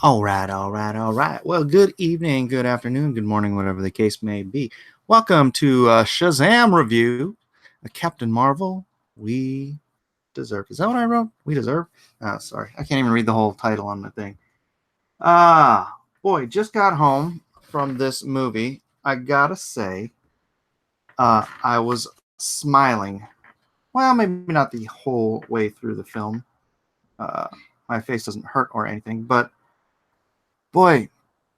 All right, all right, all right. Well, good evening, good afternoon, good morning, whatever the case may be. Welcome to Shazam review, Captain Marvel. We deserve. Is that what I wrote? We deserve. Oh, sorry, I can't even read the whole title on the thing. Boy, just got home from this movie. I gotta say, I was smiling. Well, maybe not the whole way through the film. Uh, my face doesn't hurt or anything, but boy,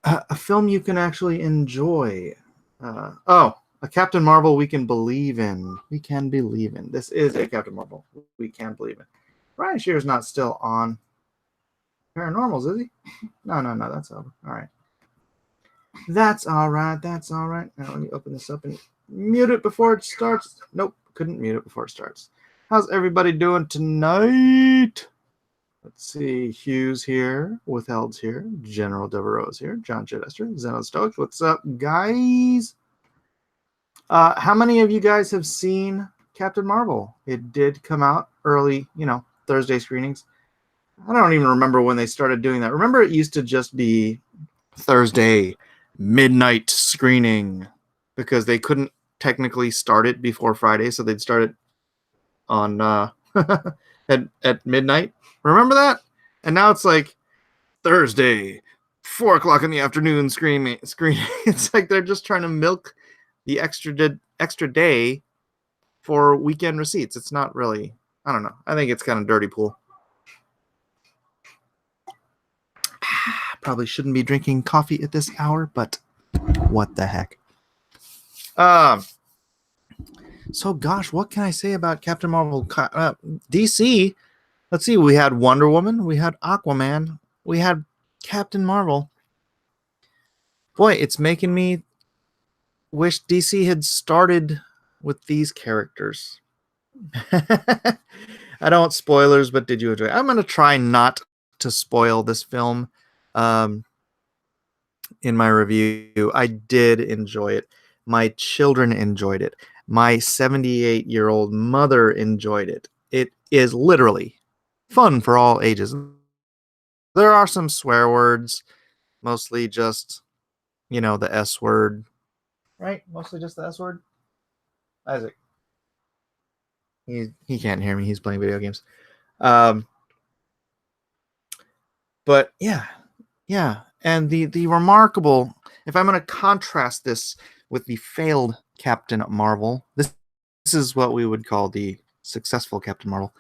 a film you can actually enjoy. A Captain Marvel we can believe in. We can believe in. This is a Captain Marvel we can believe in. Ryan Shearer's not still on Paranormals, is he? No, that's over. All right. That's all right. That's all right. Now let me open this up and mute it before it starts. Nope, couldn't mute it before it starts. How's everybody doing tonight? Let's see, Hugh's here, Withheld's here, General Devereaux's here, John Chitester, Zeno Stoic. What's up, guys? How many of you guys have seen Captain Marvel? It did come out early, Thursday screenings. I don't even remember when they started doing that. Remember, it used to just be Thursday midnight screening because they couldn't technically start it before Friday, so they'd start it on at midnight. Remember that? And now it's like Thursday, 4 o'clock in the afternoon screening. It's like they're just trying to milk the extra day for weekend receipts. It's not really, I don't know. I think it's kind of dirty pool. Probably shouldn't be drinking coffee at this hour, but what the heck. So gosh, what can I say about Captain Marvel? DC, let's see, we had Wonder Woman, we had Aquaman, we had Captain Marvel. Boy, it's making me wish DC had started with these characters. I don't want spoilers, but did you enjoy it? I'm going to try not to spoil this film in my review. I did enjoy it. My children enjoyed it. My 78-year-old mother enjoyed it. It is literally fun for all ages. There are some swear words, mostly just, the S word. Right? Mostly just the S word. Isaac. He can't hear me. He's playing video games. But yeah. And the remarkable, if I'm going to contrast this with the failed Captain Marvel, this is what we would call the successful Captain Marvel.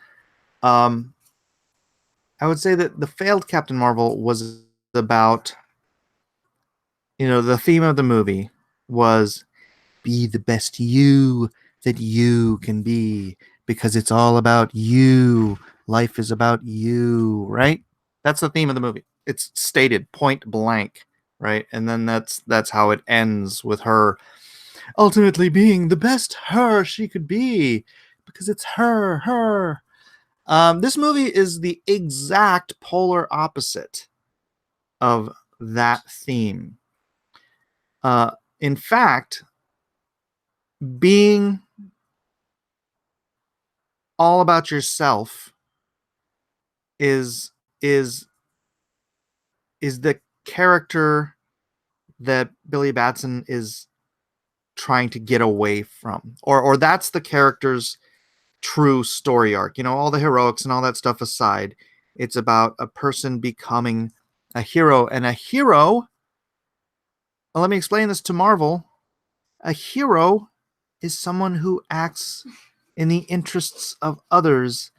I would say that the failed Captain Marvel was about, the theme of the movie was be the best you that you can be because it's all about you. Life is about you, right? That's the theme of the movie. It's stated point blank, right? And then that's how it ends with her ultimately being the best her she could be because it's her. This movie is the exact polar opposite of that theme. In fact, being all about yourself is the character that Billy Batson is trying to get away from, or that's the character's true story arc. All the heroics and all that stuff aside, it's about a person becoming a hero. And a hero, well, let me explain this to Marvel. A hero is someone who acts in the interests of others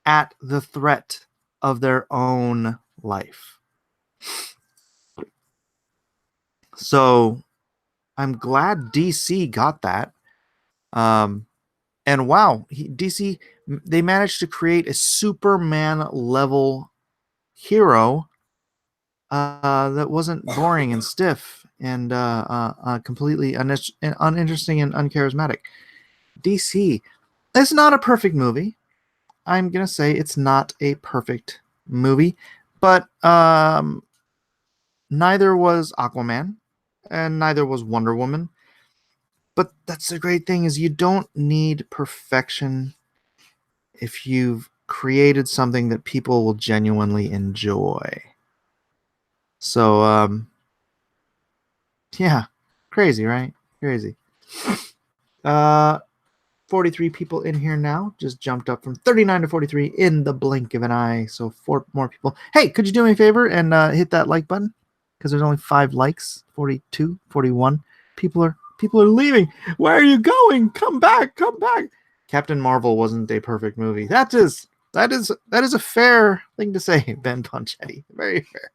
at the threat of their own life. So I'm glad DC got that. And wow, DC, they managed to create a Superman level hero that wasn't boring and stiff and completely uninteresting and uncharismatic. DC, it's not a perfect movie. I'm going to say it's not a perfect movie, but neither was Aquaman and neither was Wonder Woman. But that's the great thing is you don't need perfection if you've created something that people will genuinely enjoy. So yeah, crazy, right? Crazy. Uh 43 people in here now. Just jumped up from 39 to 43 in the blink of an eye. So 4 more people. Hey, could you do me a favor and hit that like button? Because there's only 5 likes. 42, 41. People are leaving. Where are you going? Come back, come back. Captain Marvel wasn't a perfect movie. That is a fair thing to say, Ben Ponchetti. Very fair.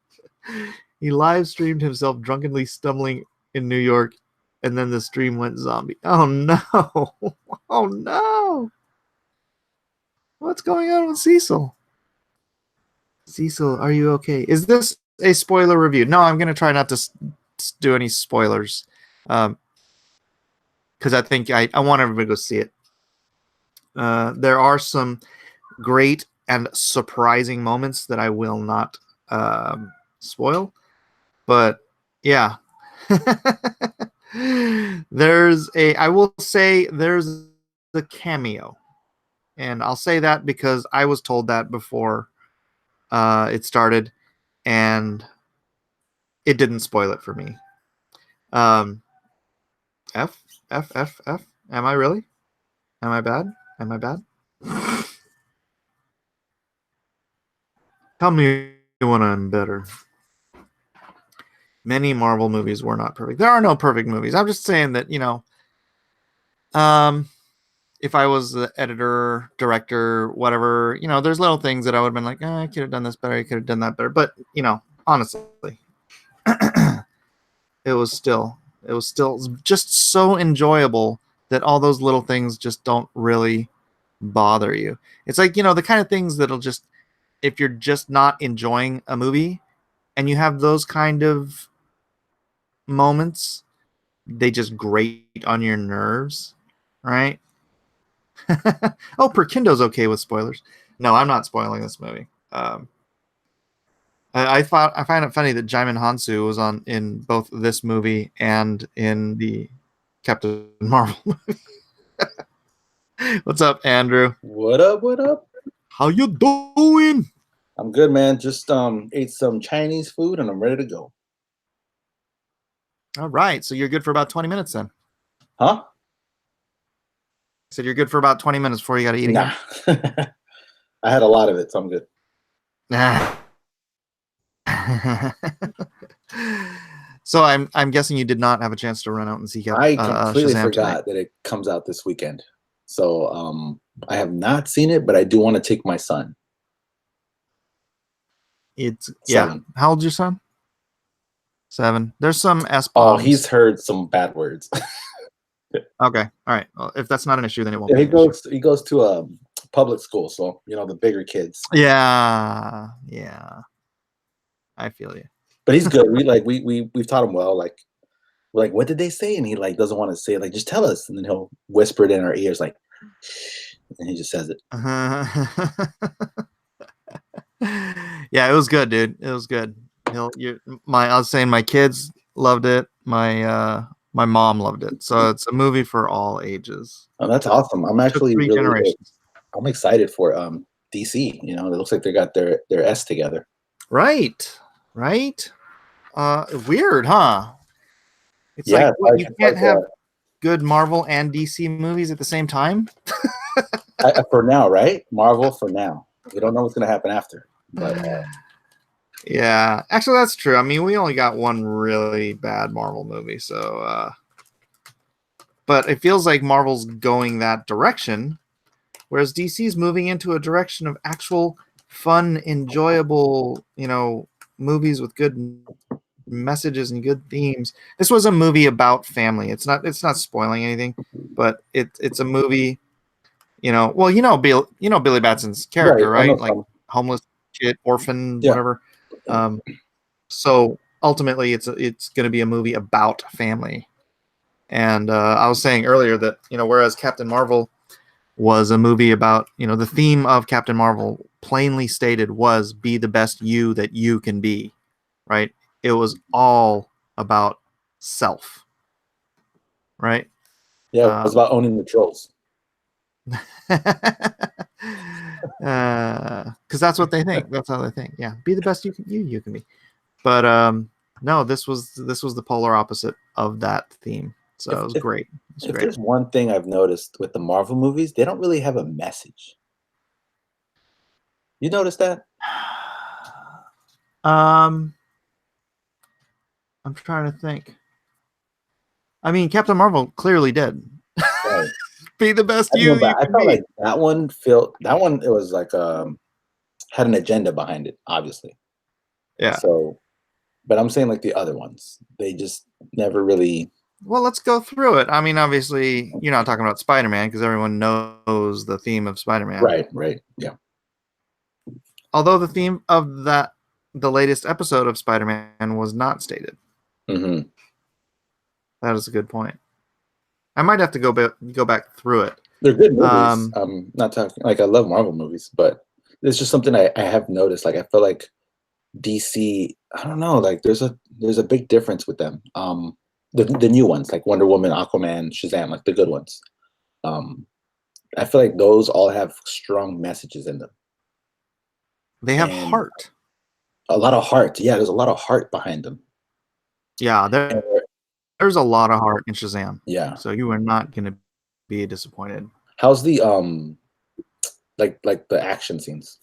He live streamed himself drunkenly stumbling in New York, and then the stream went zombie. Oh no! Oh no! What's going on with Cecil? Cecil, are you okay? Is this a spoiler review? No, I'm gonna try not to do any spoilers, because I think I want everybody to go see it. There are some great and surprising moments that I will not spoil, but yeah. I will say there's a cameo, and I'll say that because I was told that before it started, and it didn't spoil it for me. um f f am I really, am I bad, am I bad? Tell me when I'm better. Many Marvel movies were not perfect. There are no perfect movies. I'm just saying that, um if I was the editor, director, whatever, there's little things that I would have been like, I could have done this better, I could have done that better. But, honestly, it was still just so enjoyable that all those little things just don't really bother you. It's like, the kind of things that'll just, if you're just not enjoying a movie and you have those kind of moments, they just grate on your nerves, right? Oh, Perkindo's okay with spoilers. No, I'm not spoiling this movie. I find it funny that Jaimin Hansu was in both this movie and in the Captain Marvel movie. What's up, Andrew? What up? What up? How you doing? I'm good, man. Just ate some Chinese food and I'm ready to go. All right, so you're good for about 20 minutes then. Huh? Said you're good for about 20 minutes before you got to eat Nah. again. I had a lot of it, so I'm good. Nah. So I'm guessing you did not have a chance to run out and see I completely Shazam forgot tonight. that it comes out this weekend. So I have not seen it, but I do want to take my son. It's 7. How old's your son? 7. There's some S Oh, bombs. he's heard some bad words. Okay, all right. Well, if that's not an issue, then it won't Yeah, be an issue. he goes to a public school, so the bigger kids. Yeah, I feel you. But he's good. We've taught him well. Like what did they say? And he doesn't want to say it. Like, just tell us. And then he'll whisper it in our ears, like, and he just says it. Yeah, it was good, dude. It was good. I was saying my kids loved it. My mom loved it. So it's a movie for all ages. Oh, that's awesome. I'm Took actually 3 generations. I'm excited for DC. It looks like they got their S together. Right. Weird, huh? It's Yeah, like what, you it's can't have good Marvel and DC movies at the same time? for now, right? Marvel for now. We don't know what's going to happen after. But yeah, actually, that's true. I mean, we only got one really bad Marvel movie, so. But it feels like Marvel's going that direction, whereas DC's moving into a direction of actual fun, enjoyable, movies with good messages and good themes. This was a movie about family. It's not spoiling anything, but it's a movie. Billy Batson's character, right, I know right? Like some. homeless kid, orphan, Yeah, whatever. So ultimately, it's going to be a movie about family. And I was saying earlier that whereas Captain Marvel was a movie about the theme of Captain Marvel plainly stated was be the best you that you can be, right? It was all about self, right? yeah. It was about owning the trolls. Because that's what they think. That's how they think. Yeah, be the best you can be. But no, this was the polar opposite of that theme. So If it was if great. It was if great. there's one thing I've noticed with the Marvel movies, they don't really have a message. You notice that? I'm trying to think. I mean, Captain Marvel clearly did. Right. Be the best I don't know, you but I can felt be. like that one it was like had an agenda behind it, obviously. Yeah. So, but I'm saying like the other ones, they just never really. Well, let's go through it. I mean, obviously, you're not talking about Spider-Man because everyone knows the theme of Spider-Man. Right, yeah. Although the theme of the latest episode of Spider-Man was not stated. Hmm. That is a good point. I might have to go back through it. They're good movies. Um, I'm not talking like I love Marvel movies, but it's just something I have noticed. Like I feel like DC, I don't know, like there's a big difference with them. The new ones like Wonder Woman, Aquaman, Shazam, like the good ones. Um, I feel like those all have strong messages in them they have and heart. a lot of heart. Yeah, there's a lot of heart behind them. Yeah, And there's a lot of heart in Shazam. yeah. So you are not going to be disappointed. How's the like the action scenes?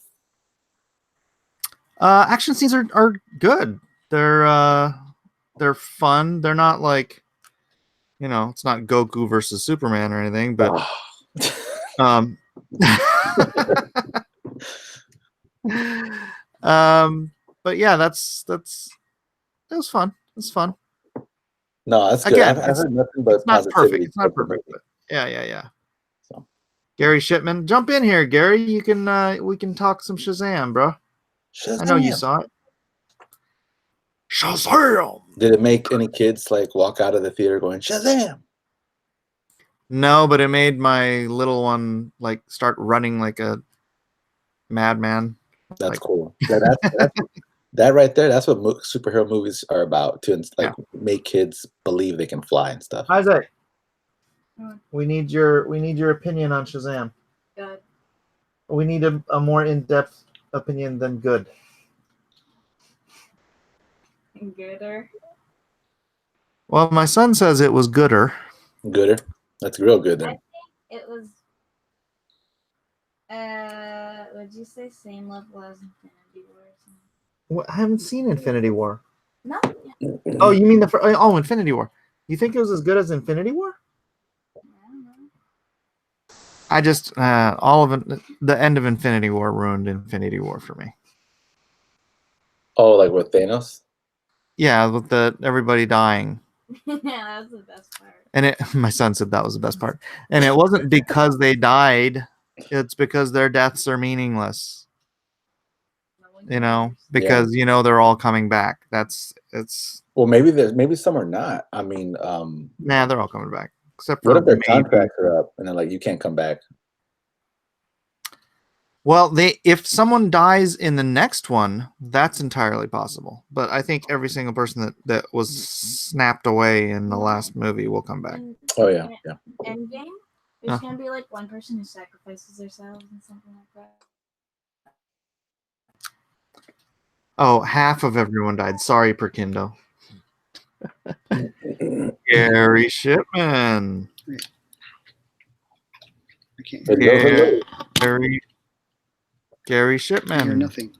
Action scenes are good. They're fun. They're not like, it's not Goku versus Superman or anything, but Ah. um but yeah, it was fun. It was fun. No, that's good. Again, I've heard nothing it's but not perfect. positivity It's not towards the perfect, movie. but yeah. So Gary Shipman, jump in here, Gary. You can we can talk some Shazam, bro. I know you Shazam. saw it. Shazam. Did it make any kids like walk out of the theater going Shazam? No, but it made my little one like start running like a madman. That's Like, cool. That right there. That's what superhero movies are about to like yeah. make kids believe they can fly and stuff. Isaac, we need your opinion on Shazam. Good. We need a more in-depth opinion than good. Gooder. Well, my son says it was gooder. Gooder. That's real good I then. think it was. Would you say same level as Infinity War? Or something? What, I haven't seen Infinity War. No. Oh, you mean Infinity War? You think it was as good as Infinity War? I don't know. I just all of it, the end of Infinity War ruined Infinity War for me. Oh, like with Thanos? Yeah, with everybody dying. Yeah, that was the best part. And my son said that was the best part. And it wasn't because they died. It's because their deaths are meaningless. No one Because they're all coming back. It's Well, maybe some are not. I mean, nah, they're all coming back. Except what for if their maybe. contracts are up and then like you can't come back? Well, if someone dies in the next one, that's entirely possible. But I think every single person that was snapped away in the last movie will come back. Oh yeah. Endgame. There's gonna be like one person who sacrifices themselves and something like that. Oh, half of everyone died. Sorry, Perkindo. Gary Shipman. I can't hear, Gary I hear Shipman. nothing.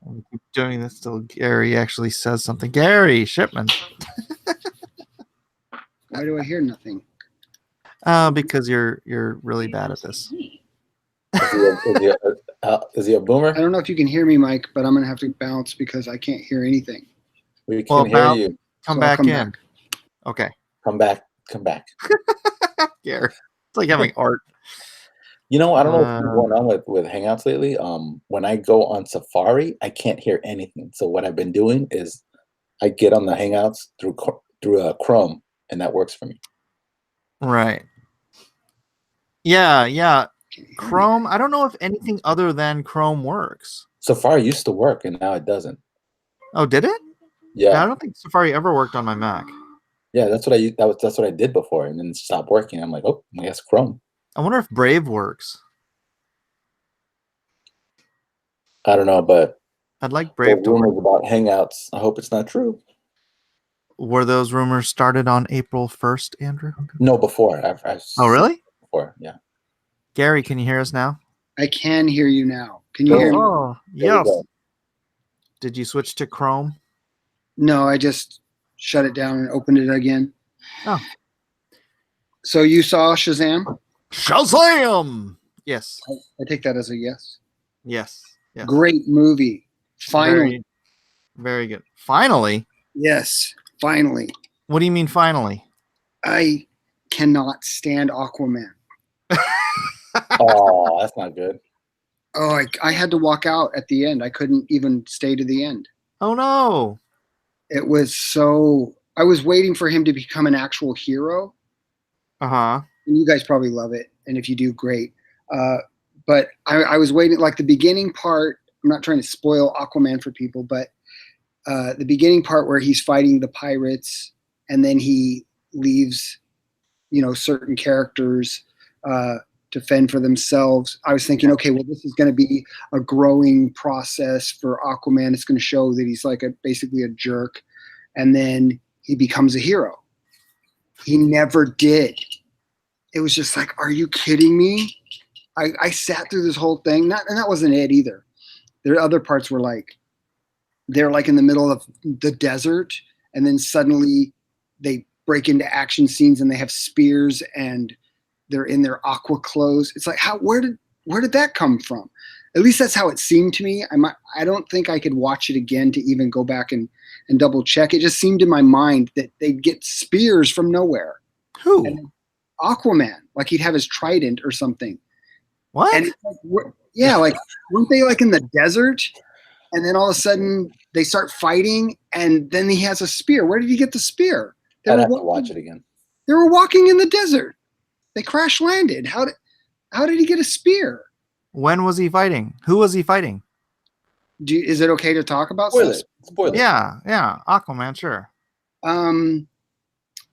We keep doing this till Gary actually says something. Gary Shipman. Why do I hear nothing? Because you're really bad at this. Is he a boomer? I don't know if you can hear me, Mike, but I'm gonna have to bounce because I can't hear anything. We can hear you. Come So I'll back come in. back. Okay. Come back. Gary. It's like having art. I don't know what's been going on with Hangouts lately. When I go on Safari, I can't hear anything. So what I've been doing is I get on the Hangouts through Chrome, and that works for me. Right. Yeah. Can't hear Chrome. anything. I don't know if anything other than Chrome works. Safari used to work, and now it doesn't. Oh, did it? Yeah, I don't think Safari ever worked on my Mac. yeah. That's what I did before, and then it stopped working. I'm like, oh, I guess Chrome. I wonder if Brave works. I don't know, but I'd like Brave to rumors about hangouts. I hope it's not true. Were those rumors started on April 1st, Andrew? No, before. Oh, really? Before, yeah. Gary, can you hear us now? I can hear you now. Can you hear me? Oh, There we yes. go. Did you switch to Chrome? No, I just shut it down and opened it again. Oh. So you saw Shazam? Shazam! Yes. I take that as a yes. Yes. Yes. Great movie. Finally. Very good. Finally? Yes, finally. What do you mean finally? I cannot stand Aquaman. Oh, that's not good. Oh, I had to walk out at the end. I couldn't even stay to the end. Oh, no. It was so. I was waiting for him to become an actual hero. Uh-huh. And you guys probably love it. And if you do, great. But I was waiting, like the beginning part. I'm not trying to spoil Aquaman for people, but the beginning part where he's fighting the pirates and then he leaves, certain characters to fend for themselves. I was thinking, okay, well, this is going to be a growing process for Aquaman. It's going to show that he's like basically a jerk. And then he becomes a hero. He never did. It was just like, are you kidding me? I sat through this whole thing. And that wasn't it either. There are other parts where they're like in the middle of the desert and then suddenly they break into action scenes and they have spears and they're in their aqua clothes. It's like, where did that come from? At least that's how it seemed to me. I don't think I could watch it again to even go back and double check. It just seemed in my mind that they'd get spears from nowhere. Who? And Aquaman, like he'd have his trident or something. What? And like weren't they like in the desert? And then all of a sudden they start fighting, and then he has a spear. Where did he get the spear? I'd have to watch it again. They were walking in the desert. They crash landed. How did he get a spear? When was he fighting? Who was he fighting? Is it okay to talk about? Spoiler. Yeah. Aquaman, sure.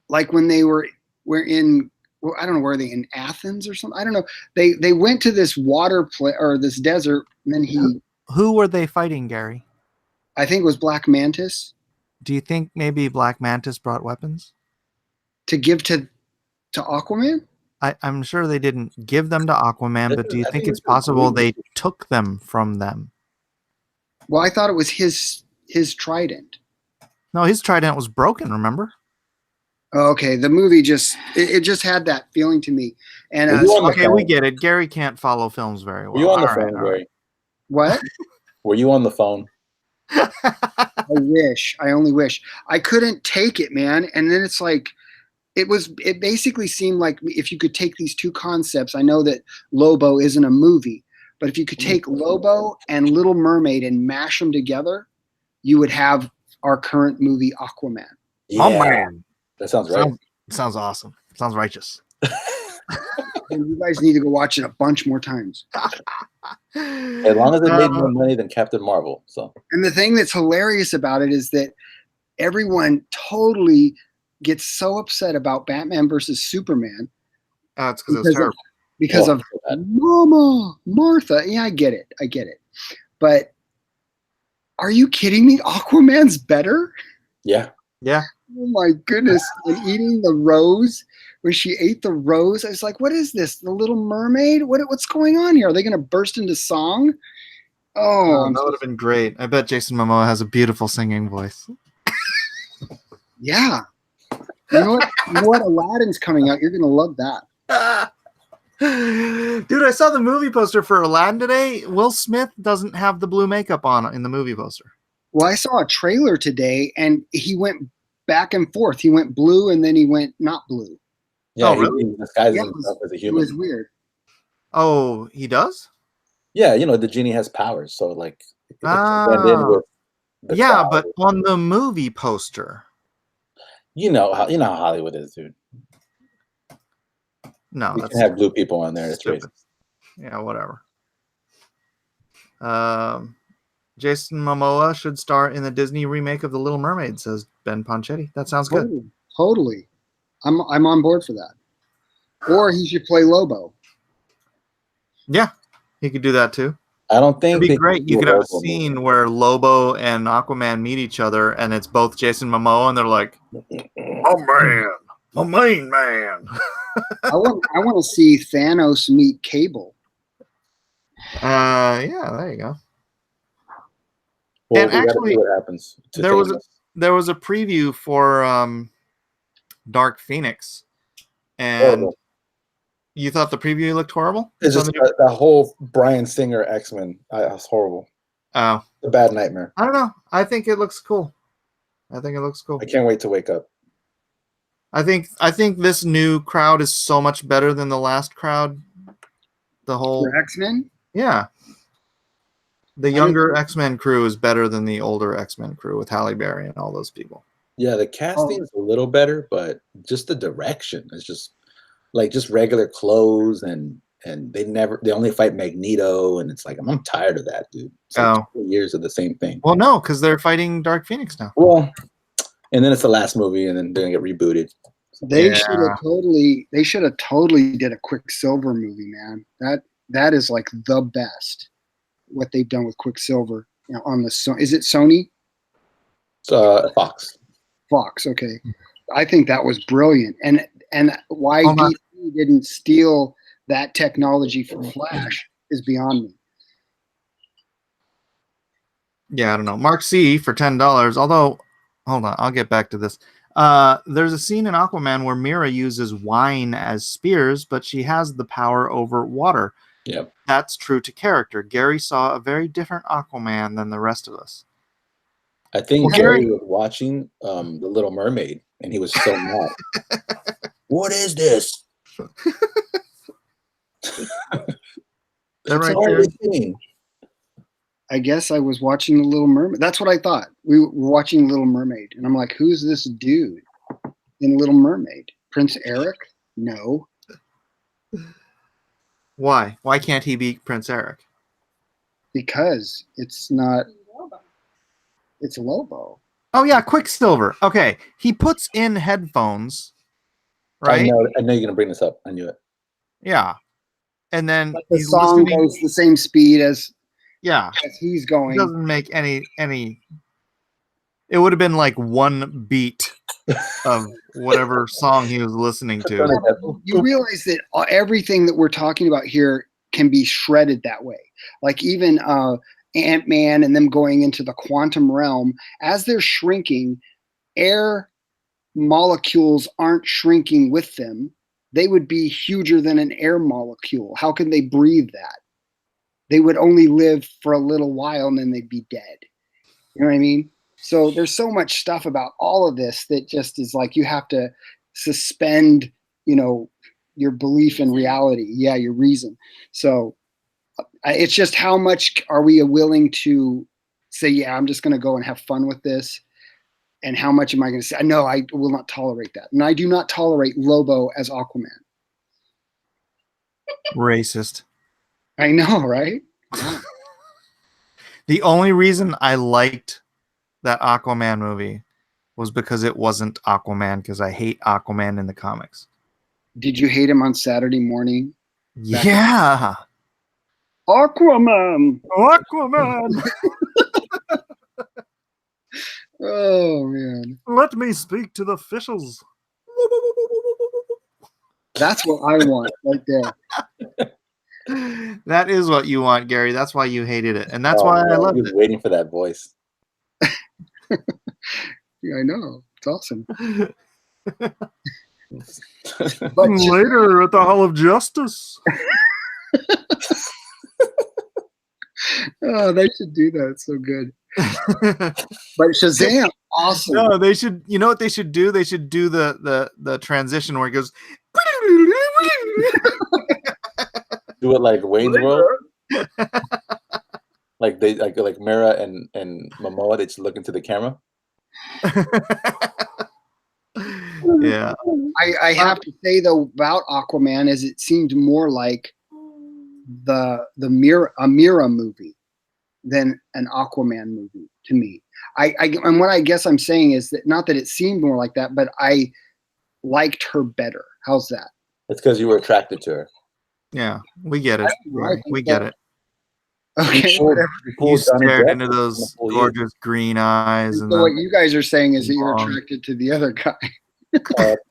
Like when they were in. Well, I don't know, were they in Athens or something? I don't know. They went to this or this desert, and then Who were they fighting, Gary? I think it was Black Mantis. Do you think maybe Black Mantis brought weapons to give to Aquaman? I'm sure they didn't give them to Aquaman, but do you think it's possible they took them from them? Well, I thought it was his trident. No, his trident was broken, remember? Okay, the movie just had that feeling to me. And okay, we get it. Gary can't follow films very well. Were you on the phone, Gary? What? Were you on the phone? I wish. I only wish. I couldn't take it, man. And then it's like, it basically seemed like if you could take these two concepts, I know that Lobo isn't a movie, but if you could take Lobo and Little Mermaid and mash them together, you would have our current movie Aquaman. Yeah. Oh, man. That sounds right. Sounds awesome. Sounds righteous. And you guys need to go watch it a bunch more times. As long as it made more money than Captain Marvel. So. And the thing that's hilarious about it is that everyone totally gets so upset about Batman versus Superman. It's because it's terrible. Because of Mama, Martha. Yeah, I get it. But are you kidding me? Aquaman's better? Yeah. Yeah. Oh my goodness. And eating the rose, when she ate the rose, I was like, what is this? The Little Mermaid? What's going on here? Are they going to burst into song? Oh, that would have been great. I bet Jason Momoa has a beautiful singing voice. Yeah. You know what? Aladdin's coming out. You're going to love that. Dude, I saw the movie poster for Aladdin today. Will Smith doesn't have the blue makeup on in the movie poster. Well, I saw a trailer today, and he went back and forth. He went blue, and then he went not blue. Yeah, really? He disguises himself as a human. It was weird. Oh, he does? Yeah, the genie has powers, so like. But on the movie poster. You know how Hollywood is, dude. No, you can have blue people on there. It's crazy. Yeah, whatever. Jason Momoa should star in the Disney remake of The Little Mermaid, says Ben Ponchetti. That sounds good. Totally. I'm on board for that. Or he should play Lobo. Yeah, he could do that too. I don't think It'd be they great. do You could have a Lobo movie. scene where Lobo and Aquaman meet each other, and it's both Jason Momoa, and they're like, "Oh man, my main man." I want to see Thanos meet Cable. Yeah, there you go. Well, And we gotta actually, see what happens. To there was Thanos. there was a preview for Dark Phoenix, and Horrible. you thought the preview looked horrible? It's So just that whole Bryan Singer X-Men. It's horrible. oh, A bad nightmare. I don't know. I think it looks cool. I think it looks cool. I can't wait to wake up. I think this new crowd is so much better than the last crowd. The whole For X-Men? yeah. The younger X-Men crew is better than the older X-Men crew with Halle Berry and all those people. Yeah, the casting is a little better, but just the direction is just like just regular clothes and they only fight Magneto, and it's like I'm tired of that, dude. It's like 20 years of the same thing. Well, no, because they're fighting Dark Phoenix now. Well, and then it's the last movie, and then they're gonna get rebooted. They should have totally did a Quicksilver movie, man. That is like the best. What they've done with Quicksilver, on the is it Sony? Fox. Fox, okay. I think that was brilliant, and why DC didn't steal that technology from Flash is beyond me. Yeah, I don't know. Mark C for $10. Although, hold on, I'll get back to this. There's a scene in Aquaman where Mira uses wine as spears, but she has the power over water. Yep. That's true to character. Gary saw a very different Aquaman than the rest of us. I think Gary was watching The Little Mermaid, and he was so mad. What is this? I guess I was watching The Little Mermaid. That's what I thought. We were watching Little Mermaid, and I'm like, who's this dude in Little Mermaid? Prince Eric? No. Why? Why can't he be Prince Eric? Because it's not. It's Lobo. Oh yeah, Quicksilver. Okay, he puts in headphones, right? I know you're gonna bring this up. I knew it. Yeah, and then the song goes the same speed as he's going. It doesn't make any. It would have been like one beat of whatever song he was listening to. You realize that everything that we're talking about here can be shredded that way. Like even Ant-Man and them going into the quantum realm, as they're shrinking, air molecules aren't shrinking with them. They would be huger than an air molecule. How can they breathe that? They would only live for a little while and then they'd be dead. You know what I mean? So there's so much stuff about all of this that just is like you have to suspend, your belief in reality. Yeah, your reason. So it's just how much are we willing to say, yeah, I'm just going to go and have fun with this? And how much am I going to say, no, I will not tolerate that. And I do not tolerate Lobo as Aquaman. Racist. I know, right? The only reason I liked that Aquaman movie was because it wasn't Aquaman, because I hate Aquaman in the comics. Did you hate him on Saturday morning? Yeah. Aquaman. Oh, man. Let me speak to the officials. That's what I want right there. That is what you want, Gary. That's why you hated it. And that's why I loved it. Waiting for that voice. Yeah, I know. It's awesome. But later at the Hall of Justice. Oh, they should do that. It's so good. But Shazam, awesome. No, they should. You know what they should do? They should do the transition where it goes. Do it like Wayne's World. Like they like Mira and Momoa. They just look into the camera. Yeah. I have to say though about Aquaman is it seemed more like a Mira movie than an Aquaman movie to me. And what I guess I'm saying is that not that it seemed more like that, but I liked her better. How's that? It's because you were attracted to her. Yeah, we get it. We get it. Okay, pulled- whatever. he You pulled Johnny stared Depp into in the those full year. gorgeous green eyes, and So what then you guys are saying is that you're Long. attracted to the other guy.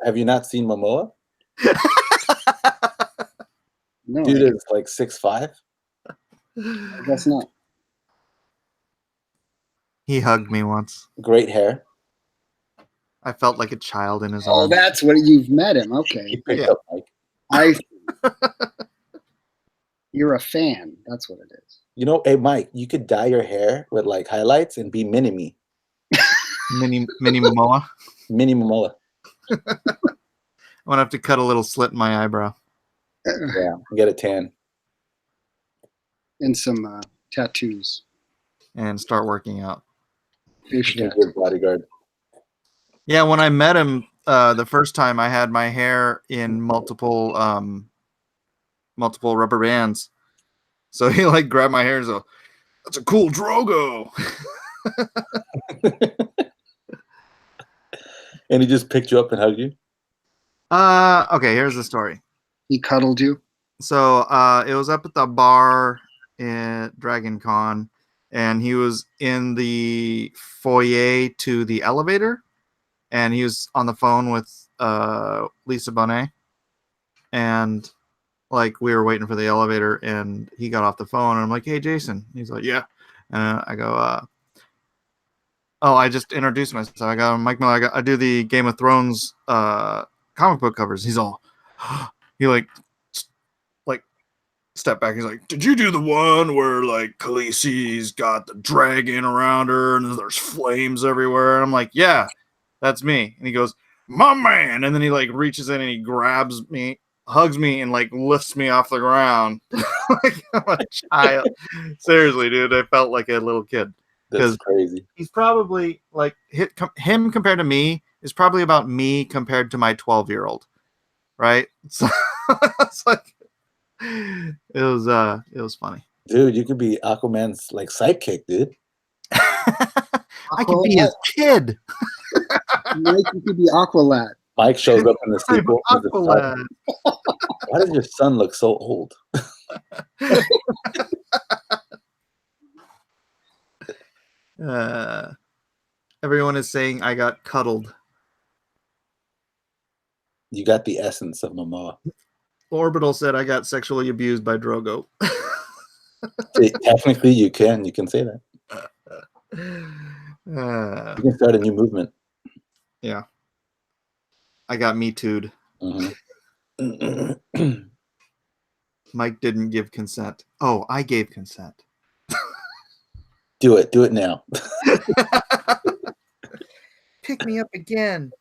Have you not seen Momoa? No, Dude is like 6'5". I guess not. he hugged me once. Great hair. I felt like a child in his Oh, arms. that's what you've met him. He Okay, picked Yeah. up Mike. I. You're a fan. That's what it is. You know, hey Mike, you could dye your hair with like highlights and be mini Mini Momoa. Momoa. I'm gonna have to cut a little slit in my eyebrow. Yeah, get a tan. And some tattoos. And start working out. Fish Be a tattoo. good bodyguard. Yeah, when I met him the first time, I had my hair in multiple rubber bands. So he like grabbed my hair and said, "That's a cool Drogo." And he just picked you up and hugged you. Okay, here's the story. He cuddled you. So it was up at the bar at Dragon Con, and he was in the foyer to the elevator, and he was on the phone with Lisa Bonet, and like we were waiting for the elevator, and he got off the phone, and I'm like, "Hey, Jason." He's like, "Yeah," and I go, "Oh, I just introduced myself. I got Mike Miller. I do the Game of Thrones comic book covers." He's all, he like step back. He's like, "Did you do the one where like Khaleesi's got the dragon around her and there's flames everywhere?" And I'm like, "Yeah, that's me." And he goes, "My man," and then he like reaches in and he grabs me, hugs me, and like lifts me off the ground like I'm a child. Seriously, dude, I felt like a little kid. That's crazy. He's probably like him compared to me is probably about me compared to my 12-year-old, right? So it's like it was funny. Dude, you could be Aquaman's like sidekick, dude. I could be his kid. Mike, you could be Aqualad. Mike shows up in the I'm sequel. as a Aqualad. Why does your son look so old? Everyone is saying I got cuddled. You got the essence of Momoa. Orbital said I got sexually abused by Drogo. Technically, you can say that. You can start a new movement. Yeah. I got me too'd. Mm-hmm. Mike didn't give consent. Oh, I gave consent. Do it now. Pick me up again.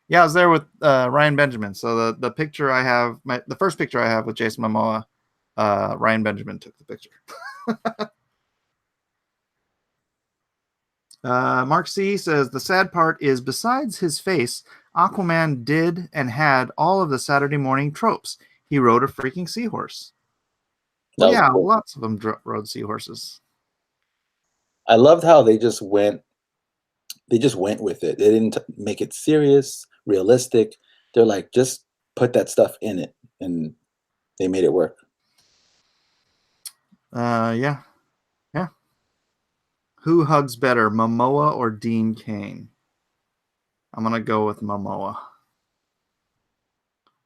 Yeah, I was there with Ryan Benjamin. So the picture I have, the first picture I have with Jason Momoa, Ryan Benjamin took the picture. Mark C says the sad part is besides his face, Aquaman did and had all of the Saturday morning tropes. He rode a freaking seahorse. That was Yeah, cool. lots of them rode seahorses. I loved how they just went with it. They didn't make it serious, realistic. They're like, just put that stuff in it, and they made it work. Yeah. Who hugs better, Momoa or Dean Cain? I'm gonna go with Momoa.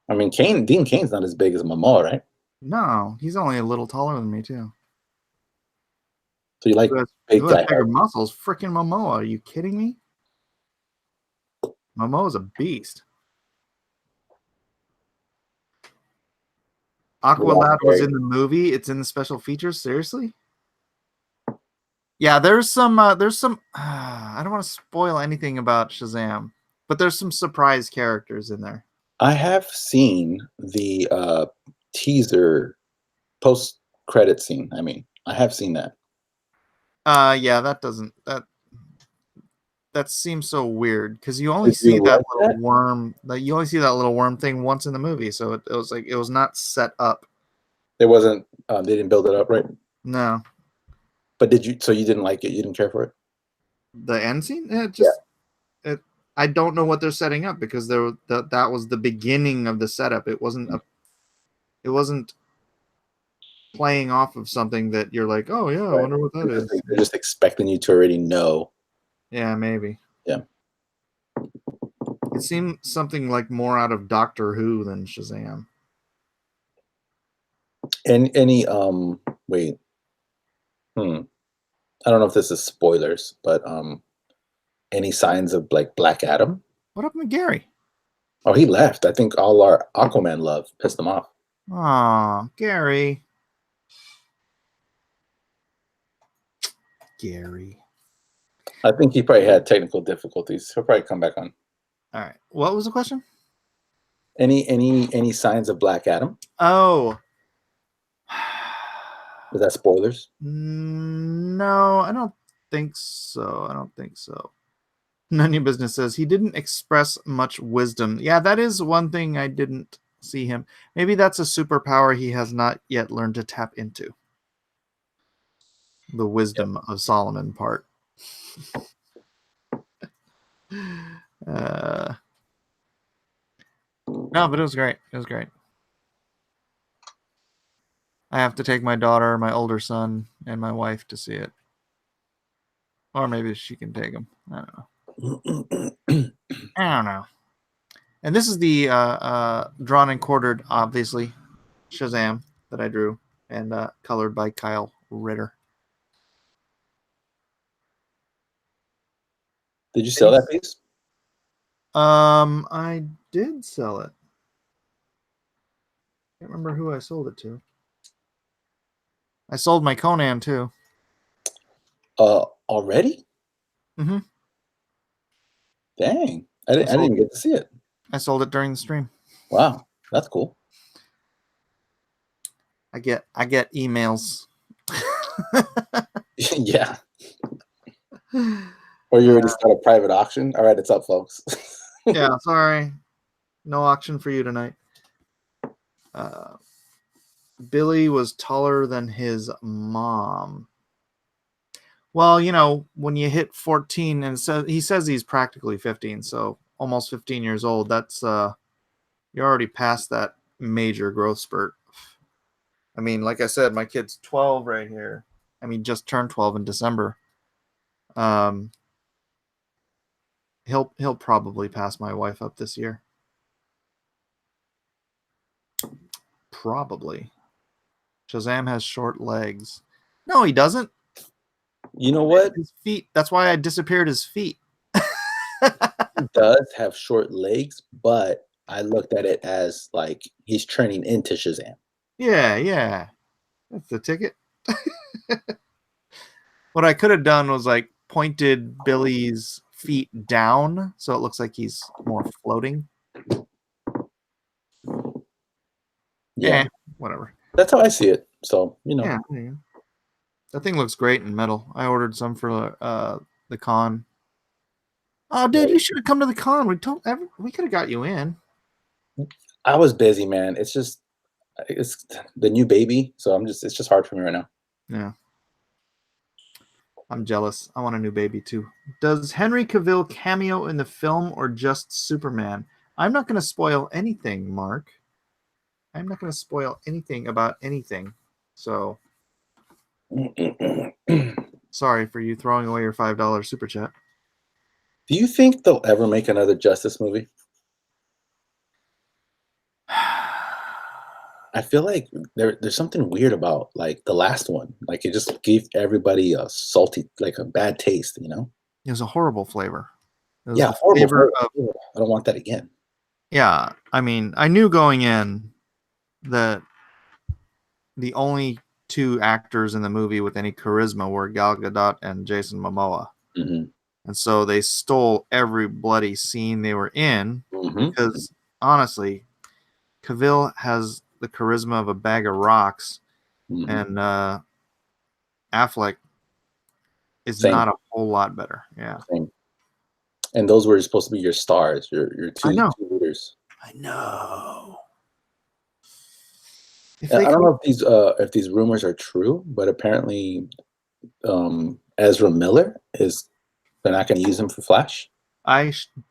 I mean, Dean Cain's not as big as Momoa, right? No, he's only a little taller than me too. So you like big Who has guy? bigger muscles? Freaking Momoa. Are you kidding me? Momoa's a beast. Aqualad was in the movie. It's in the special features. Seriously? Yeah, there's some I don't want to spoil anything about Shazam, but there's some surprise characters in there. I have seen the teaser post-credit scene. I mean, I have seen that. Yeah, that seems so weird because you only Did you see that like little that? worm. You only see that little worm thing once in the movie, so it was like it was not set up. It wasn't. They didn't build it up right. No, But did you? So you didn't like it? You didn't care for it? the end scene. It. I don't know what they're setting up because that was the beginning of the setup. It wasn't playing off of something that you're like, oh yeah, I wonder what that is. They're just expecting you to already know. Yeah, maybe. Yeah. It seemed something like more out of Doctor Who than Shazam. And any wait. I don't know if this is spoilers, but any signs of like Black Adam? What happened to Gary? Oh, he left. I think all our Aquaman love pissed him off. Aw, Gary. Gary. I think he probably had technical difficulties. He'll probably come back on. All right. What was the question? Any signs of Black Adam? Oh. Is that spoilers? No, I don't think so. I don't think so. None of your business says he didn't express much wisdom. Yeah, that is one thing I didn't see him. Maybe that's a superpower he has not yet learned to tap into. The wisdom of Solomon part. No, but it was great. It was great. I have to take my daughter, my older son, and my wife to see it. Or maybe she can take him. I don't know. I don't know. And this is the drawn and quartered, obviously, Shazam that I drew and colored by Kyle Ritter. Did you sell that piece? I did sell it. Can't remember who I sold it to. I sold my Conan too. Already? Mm-hmm. Dang. I didn't get to see it. I sold it during the stream. Wow. That's cool. I get emails. Yeah. Or you already start a private auction? All right, it's up, folks. Yeah, sorry. No auction for you tonight. Billy was taller than his mom. Well, you know, when you hit 14, and he says he's practically 15, so almost 15 years old, that's you're already past that major growth spurt. I mean, like I said, my kid's 12 right here. I mean, just turned 12 in December. He'll probably pass my wife up this year. Probably. Shazam has short legs. No, he doesn't. You know what? His feet. That's why I disappeared his feet. He does have short legs, but I looked at it as like he's turning into Shazam. Yeah. That's the ticket. What I could have done was like pointed Billy's feet down so it looks like he's more floating. Yeah. Whatever. That's how I see it. So, you know. Yeah. That thing looks great in metal. I ordered some for the con. Oh, dude, you should have come to the con. We could have got you in. I was busy, man. It's the new baby, so it's just hard for me right now. Yeah. I'm jealous. I want a new baby too. Does Henry Cavill cameo in the film or just Superman? I'm not going to spoil anything, Mark. I'm not going to spoil anything about anything. So, sorry for you throwing away your $5 super chat. Do you think they'll ever make another Justice movie? I feel like there's something weird about like the last one. Like it just gave everybody a salty, like a bad taste, you know? It was a horrible flavor. Yeah, horrible. I don't want that again. Yeah, I mean, I knew going in that the only two actors in the movie with any charisma were Gal Gadot and Jason Momoa. Mm-hmm. And so they stole every bloody scene they were in because, honestly, Cavill has the charisma of a bag of rocks, and Affleck is not a whole lot better. Yeah. Same. And those were supposed to be your stars, your two leaders. I know. I don't know if these rumors are true, but apparently Ezra Miller they're not going to use him for Flash.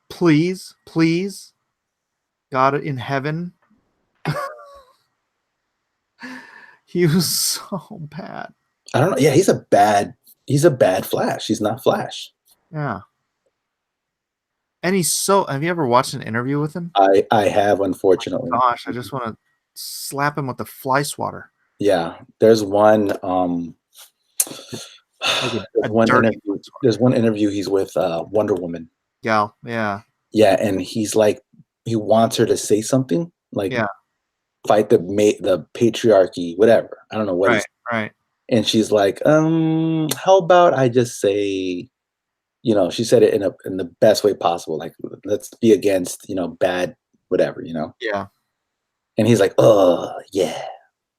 Please, God in heaven, He was so bad. I don't know. Yeah, he's a bad Flash. He's not Flash. Yeah. And he's so. Have you ever watched an interview with him? I have, unfortunately. Gosh, I just want to slap him with the fly swatter. Yeah, there's one. Like There's one dirty interview. There's one interview he's with Wonder Woman. gal. Yeah. Yeah, and he's like, he wants her to say something like, Yeah. fight the patriarchy, whatever. I don't know what. Right. And she's like, how about I just say, she said it in the best way possible. Like, let's be against, bad, whatever, Yeah. And he's like, oh yeah.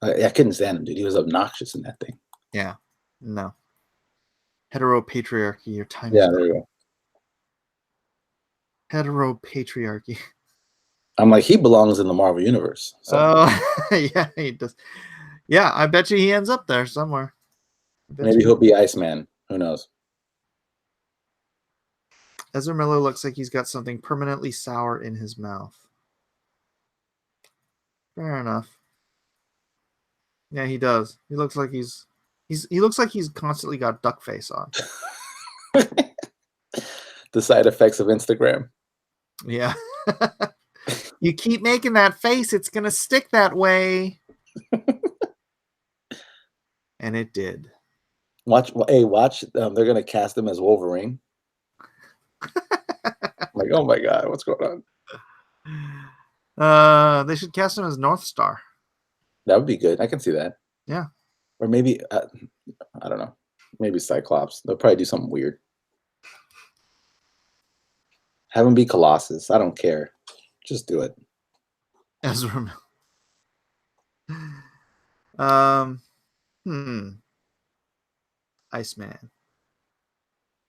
I couldn't stand him, dude. He was obnoxious in that thing. Yeah. No. Heteropatriarchy. Your time Yeah, is there you go. Heteropatriarchy. I'm like, he belongs in the Marvel universe. So. Oh, yeah, he does. Yeah, I bet you he ends up there somewhere. Maybe he'll be Iceman. Who knows? Ezra Miller looks like he's got something permanently sour in his mouth. Fair enough. Yeah, he does. He looks like he looks like he's constantly got duck face on. The side effects of Instagram. Yeah. You keep making that face, it's gonna stick that way. And it did. Watch. They're gonna cast him as Wolverine. Like, oh my god, what's going on? They should cast him as North Star. That would be good. I can see that. Yeah. Or maybe I don't know. Maybe Cyclops. They'll probably do something weird. Have him be Colossus. I don't care. Just do it. Ezra Iceman.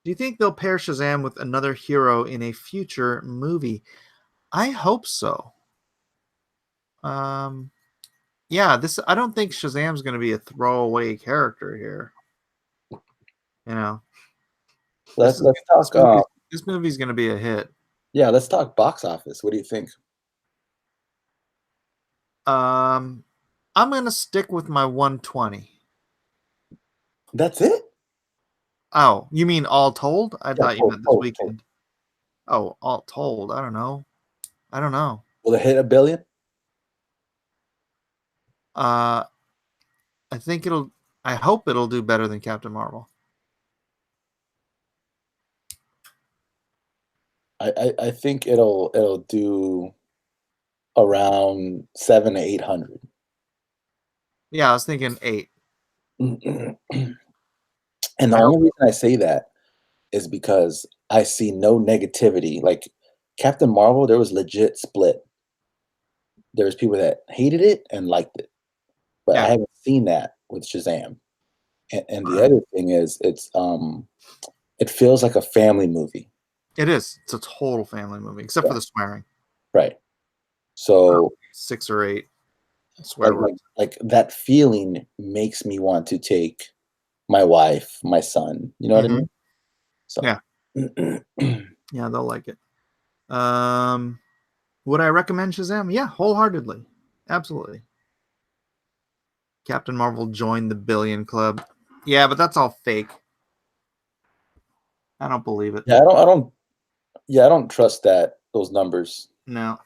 Do you think they'll pair Shazam with another hero in a future movie? I hope so. Yeah, I don't think Shazam's going to be a throwaway character here. Let's talk. This movie's going to be a hit. Yeah, let's talk box office. What do you think? I'm going to stick with my 120. That's it? Oh, you mean all told? I thought you meant this weekend. Told. Oh, all told. I don't know. Will it hit $1 billion? I hope it'll do better than Captain Marvel. I think it'll do around 700 to 800. Yeah, I was thinking 8. And the only reason I say that is because I see no negativity. Like Captain Marvel, there was legit split. There was people that hated it and liked it, but I haven't seen that with Shazam. And the other thing is, it feels like a family movie. It is. It's a total family movie, except for the swearing. Right. So 6 or 8 swear words. Like that feeling makes me want to take my wife, my son. You know what I mean? So yeah. Yeah, they'll like it. Would I recommend Shazam? Yeah, wholeheartedly. Absolutely. Captain Marvel joined the billion club. Yeah, but that's all fake. I don't believe it. Yeah, I don't trust those numbers. No.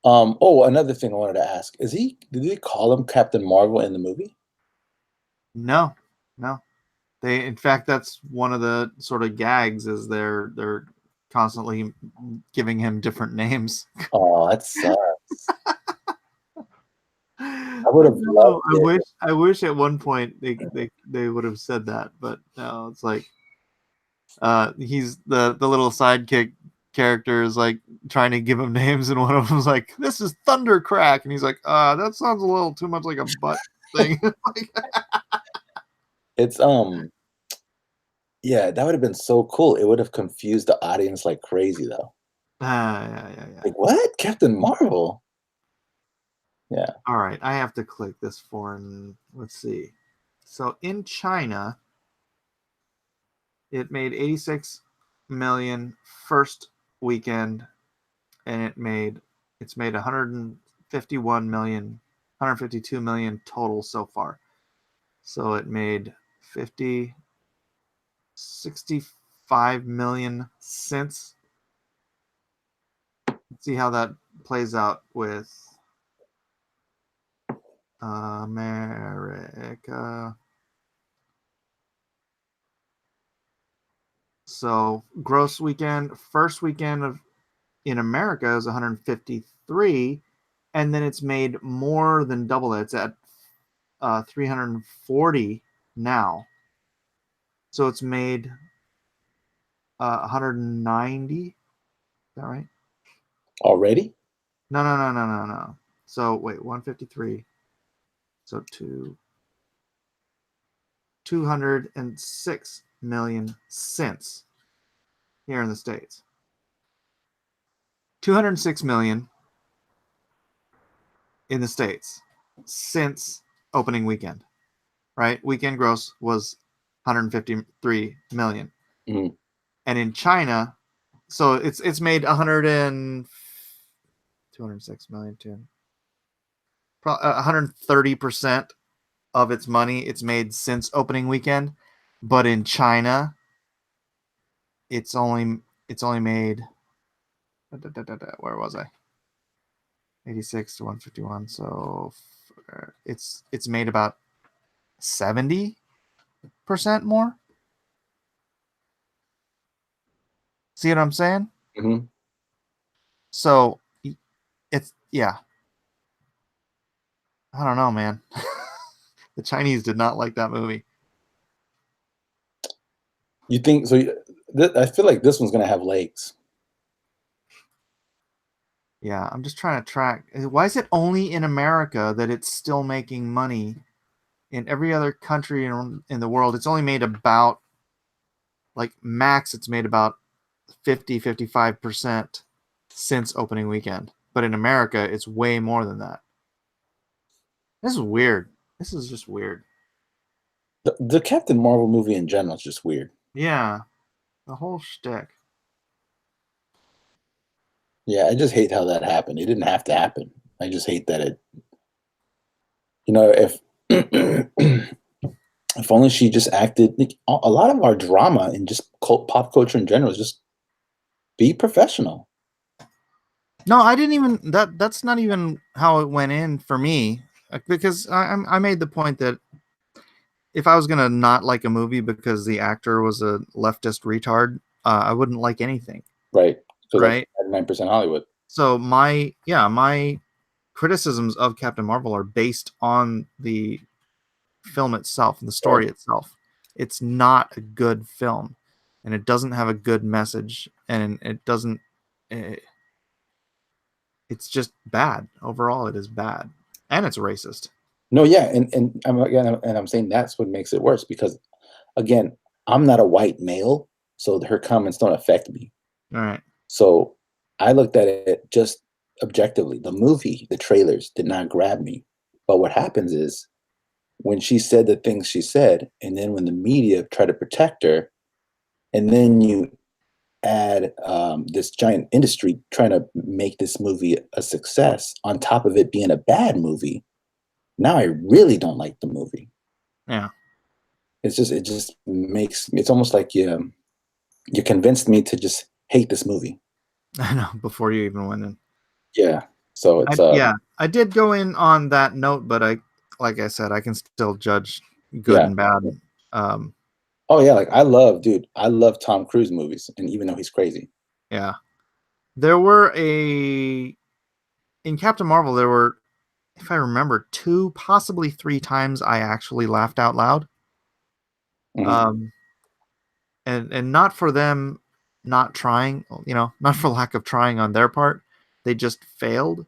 Oh, another thing I wanted to ask. Did they call him Captain Marvel in the movie? No. In fact, that's one of the sort of gags is they're constantly giving him different names. Oh, that sucks. I would have loved it. I wish at one point they would have said that, but no, it's like he's the little sidekick character is like trying to give him names, and one of them's like, "This is Thundercrack," and he's like, that sounds a little too much like a butt thing." It's yeah, that would have been so cool. It would have confused the audience like crazy though. Yeah. Like, what? Captain Marvel? Yeah. All right, I have to click this foreign. Let's see. So in China, it made 86 million first weekend, and it's made 151 million, 152 million total so far. So it made 65 million since. Let's see how that plays out with America. So gross weekend, first weekend of in America is 153, and then it's made more than double that. It's at 340 now. So it's made 190. Is that right? Already? No. So wait, 153. So 206 million since here in the States. 206 million in the States since opening weekend, right? Weekend gross was 153 million. Mhm. And in China, so it's made 206 million too. 130% of its money it's made since opening weekend, but in China, it's only made. Where was I? 86 to 151. So it's made about 70% more. See what I'm saying? Mhm. So it's yeah. I don't know, man. The Chinese did not like that movie. You think so? I feel like this one's gonna have legs. Yeah, I'm just trying to track. Why is it only in America that it's still making money? In every other country in the world, it's only made about, like max, it's made about 55% since opening weekend. But in America, it's way more than that. This is weird. This is just weird. The Captain Marvel movie in general is just weird. Yeah, the whole shtick. Yeah, I just hate how that happened. It didn't have to happen. I just hate that it. If if only she just acted. Like, a lot of our drama and just pop culture in general is just be professional. No, I didn't even that's not even how it went in for me, because I made the point that if I was gonna not like a movie because the actor was a leftist retard, I wouldn't like anything, Right. So that's right? 99% Hollywood. So my criticisms of Captain Marvel are based on the film itself and the story Right. itself. It's not a good film, and it doesn't have a good message, and it doesn't. It's just bad overall. It is bad, and it's racist. No, yeah, and I'm saying that's what makes it worse because again, I'm not a white male, so her comments don't affect me. All right. So I looked at it just objectively. The movie, the trailers did not grab me. But what happens is when she said the things she said, and then when the media try to protect her, and then you add this giant industry trying to make this movie a success on top of it being a bad movie, now I really don't like the movie. Yeah. It just makes it's almost like you convinced me to just hate this movie. I know. Before you even went in. Yeah. So it's I did go in on that note, but like I said, I can still judge good yeah. and bad. Um, Oh yeah, like I love Tom Cruise movies, and even though he's crazy. yeah. There were in Captain Marvel, there were, if I remember, 2, possibly 3 times I actually laughed out loud. Mhm. And not for them not trying, not for lack of trying on their part. They just failed.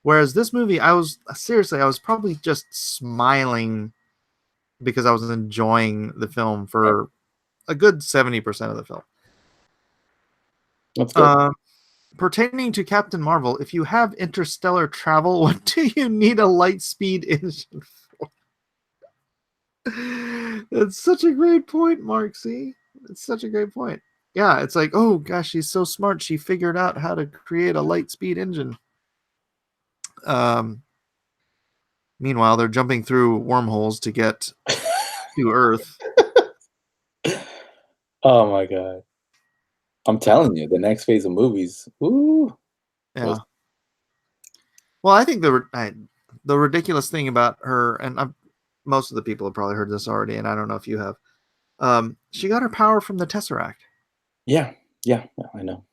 Whereas this movie, I was probably just smiling because I was enjoying the film for a good 70% of the film. That's good. Pertaining to Captain Marvel, if you have interstellar travel, what do you need a light speed engine for? That's such a great point, Mark. See? It's such a great point. Yeah, it's like, oh gosh, she's so smart. She figured out how to create a light speed engine. Meanwhile, they're jumping through wormholes to get to Earth. Oh my god! I'm telling you, the next phase of movies. Ooh. Yeah. Well, I think the ridiculous thing about her, and most of the people have probably heard this already, and I don't know if you have. She got her power from the Tesseract. Yeah, I know.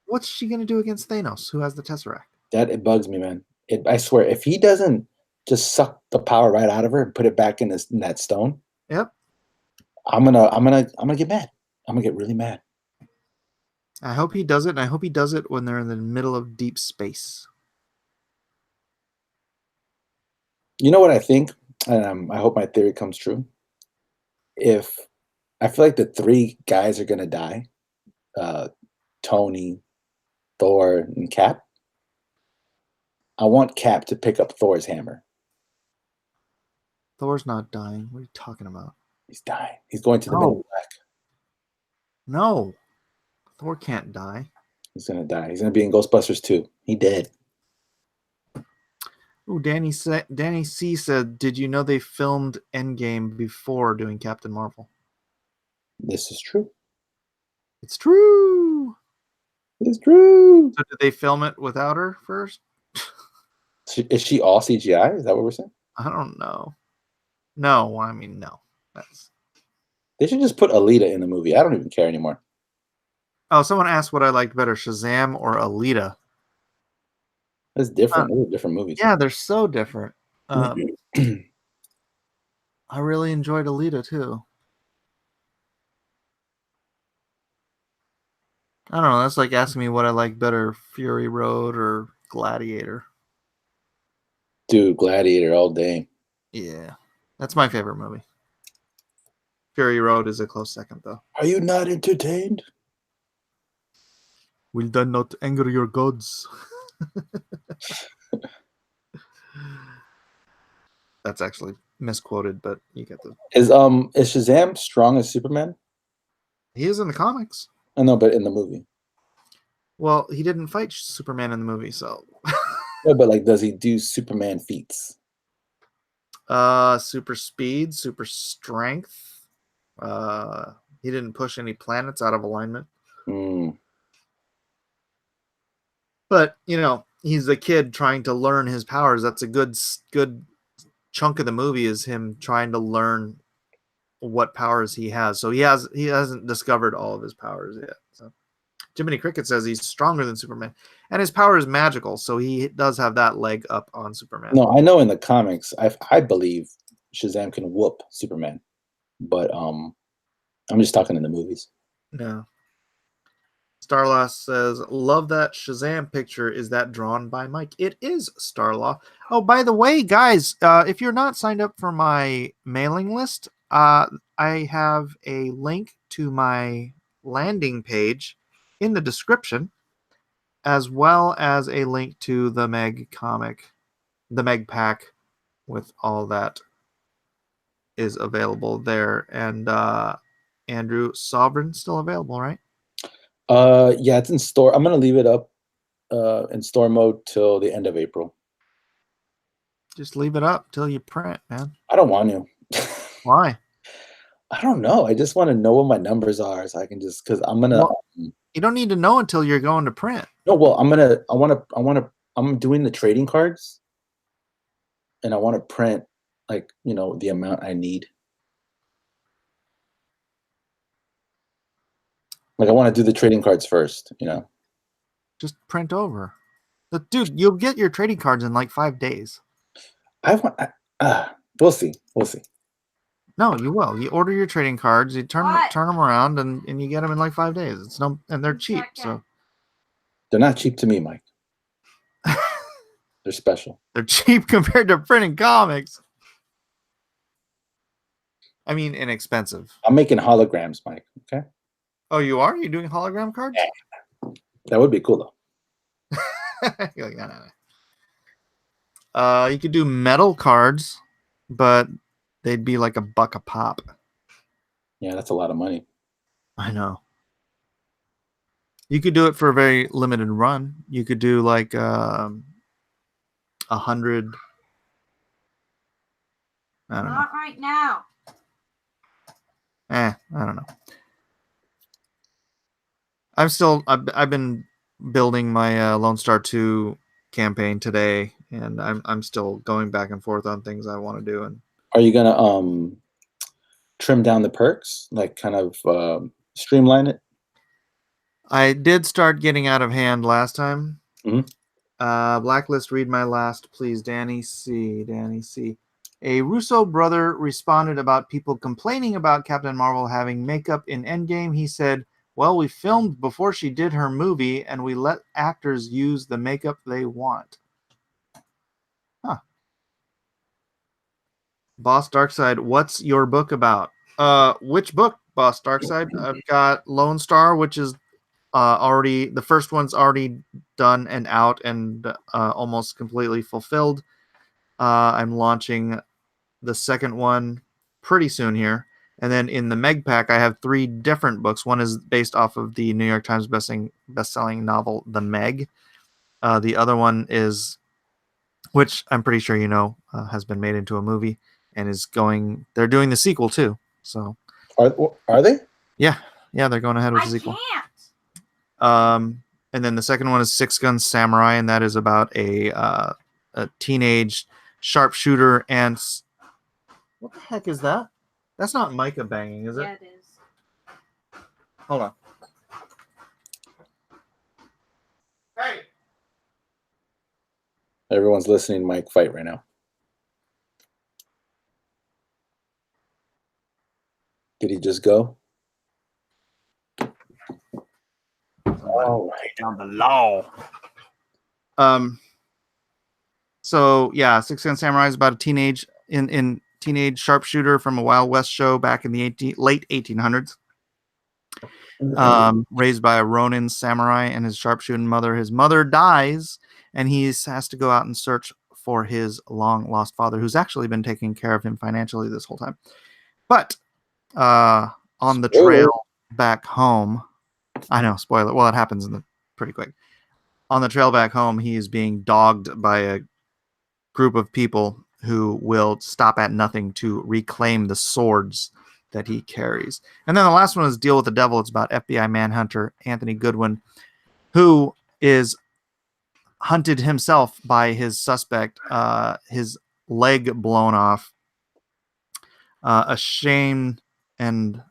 What's she gonna do against Thanos, who has the Tesseract? That it bugs me, man. I swear, if he doesn't just suck the power right out of her and put it back in that stone, Yep. I'm gonna get mad. I'm gonna get really mad. I hope he does it, and I hope he does it when they're in the middle of deep space. You know what I think, and I hope my theory comes true. If I feel like the three guys are gonna die, Tony, Thor, and Cap. I want Cap to pick up Thor's hammer. Thor's not dying. What are you talking about? He's dying. He's going to the No. Men in Black. No. Thor can't die. He's gonna die. He's gonna be in Ghostbusters 2. He dead. Ooh, Danny C said, "Did you know they filmed Endgame before doing Captain Marvel?" This is true. It's true. It's true. So did they film it without her first? Is she all CGI? Is that what we're saying? I don't know. No, I mean no. They should just put Alita in the movie. I don't even care anymore. Oh, someone asked what I liked better, Shazam or Alita. That's different. Those are different movies. Yeah, they're so different. I really enjoyed Alita too. I don't know. That's like asking me what I like better, Fury Road or Gladiator. Dude, Gladiator all day. Yeah, that's my favorite movie. Fury Road is a close second, though. Are you not entertained? Will that not anger your gods? That's actually misquoted, but you get the. Is Shazam strong as Superman? He is in the comics. I know, but in the movie. Well, he didn't fight Superman in the movie, so. No, but like, does he do Superman feats? Super speed, super strength. He didn't push any planets out of alignment. But he's a kid trying to learn his powers. That's a good chunk of the movie is him trying to learn what powers he has. So he hasn't discovered all of his powers yet. So Jiminy Cricket says he's stronger than Superman, and his power is magical, so he does have that leg up on Superman. No, I know in the comics, I believe Shazam can whoop Superman, but I'm just talking in the movies. No. Starlaw says, "Love that Shazam picture. Is that drawn by Mike?" It is, Starlaw. Oh, by the way, guys, if you're not signed up for my mailing list, I have a link to my landing page in the description, as well as a link to the Meg comic, the Meg pack, with all that is available there. And Andrew, Sovereign still available, right? Yeah, it's in store. I'm gonna leave it up in store mode till the end of April. Just leave it up till you print, man. I don't want to. Why? I don't know. I just want to know what my numbers are, so I can just because I'm gonna. Well, you don't need to know until you're going to print. No, well, I'm doing the trading cards, and I want to print like the amount I need. Like I want to do the trading cards first, Just print over. But dude, you'll get your trading cards in like 5 days. We'll see. We'll see. No, you will. You order your trading cards, you turn them around, and you get them in like 5 days. And they're cheap, so they're not cheap to me, Mike. They're special. They're cheap compared to printing comics. I mean, inexpensive. I'm making holograms, Mike. Okay. Oh, you are? You doing hologram cards? Yeah. That would be cool, though. You're like, no. You could do metal cards, but they'd be like $1 a pop. Yeah, that's a lot of money. I know. You could do it for a very limited run. You could do like 100. I don't know. Not right now. I don't know. I've been building my Lone Star 2 campaign today, and I'm still going back and forth on things I want to do. And Are you gonna trim down the perks, like kind of streamline it? I did start getting out of hand last time. Mhm. Blacklist, read my last, please. Danny C. Danny C. A Russo brother responded about people complaining about Captain Marvel having makeup in Endgame. He said, well, we filmed before she did her movie, and we let actors use the makeup they want. Huh. Boss Darkside, what's your book about? Which book, Boss Darkside? I've got Lone Star, which is already, the first one's already done and out and almost completely fulfilled. I'm launching the second one pretty soon here. And then in the Meg Pack, I have 3 different books. One is based off of the New York Times best-selling novel, The Meg. The other one is, which I'm pretty sure you know, has been made into a movie and is going, they're doing the sequel too. So Are they? yeah, they're going ahead with I the sequel. can't. And then the second one is Six Gun Samurai, and that is about a teenage sharpshooter. And what the heck is that? That's not Micah banging, is it? Yeah, it is. Hold on. Hey. Everyone's listening to Mike fight right now. Did he just go? All right. Down the law. So yeah, Six Gun Samurai is about a teenage sharpshooter from a Wild West show back in the late 1800s. Raised by a Ronin samurai and his sharpshooting mother. His mother dies, and he has to go out and search for his long lost father, who's actually been taking care of him financially this whole time. But on the trail back home, I know, spoiler. Well, it happens pretty quick. On the trail back home, he is being dogged by a group of people who will stop at nothing to reclaim the swords that he carries. And then the last one is Deal with the Devil. It's about FBI manhunter Anthony Goodwin, who is hunted himself by his suspect, his leg blown off, ashamed and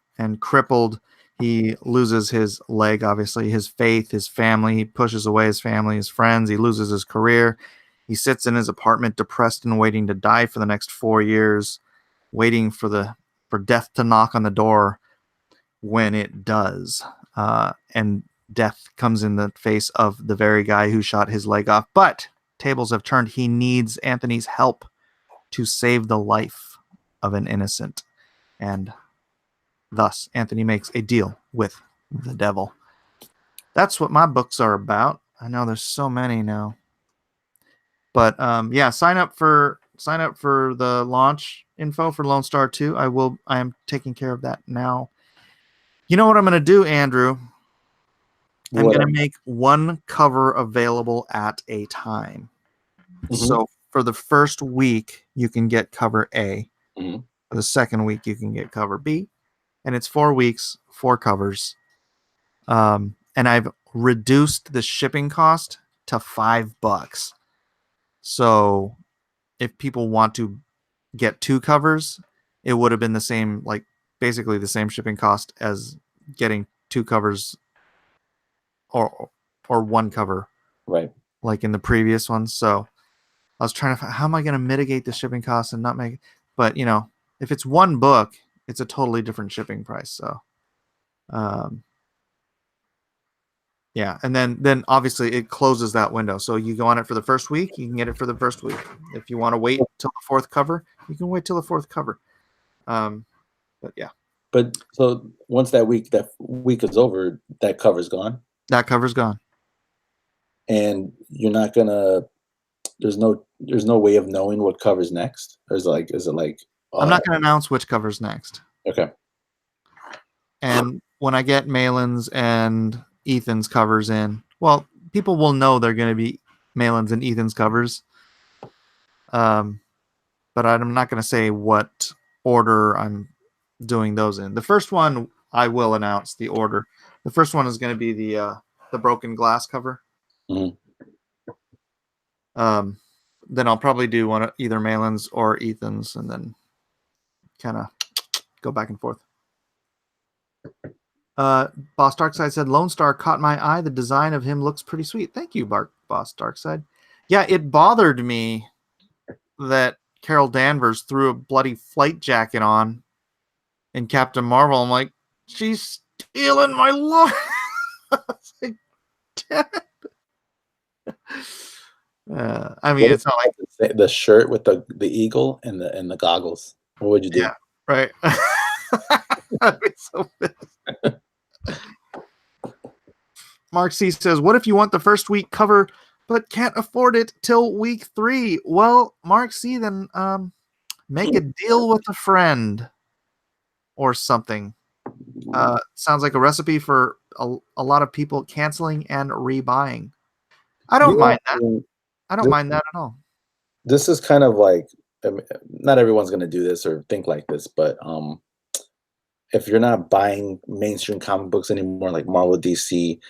crippled. He loses his leg, obviously, his faith, his family. He pushes away his family, his friends. He loses his career. He sits in his apartment, depressed and waiting to die for the next 4 years, waiting for death to knock on the door. When it does, and death comes in the face of the very guy who shot his leg off. But tables have turned. He needs Anthony's help to save the life of an innocent, and thus Anthony makes a deal with the devil. That's what my books are about. I know there's so many now, but yeah, sign up for the launch info for Lone Star 2. I am taking care of that now. You know what I'm going to do, Andrew? I'm going to make one cover available at a time. Mm-hmm. So for the first week, you can get cover A. Mm-hmm. For the second week, you can get cover B. And it's 4 weeks, 4 covers. And I've reduced the shipping cost to $5. So if people want to get 2 covers, it would have been the same, like basically the same shipping cost as getting 2 covers or 1 cover, right? Like in the previous one. So I was trying to find, how am I going to mitigate the shipping costs and not make, but you know, if it's 1 book, it's a totally different shipping price. So, yeah. And then obviously it closes that window. So you go on it for the first week, you can get it for the first week. If you want to wait till the 4th cover, you can wait till the 4th cover. But yeah. But so once that week is over, that cover's gone. That cover's gone. And you're not gonna. There's no way of knowing what cover's next. Or is it like? I'm not gonna announce which cover's next. Okay. And when I get Malin's and Ethan's covers in, well, people will know they're gonna be Malin's and Ethan's covers. But I'm not going to say what order I'm doing those in. The first one I will announce the order. The first one is going to be the broken glass cover. Mhm. Then I'll probably do one either Malin's or Ethan's, and then kind of go back and forth. Boss Darkside said Lone Star caught my eye. The design of him looks pretty sweet. Thank you, Boss Darkside. Yeah, it bothered me that Carol Danvers threw a bloody flight jacket on in Captain Marvel. I'm like, she's stealing my line. Like, damn it. I mean, it's not like the shirt with the eagle and the goggles. What would you do? Yeah, right. I'd be so pissed. Mark C says, "What if you want the first week cover but can't afford it till week 3?" Well, Mark C, then make a deal with a friend or something. Sounds like a recipe for a lot of people canceling and rebuying. I don't mind that. I don't mind that at all. This is kind of like, I mean, not everyone's going to do this or think like this, but if you're not buying mainstream comic books anymore, like Marvel, DC,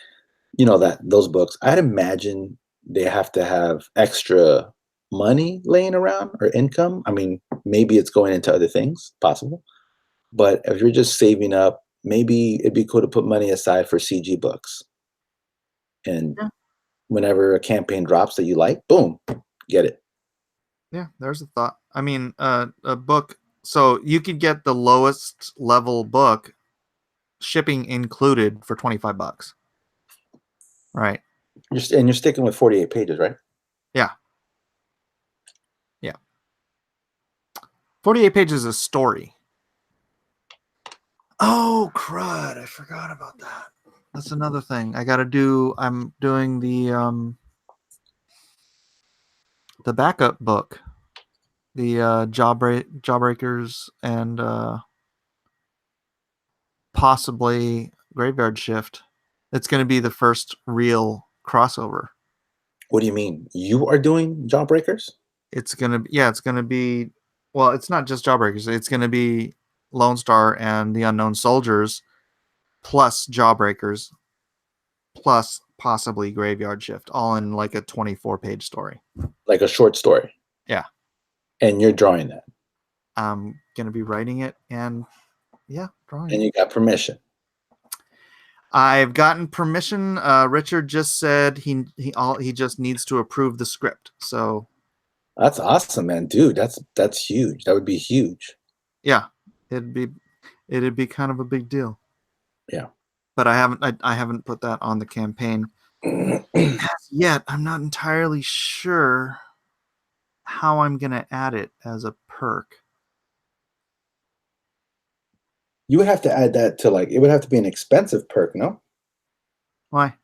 that those books, I'd imagine they have to have extra money laying around or income. I mean, maybe it's going into other things, possible. But if you're just saving up, maybe it'd be cool to put money aside for CG books. And whenever a campaign drops that you like, boom, get it. Yeah, there's a thought. I mean, a book. So you could get the lowest level book, shipping included, for $25. Right. You're sticking with 48 pages, right? Yeah. 48 pages of story. Oh, crud. I forgot about that. That's another thing I got to do. I'm doing the backup book, the Jawbreakers and possibly Graveyard Shift. It's going to be the first real crossover. What do you mean? You are doing Jawbreakers? It's going to be, well, it's not just Jawbreakers. It's going to be Lone Star and the Unknown Soldiers plus Jawbreakers plus possibly Graveyard Shift, all in like a 24-page story. Like a short story? Yeah. And you're drawing that? I'm going to be writing it and, drawing it. And you got permission? I've gotten permission. Richard just said he just needs to approve the script. So that's awesome, man, dude. That's huge. That would be huge. Yeah, it'd be kind of a big deal. Yeah, but I haven't put that on the campaign yet. I'm not entirely sure how I'm gonna add it as a perk. You would have to add that to, like, it would have to be an expensive perk, no? Why?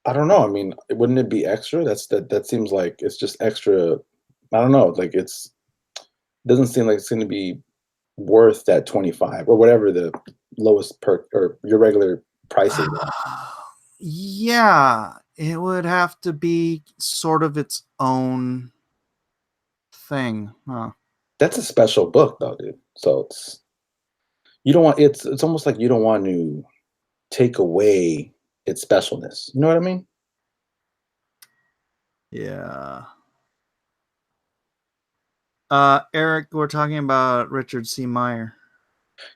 I don't know. I mean, wouldn't it be extra? That seems like it's just extra. I don't know. Like, it doesn't seem like it's going to be worth that 25 or whatever the lowest perk or your regular price is. Yeah, it would have to be sort of its own thing, huh? That's a special book, though, dude. So it's almost like you don't want to take away its specialness. You know what I mean? Yeah. Eric, we're talking about Richard C. Meyer.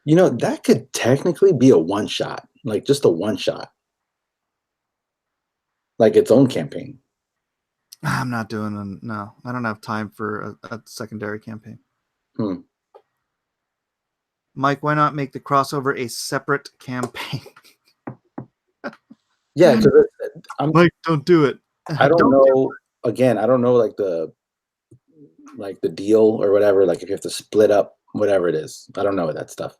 That could technically be a one-shot, like just a one-shot, like its own campaign. I'm not doing no. I don't have time for a secondary campaign. Mike, why not make the crossover a separate campaign? Yeah, Mike, don't do it. I don't know. Again, I don't know, like the deal or whatever. Like if you have to split up whatever it is, I don't know that stuff.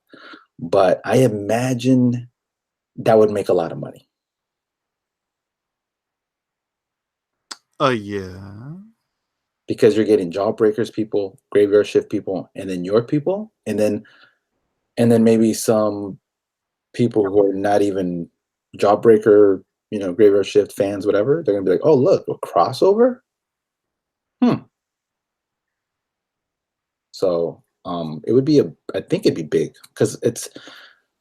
But I imagine that would make a lot of money. Yeah. Because you're getting Jawbreakers people, Graveyard Shift people, and then your people, and then maybe some people who are not even Jawbreaker, Graveyard Shift fans, whatever. They're gonna be like, "Oh, look, a crossover." So it would be I think it'd be big because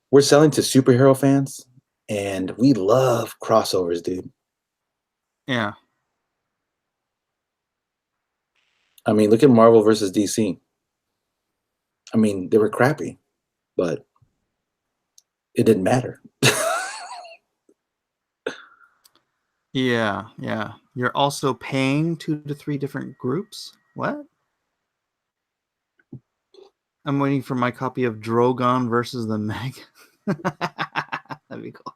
we're selling to superhero fans, and we love crossovers, dude. Yeah. I mean, look at Marvel versus DC. I mean, they were crappy, but it didn't matter. Yeah, yeah. You're also paying 2 to 3 different groups? What? I'm waiting for my copy of Drogon versus the Meg. That'd be cool.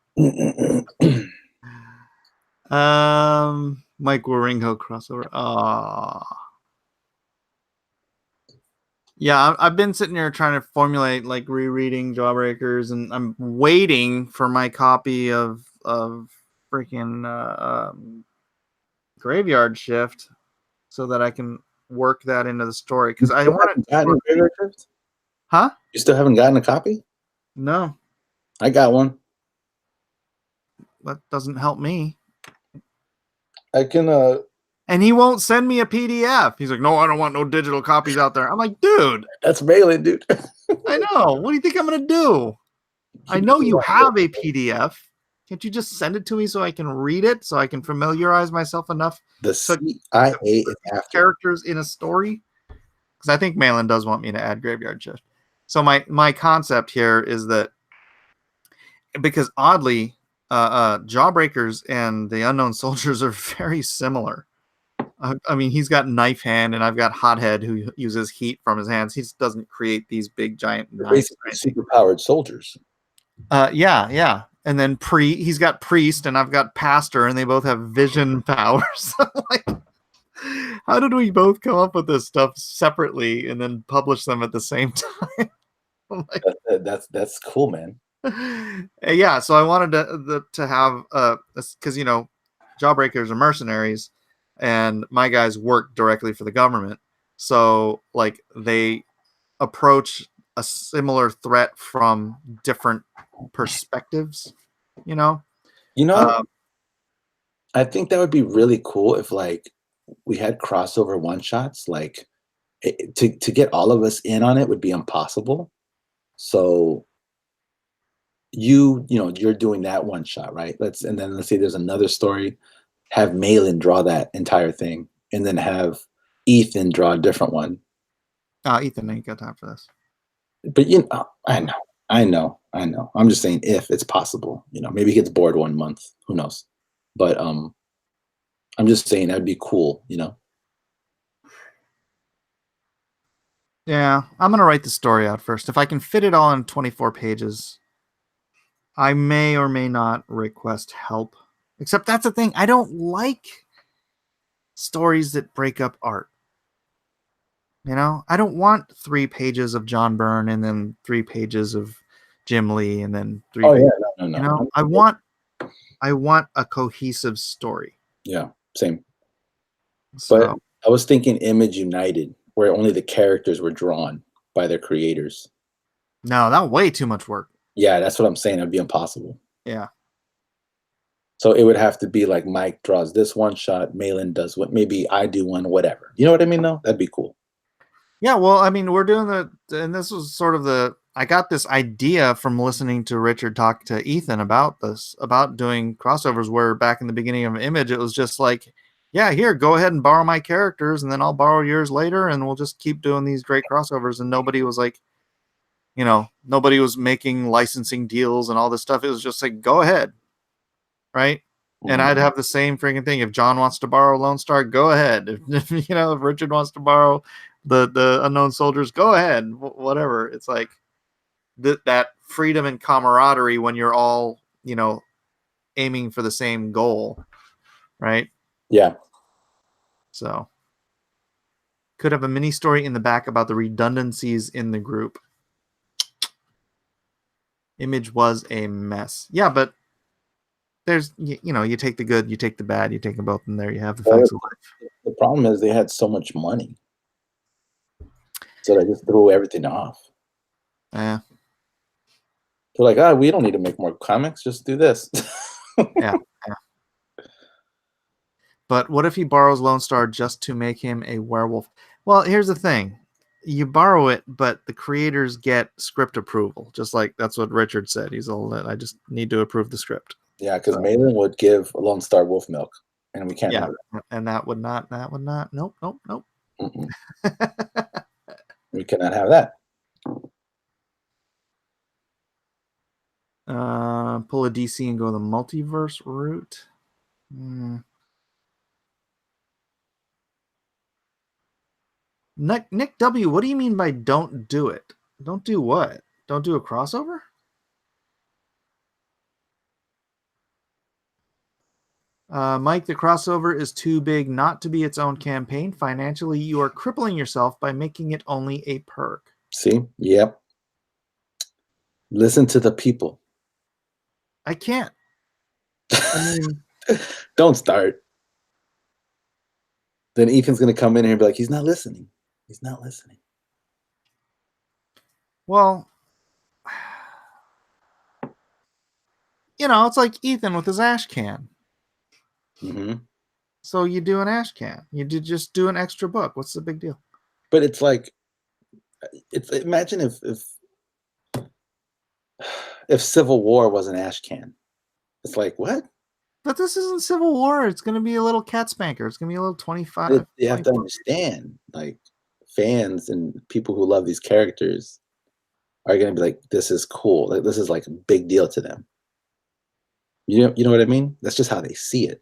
Mike Waringo crossover. Yeah, I've been sitting here trying to formulate like rereading Jawbreakers, and I'm waiting for my copy of freaking Graveyard Shift so that I can work that into the story because I want gotten Graveyard Shift? Huh? You still haven't gotten a copy? No, I got one. that doesn't help me. I can And he won't send me a PDF. He's like, no, I don't want no digital copies out there. I'm like, dude, that's mailing, dude. I know. What do you think I'm gonna do? I know you have a PDF. Can't you just send it to me so I can read it, so I can familiarize myself enough The to CIA is after. characters in a story? Because I think Malin does want me to add Graveyard Shift. So my concept here is that because oddly, Jawbreakers and the Unknown Soldiers are very similar. I mean, he's got knife hand, and I've got Hothead who uses heat from his hands. He doesn't create these big giant knives. Basically superpowered soldiers. Yeah. And then he's got Priest, and I've got Pastor, and they both have vision powers. Like, how did we both come up with this stuff separately and then publish them at the same time? Like, that's cool, man. Yeah, so I wanted to have because Jawbreakers are mercenaries, and my guys work directly for the government, so like they approach a similar threat from different perspectives. I think that would be really cool if like we had crossover one shots. Like to get all of us in on it would be impossible. So you're doing that one shot, right? Let's say there's another story. Have Malin draw that entire thing, and then have Ethan draw a different one. Ethan ain't got time for this. But I know. I'm just saying if it's possible, maybe he gets bored one month. Who knows? But I'm just saying that'd be cool, Yeah, I'm gonna write the story out first. If I can fit it all in 24 pages, I may or may not request help. Except that's the thing. I don't like stories that break up art. I don't want 3 pages of John Byrne and then 3 pages of Jim Lee and then 3 pages. No. I want a cohesive story. Yeah, same. So, but I was thinking Image United, where only the characters were drawn by their creators. No, that way too much work. Yeah, that's what I'm saying. It'd be impossible. Yeah. So it would have to be like Mike draws this one shot, Malin does what, maybe I do one, whatever. You know what I mean, though? That'd be cool. Yeah, well, I mean, we're doing and this was sort of I got this idea from listening to Richard talk to Ethan about doing crossovers, where back in the beginning of Image, it was just like, yeah, here, go ahead and borrow my characters, and then I'll borrow yours later, and we'll just keep doing these great crossovers. And nobody was like, nobody was making licensing deals and all this stuff. It was just like, go ahead. Right. Mm-hmm. And I'd have the same freaking thing. If John wants to borrow Lone Star, go ahead. If Richard wants to borrow the Unknown Soldiers, go ahead. Whatever. It's like that freedom and camaraderie when you're all, aiming for the same goal. Right. Yeah. So could have a mini story in the back about the redundancies in the group. Image was a mess. Yeah, but there's, you take the good, you take the bad, you take them both, and there you have the facts of life. The problem is they had so much money, so they just threw everything off. Yeah. They're like, we don't need to make more comics, just do this. Yeah. But what if he borrows Lone Star just to make him a werewolf? Well, here's the thing. you borrow it, but the creators get script approval. Just like that's what Richard said. He's all that I just need to approve the script. Yeah, because Malin would give Lone Star wolf milk, and we can't Yeah, have it. and that would not. Nope. Mm-mm. We cannot have that. Pull a DC and go the multiverse route. Nick W, what do you mean by don't do it? Don't do what? Don't do a crossover? Mike, the crossover is too big not to be its own campaign. Financially, you are crippling yourself by making it only a perk. See? Yep. Listen to the people. I can't. I mean, don't start. Then Ethan's going to come in here and be like, he's not listening. He's not listening. Well, you know, it's like Ethan with his ash can. Mm-hmm. So you do an ash can. You just do an extra book. What's the big deal? But it's like, imagine if Civil War was an ash can. It's like, what? But this isn't Civil War. It's going to be a little cat spanker. It's going to be a little 25. You have to understand, like, fans and people who love these characters are going to be like, this is cool. Like, this is like a big deal to them. You know what I mean? That's just how they see it.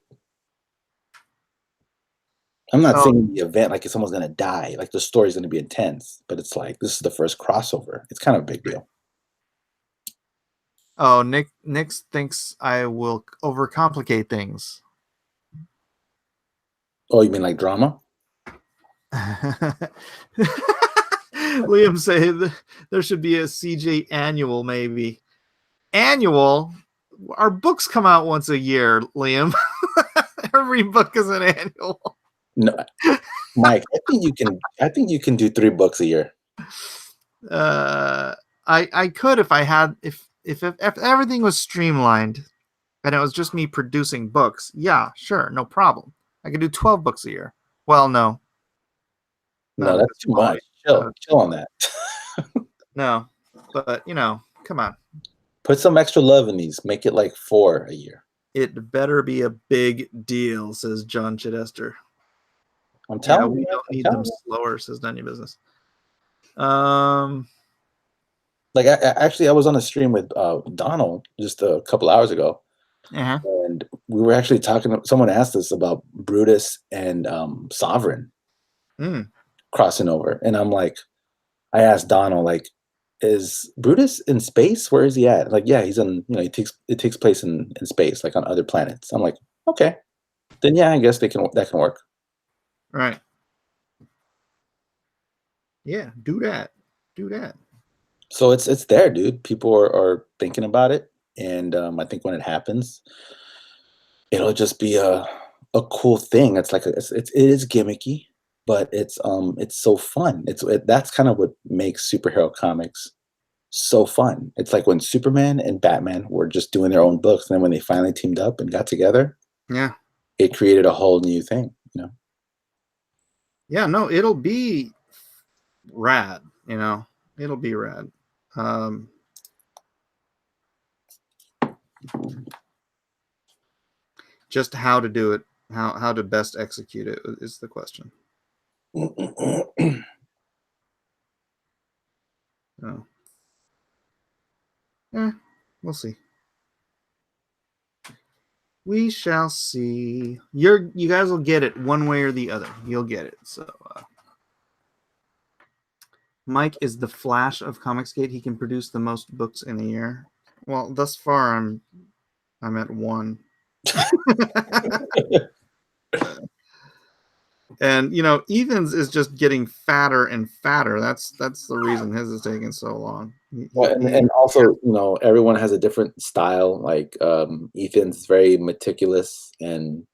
I'm not saying the event like if someone's going to die, like the story's going to be intense, but it's like, this is the first crossover. It's kind of a big deal. Oh, Nick thinks I will overcomplicate things. Oh, you mean like drama? Liam said there should be a CJ annual, maybe. Annual? Our books come out once a year, Liam. Every book is an annual. No, Mike, I think you can do 3 books a year. I could if I had if everything was streamlined and it was just me producing books. Yeah, sure, no problem. I could do 12 books a year. Well, no. No, that's too much. Chill on that. No, but you know, come on. Put some extra love in these. Make it like 4 a year. It better be a big deal, says John Chidester. I'm telling you. We don't need them slower, says None Your Business. Like I was on a stream with Donald just a couple hours ago, and we were actually talking. Someone asked us about Brutus and Sovereign crossing over, and I'm like, I asked Donald, like, is Brutus in space? Where is he at? Like, yeah, he's in. You know, it takes place in space, like on other planets. I'm like, okay, then yeah, I guess that can work. Right. Yeah, do that. So it's there, dude. People are thinking about it, and I think when it happens, it'll just be a cool thing. It's like it is gimmicky, but it's so fun. That's kind of what makes superhero comics so fun. It's like when Superman and Batman were just doing their own books, and then when they finally teamed up and got together, yeah, it created a whole new thing. You know? Yeah, no, it'll be rad. You know, it'll be rad. Just how to do it, how to best execute it is the question. Oh. We'll see. We shall see. You guys will get it one way or the other. You'll get it. So Mike is the Flash of Comicsgate. He can produce the most books in a year. Well, thus far I'm at 1. And you know, Ethan's is just getting fatter and fatter. That's the reason his is taking so long. And also, you know, everyone has a different style. Like Ethan's very meticulous and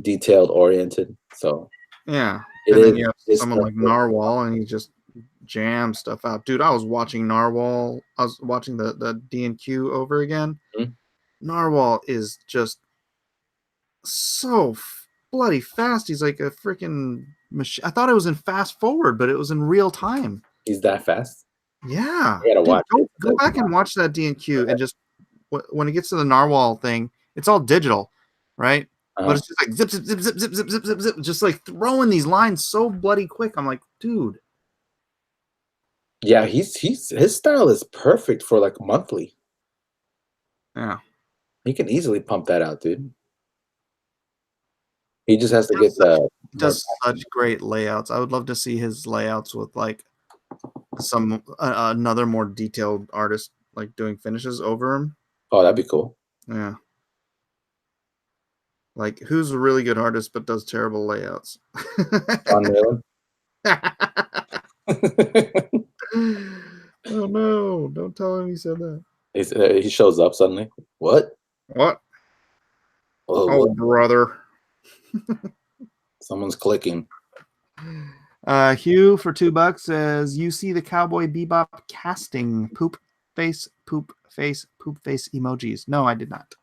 detailed oriented. So yeah, and then you have someone like Narwhal, and he just jams stuff out. Dude, I was watching Narwhal. I was watching the D&Q over again. Mm-hmm. Narwhal is just so bloody fast. He's like a freaking machine. I thought it was in fast forward, but it was in real time. He's that fast. Yeah, I gotta dude, watch it. go back and watch that D&Q, and just when it gets to the narwhal thing, it's all digital, right? But it's just like zip, zip, zip, zip, zip, zip, zip, zip, zip, just like throwing these lines so bloody quick. I'm like, dude. Yeah, his style is perfect for like monthly. Yeah. He can easily pump that out, dude. He just has to get the. He does such great layouts. I would love to see his layouts with like some another more detailed artist like doing finishes over him. Oh, that'd be cool. Yeah. Like who's a really good artist but does terrible layouts? John Miller. Oh no! Don't tell him he said that. He shows up suddenly. What? What? Oh, Oh, brother. someone's clicking. Hugh for $2 says, "You see the Cowboy Bebop casting poop face emojis." No, I did not.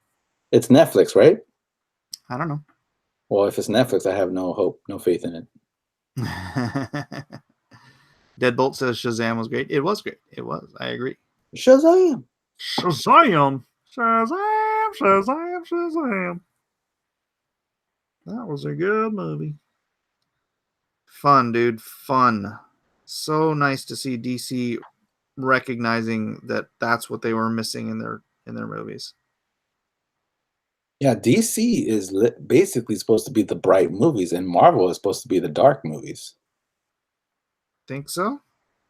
It's Netflix, right? I don't know. Well, if it's Netflix, I have no hope, no faith in it. Deadbolt says Shazam was great. It was great. It was. I agree. Shazam! Shazam! Shazam! Shazam! Shazam! That was a good movie. Fun, dude. Fun. So nice to see DC recognizing that that's what they were missing in their movies. Yeah, DC is basically supposed to be the bright movies, and Marvel is supposed to be the dark movies. Think so?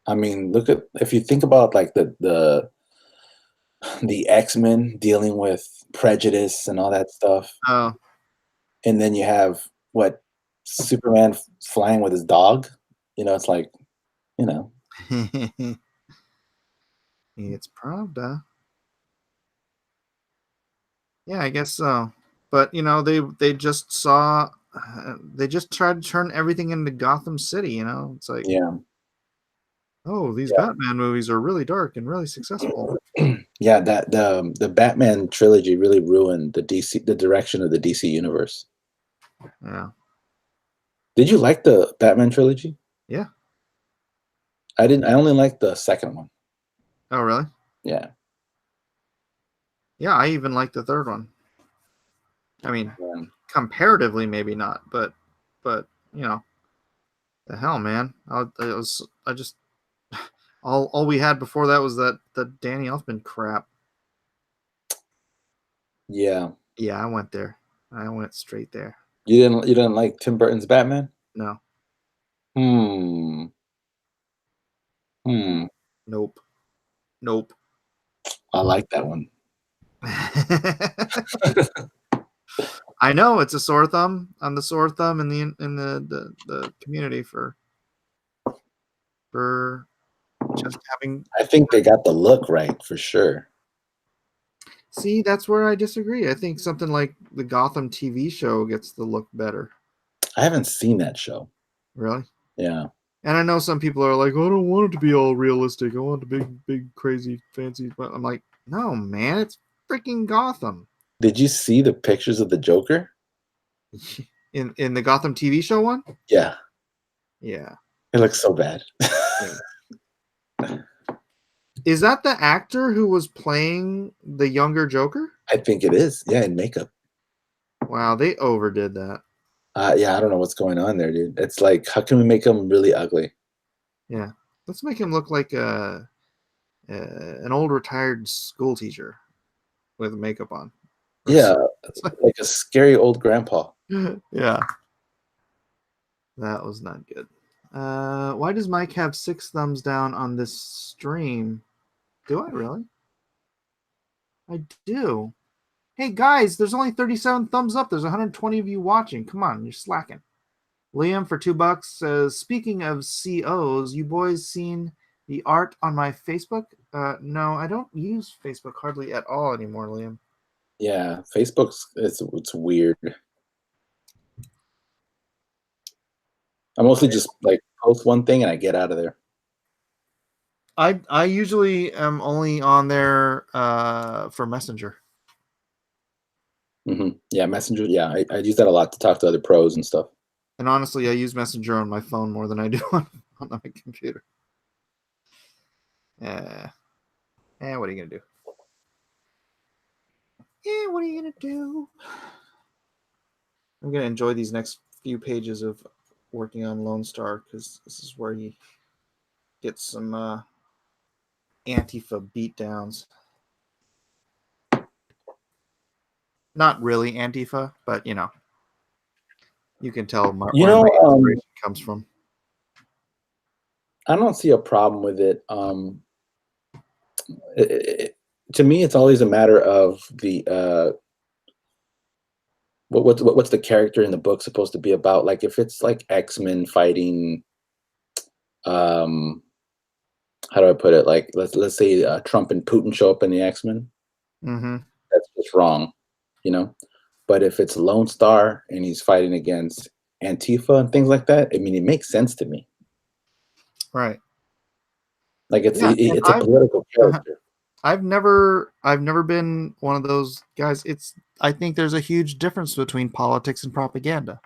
I mean, look at if you think about like the X-Men dealing with prejudice and all that stuff, Oh. and then you have what Superman flying with his dog. You know, it's like, you know, It's Pravda. Yeah, I guess so. But you know, they just saw, they just tried to turn everything into Gotham City. You know, it's like, yeah, oh, these Batman movies are really dark and really successful. yeah. That the Batman trilogy really ruined the direction of the DC universe. Yeah. Did you like the Batman trilogy? Yeah. I didn't. I only liked the second one. Oh, really? Yeah. Yeah, I even like the third one. I mean, Yeah. comparatively, maybe not, but you know, the hell, man. I just all we had before that was the Danny Elfman crap. Yeah. Yeah, I went there. I went straight there. You didn't like Tim Burton's Batman? No. Hmm. Nope. Nope. I like that one. I know it's a sore thumb. I'm the sore thumb in the community for just having. I think they got the look right for sure. See, that's where I disagree. I think something like the Gotham TV show gets the look better. I haven't seen that show. Really? Yeah. And I know some people are like, "Oh, I don't want it to be all realistic. I want the big, crazy, fancy." But I'm like, no, man, it's freaking Gotham. Did you see the pictures of the Joker? In the Gotham TV show one? Yeah. Yeah. It looks so bad. Is that the actor who was playing the younger Joker? I think it is. Yeah, in makeup. Wow, they overdid that. Yeah, I don't know what's going on there, dude. It's like, how can we make him really ugly? Yeah. Let's make him look like an old retired school teacher with makeup on. Yeah, like a scary old grandpa. Yeah. That was not good. Why does Mike have 6 thumbs down on this stream? Do I really? I do. Hey guys, there's only 37 thumbs up. There's 120 of you watching. Come on, you're slacking. Liam for $2 says, "Speaking of COs, you boys seen the art on my Facebook?" No, I don't use Facebook hardly at all anymore, Liam. Yeah, Facebook's it's weird. I mostly just like post one thing and I get out of there. I usually am only on there for Messenger. Yeah, Messenger. Yeah, I use that a lot to talk to other pros and stuff. And honestly, I use Messenger on my phone more than I do on my computer. What are you gonna do? What are you gonna do? I'm gonna enjoy these next few pages of working on Lone Star because this is where he gets some Antifa beatdowns. Not really Antifa, but you can tell You where know, my inspiration comes from. I don't see a problem with it. To me, it's always a matter of the what's the character in the book supposed to be about. Like if it's like X-Men fighting, um, how do I put it? Like let's say Trump and Putin show up in the X-Men. Mm-hmm. That's just wrong, you know. But if it's Lone Star and he's fighting against Antifa and things like that, I mean, it makes sense to me. Right. Like it's Yeah, it's a political character. I've never been one of those guys. I think there's a huge difference between politics and propaganda.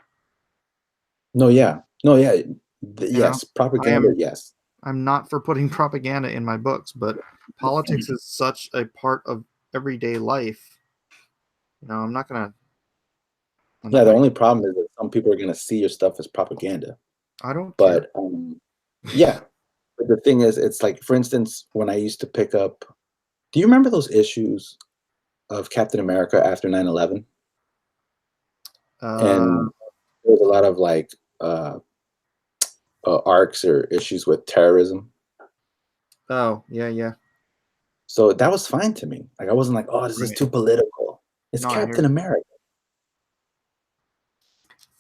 No, yeah, yes, propaganda, yes. I'm not for putting propaganda in my books, but politics is such a part of everyday life. I'm not gonna. Yeah, the only problem is that some people are gonna see your stuff as propaganda. I don't care. But yeah, but the thing is, it's like, for instance, when I used to pick up, do you remember those issues of Captain America after 9/11? And there was a lot of like arcs or issues with terrorism. Oh, yeah. So that was fine to me. Like I wasn't like, oh, this is Right. too political. It's No, Captain America.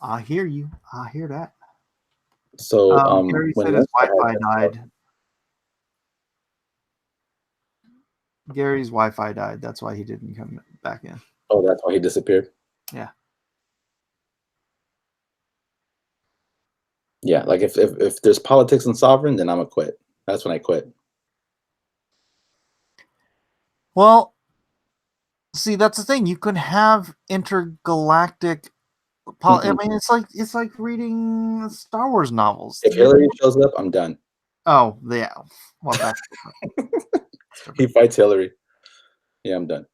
I hear you. I hear that. So Gary when said his Wi-Fi died. Gary's Wi-Fi died. That's why he didn't come back in. Oh, that's why he disappeared? Yeah. Yeah, like if there's politics and sovereign, then I'm gonna quit. That's when I quit. Well, see, that's the thing. You can have intergalactic. I mean, it's like reading Star Wars novels. If Hillary shows up, I'm done. Oh, yeah. Well, that's he fights Hillary. Yeah, I'm done.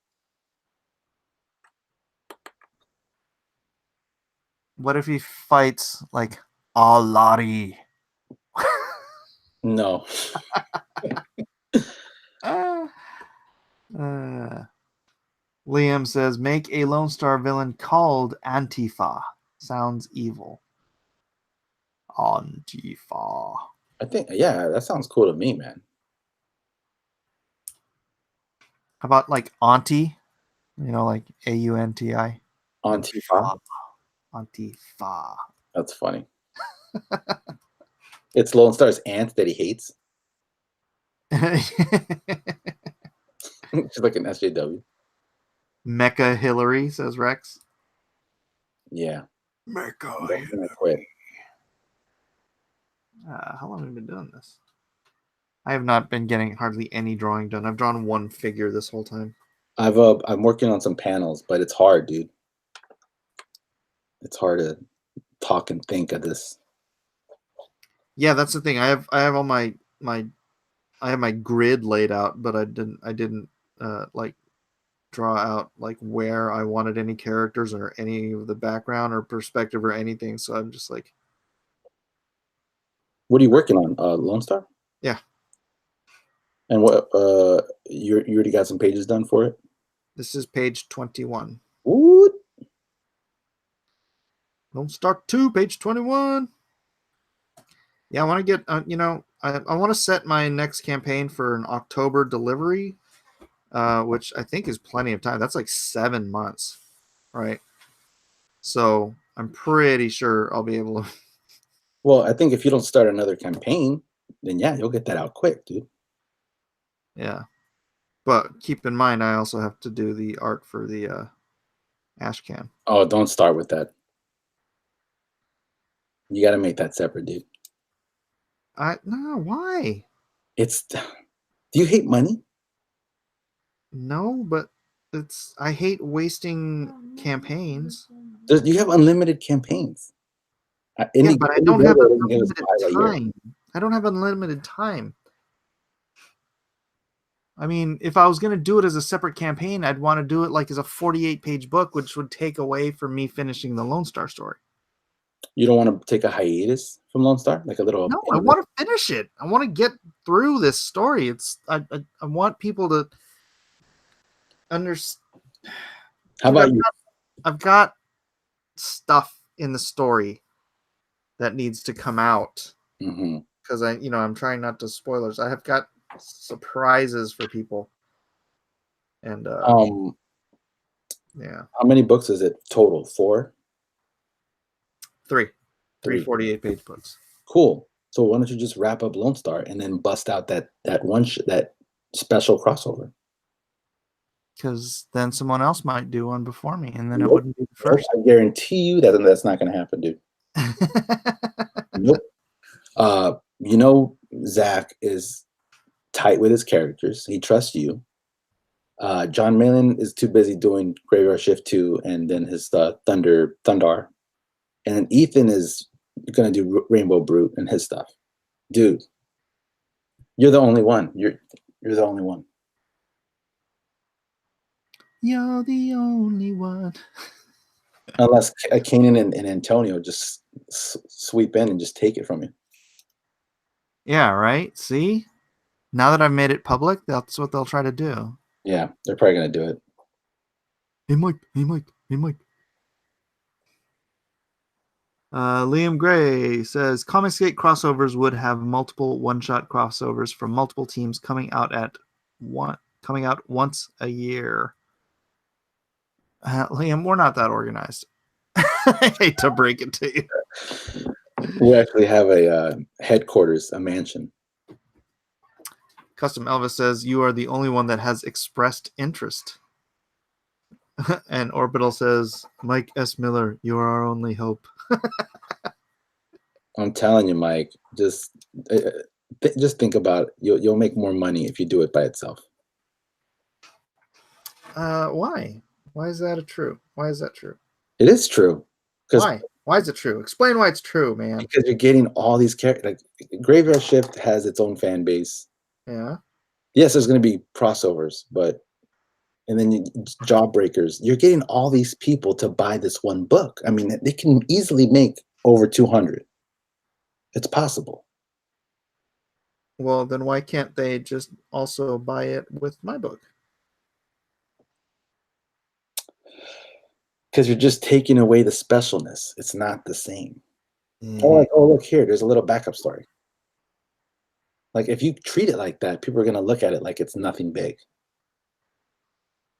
What if he fights like Alari? No. Liam says, make a Lone Star villain called Antifa. Sounds evil. Antifa. I think, yeah, that sounds cool to me, man. How about like Auntie? Like Aunti. Antifa. Antifa. That's funny. It's Lone Star's aunt that he hates. She's like an SJW. Mecha Hillary, says Rex. Yeah. Mecha Hillary. How long have we been doing this? I have not been getting hardly any drawing done. I've drawn one figure this whole time. I'm working on some panels, but it's hard, dude. It's hard to talk and think of this. Yeah, that's the thing. I have all my I have my grid laid out, but I didn't like draw out like where I wanted any characters or any of the background or perspective or anything. So I'm just like, what are you working on? Lone Star? Yeah. And what you already got some pages done for it? This is page 21. What? Lone Star 2, page 21. Yeah, I want to get I want to set my next campaign for an October delivery, which I think is plenty of time. That's like 7 months, right? So I'm pretty sure I'll be able to. Well, I think if you don't start another campaign, then yeah, you'll get that out quick, dude. Yeah, but keep in mind, I also have to do the art for the ash can. Oh, don't start with that. You got to make that separate, dude. No, why? Do you hate money? No, but I hate wasting campaigns. You have unlimited campaigns. Yeah, but I don't have builder doesn't give us unlimited five a year. time. I don't have unlimited time. I mean, if I was going to do it as a separate campaign, I'd want to do it like as a 48-page book, which would take away from me finishing the Lone Star story. You don't want to take a hiatus from Lone Star, like a little. No, I want to finish it. I want to get through this story. I want people to understand. How about you? I've got stuff in the story that needs to come out because I'm trying not to spoilers. I have got surprises for people, and yeah. How many books is it total? 4? Three Three. 48-page books. Cool. So why don't you just wrap up Lone Star and then bust out that special crossover? Because then someone else might do one before me, and then Nope. it wouldn't be the first. Nope. I guarantee you that's not going to happen, dude. Nope. Zach is tight with his characters. He trusts you. John Malin is too busy doing Graveyard Shift 2 and then his Thundar. And then Ethan is going to do Rainbow Brute and his stuff. Dude, you're the only one. You're the only one. You're the only one. Unless Kanan and Antonio just sweep in and just take it from you. Yeah, right? See? Now that I've made it public, that's what they'll try to do. Yeah, they're probably going to do it. Hey, Mike. Liam Gray says Comicsgate crossovers would have multiple one-shot crossovers from multiple teams coming out once a year. Liam, we're not that organized. I hate to break it to you. We actually have a headquarters, a mansion. Custom Elvis says you are the only one that has expressed interest. And Orbital says, Mike S. Miller, you are our only hope. I'm telling you, Mike, just think about it. You'll make more money if you do it by itself. Why? Why is that true? Why is that true? It is true. Why? Why is it true? Explain why it's true, man. Because you're getting all these characters. Like Graveyard Shift has its own fan base. Yeah. Yes, there's going to be crossovers, and then Jawbreakers. You're getting all these people to buy this one book. I mean, they can easily make over 200. It's possible. Well, then why can't they just also buy it with my book? Because you're just taking away the specialness. It's not the same. Mm. Or like, oh, look here, there's a little backup story. Like, if you treat it like that, people are going to look at it like it's nothing big.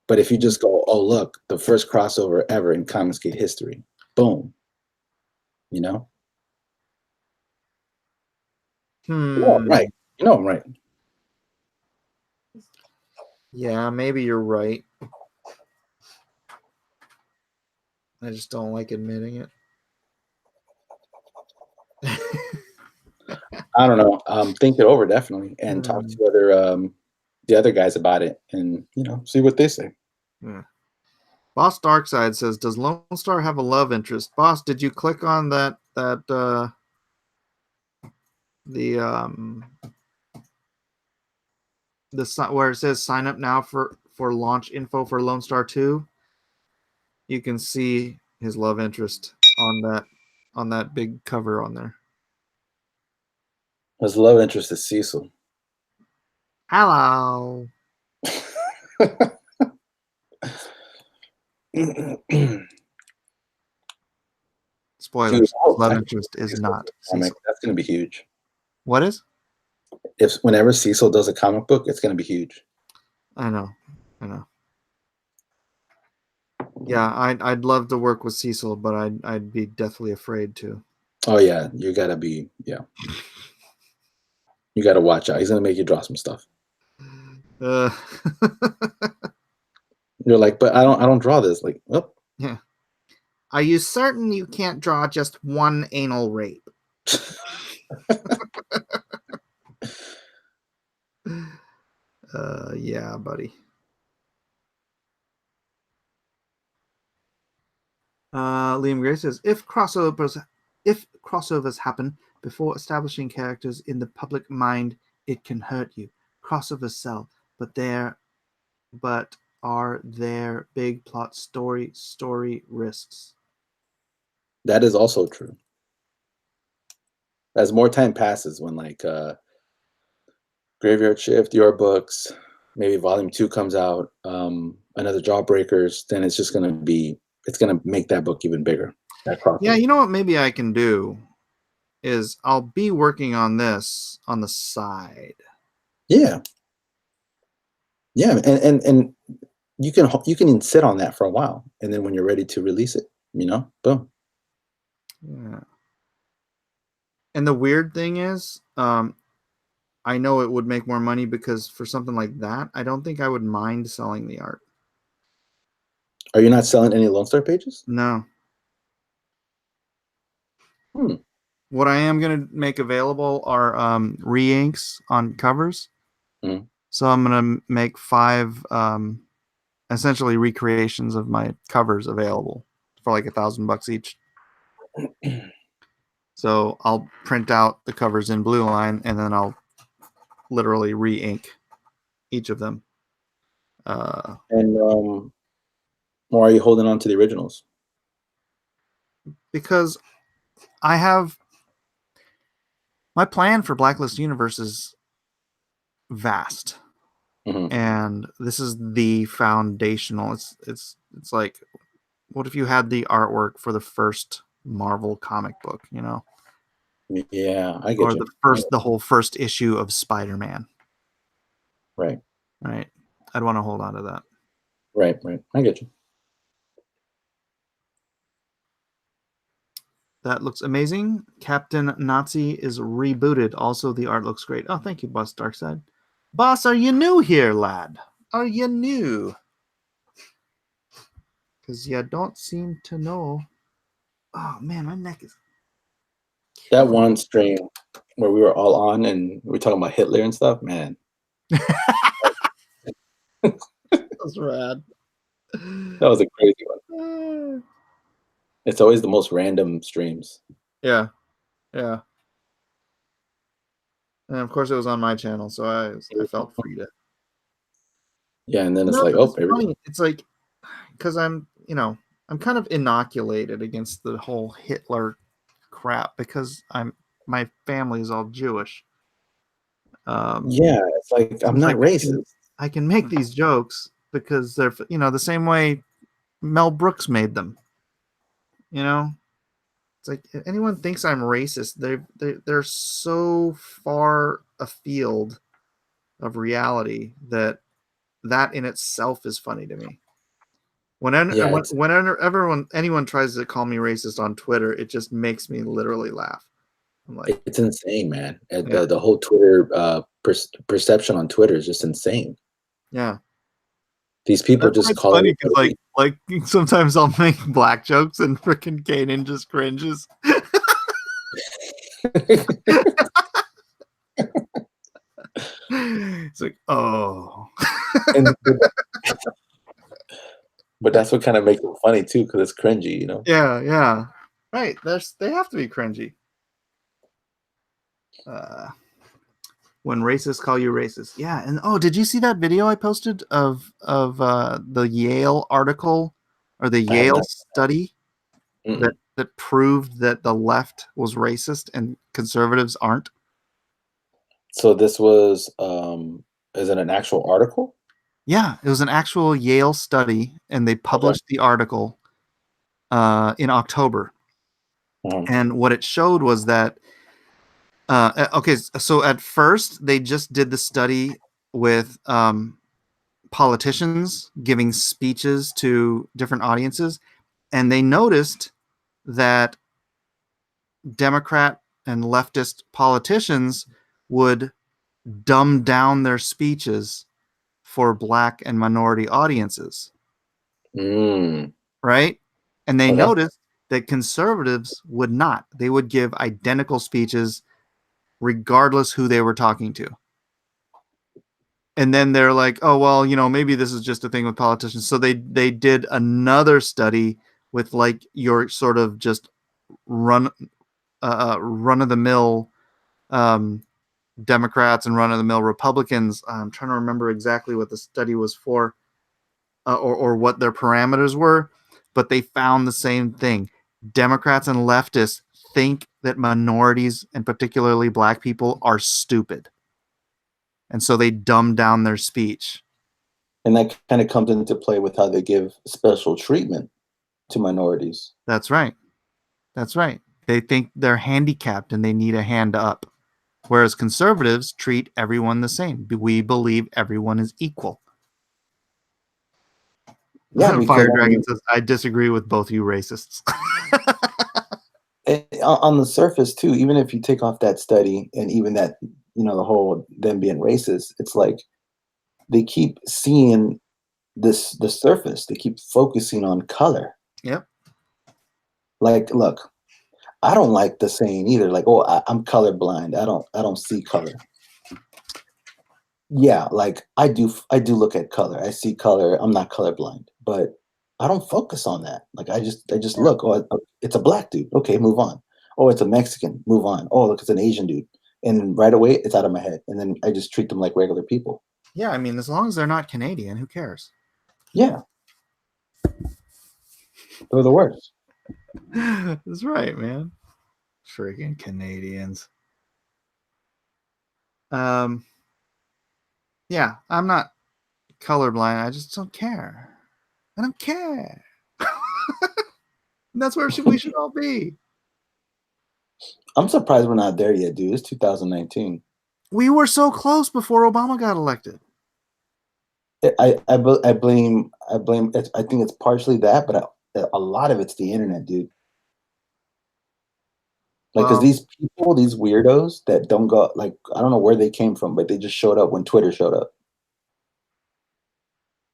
But if you just go, oh, look, the first crossover ever in Comicsgate history, boom. You know? Right. You know I'm right. Yeah, maybe you're right. I just don't like admitting it. I don't know. Think it over definitely, and talk to the other guys about it, and see what they say. Yeah. Boss Darkside says, "Does Lone Star have a love interest?" Boss, did you click on the where it says sign up now for launch info for Lone Star 2? You can see his love interest on that big cover on there. His love interest is Cecil. Hello. Spoilers. Dude, love interest is not Cecil. That's going to be huge. What is? Whenever Cecil does a comic book, it's going to be huge. I know. Yeah, I'd love to work with Cecil, but I'd be deathly afraid to. Oh yeah, you gotta be You gotta watch out. He's gonna make you draw some stuff. You're like, but I don't draw this. Like, oh. Yeah. Are you certain you can't draw just one anal rape? Yeah, buddy. Liam Gray says, if crossovers If crossovers happen before establishing characters in the public mind, it can hurt you. Crossovers sell, but are there big plot story risks? That is also true. As more time passes, when like Graveyard Shift, Your Books, maybe Volume 2 comes out, another Jawbreakers, then it's gonna make that book even bigger. That crossover. Yeah, you know what maybe I can do is I'll be working on this on the side. Yeah. Yeah, and you can sit on that for a while, and then when you're ready to release it, boom. Yeah. And the weird thing is, I know it would make more money because for something like that, I don't think I would mind selling the art. Are you not selling any Lone Star pages? No. Hmm. What I am going to make available are re-inks on covers. Mm. So I'm going to make 5 essentially recreations of my covers available for like $1,000 each. So I'll print out the covers in Blue Line and then I'll literally re-ink each of them. And why are you holding on to the originals? Because I have my plan for Blacklist Universe is vast. Mm-hmm. And this is the foundational. It's like, what if you had the artwork for the first Marvel comic book, Yeah, I get or you. the whole first issue of Spider-Man. Right. I'd want to hold on to that. Right. I get you. That looks amazing. Captain Nazi is rebooted. Also, the art looks great. Oh, thank you, Boss Darkside. Boss, are you new here, lad? Are you new? Because you don't seem to know. Oh, man, my neck is... That one stream where we were all on and we were talking about Hitler and stuff, man. That's rad. That was a crazy one. It's always the most random streams. Yeah. And of course, it was on my channel, so I felt free to. Yeah, and then it's funny. It's like, because I'm kind of inoculated against the whole Hitler crap because my family is all Jewish. Yeah, it's like I'm not racist. I can make these jokes because they're the same way Mel Brooks made them. It's like if anyone thinks I'm racist, they're so far afield of reality that in itself is funny to me. Whenever anyone tries to call me racist on Twitter, it just makes me literally laugh. I'm like, it's insane, man. The whole Twitter perception on Twitter is just insane. Yeah. These people just call funny because like sometimes I'll make black jokes and freaking Kanan just cringes. It's like, oh. But that's what kind of makes it funny too, because it's cringy, Yeah. Right. They have to be cringy. When racists call you racist. Yeah. And did you see that video I posted of the Yale article or the Yale study that proved that the left was racist and conservatives aren't? So this was is it an actual article? Yeah, it was an actual Yale study, and they published the article in October. And what it showed was that so at first they just did the study with politicians giving speeches to different audiences, and they noticed that Democrat and leftist politicians would dumb down their speeches for Black and minority audiences. Right? And they noticed that conservatives would not. They would give identical speeches regardless who they were talking to. And then they're like, oh, well, maybe this is just a thing with politicians. So they did another study with like your sort of just run of the mill Democrats and run of the mill Republicans. I'm trying to remember exactly what the study was for, or what their parameters were, but they found the same thing. Democrats and leftists think that minorities, and particularly black people, are stupid. And so they dumb down their speech. And that kind of comes into play with how they give special treatment to minorities. That's right. That's right. They think they're handicapped and they need a hand up. Whereas conservatives treat everyone the same. We believe everyone is equal. Yeah, because Fire Dragon says, I disagree with both you racists. On the surface too, even if you take off that study and even that, the whole them being racist, it's like they keep seeing the surface. They keep focusing on color. Yep. Like, look, I don't like the saying either. Like, oh, I'm colorblind. I don't see color. Yeah, like I do look at color. I see color. I'm not colorblind, but I don't focus on that. Like I just look. Oh, it's a black dude. Okay, move on. Oh, it's a Mexican. Move on. Oh, look, it's an Asian dude. And right away, it's out of my head. And then I just treat them like regular people. Yeah, I mean, as long as they're not Canadian, who cares? Yeah, they're the worst. That's right, man. Freaking Canadians. Yeah, I'm not colorblind. I just don't care. I don't care. And that's where we should all be. I'm surprised we're not there yet, dude. It's 2019. We were so close before Obama got elected. I blame it. I think it's partially that, but a lot of it's the internet, dude. Like, because these people, these weirdos that don't go, like, I don't know where they came from, but they just showed up when Twitter showed up.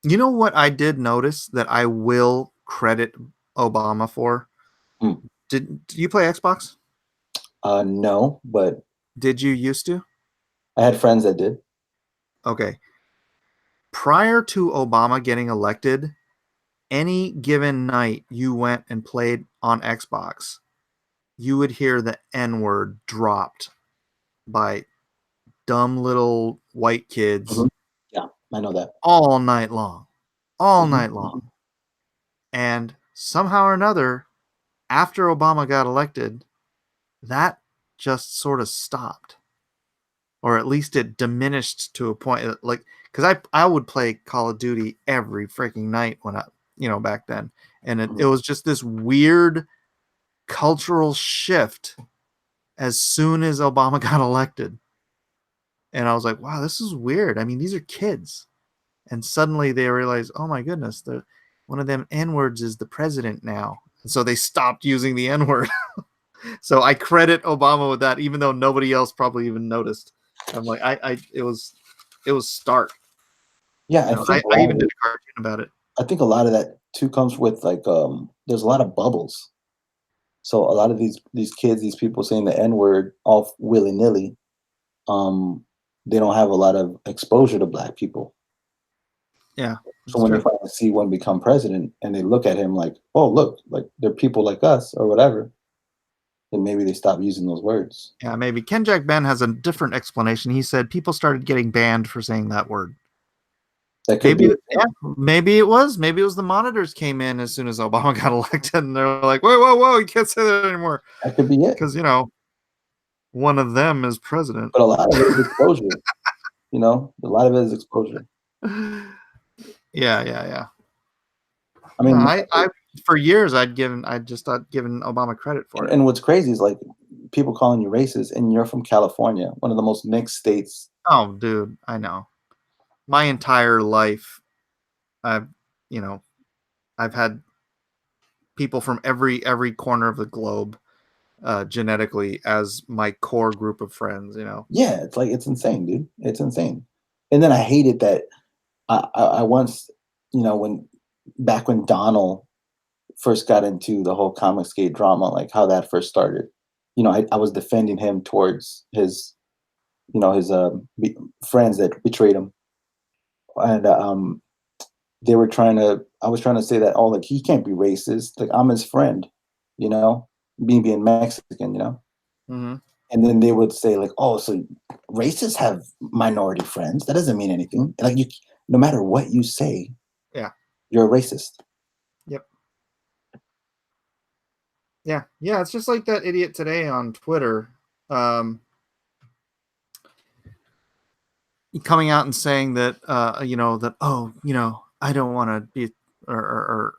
You know what I did notice that I will credit Obama for? Did you play Xbox? No, but did you used to? I had friends that did. Okay. Prior to Obama getting elected, any given night you went and played on Xbox, you would hear the N-word dropped by dumb little white kids. Mm-hmm. Yeah, I know that. All night long. All night long. And somehow or another, after Obama got elected, that just sort of stopped. Or at least it diminished to a point, like, because I would play Call of Duty every freaking night when back then. And it was just this weird cultural shift as soon as Obama got elected. And I was like, wow, this is weird. I mean, these are kids. And suddenly they realize, oh my goodness, one of them N-words is the president now. And so they stopped using the N-word. So I credit Obama with that, even though nobody else probably even noticed. I'm like, it was stark. Yeah, I even did a cartoon about it. I think a lot of that too comes with like there's a lot of bubbles. So a lot of these kids, these people saying the N-word all willy-nilly, they don't have a lot of exposure to black people. Yeah. So when they finally see one become president and they look at him like, oh, look, like they're people like us or whatever, then maybe they stop using those words. Yeah, maybe. Ken Jack Ben has a different explanation. He said people started getting banned for saying that word. Maybe it was the monitors came in as soon as Obama got elected, and they're like, whoa, you can't say that anymore. That could be it. Because, one of them is president. But a lot of it is exposure. A lot of it is exposure. Yeah. I mean, I for years I just thought giving Obama credit for it. And what's crazy is like people calling you racist, and you're from California, one of the most mixed states. Oh, dude, I know. My entire life, I've had people from every corner of the globe genetically as my core group of friends. Yeah, it's like it's insane, dude. It's insane. And then I hated that. I once, back when Donald first got into the whole Comicsgate drama, like how that first started, I was defending him towards his friends that betrayed him. And I was trying to say that, oh, like he can't be racist. Like I'm his friend, me being Mexican, Mhm. And then they would say like, "Oh, so racists have minority friends. That doesn't mean anything." Like no matter what you say, Yeah. you're a racist. Yep. Yeah. Yeah. It's just like that idiot today on Twitter, coming out and saying that, I don't want to be or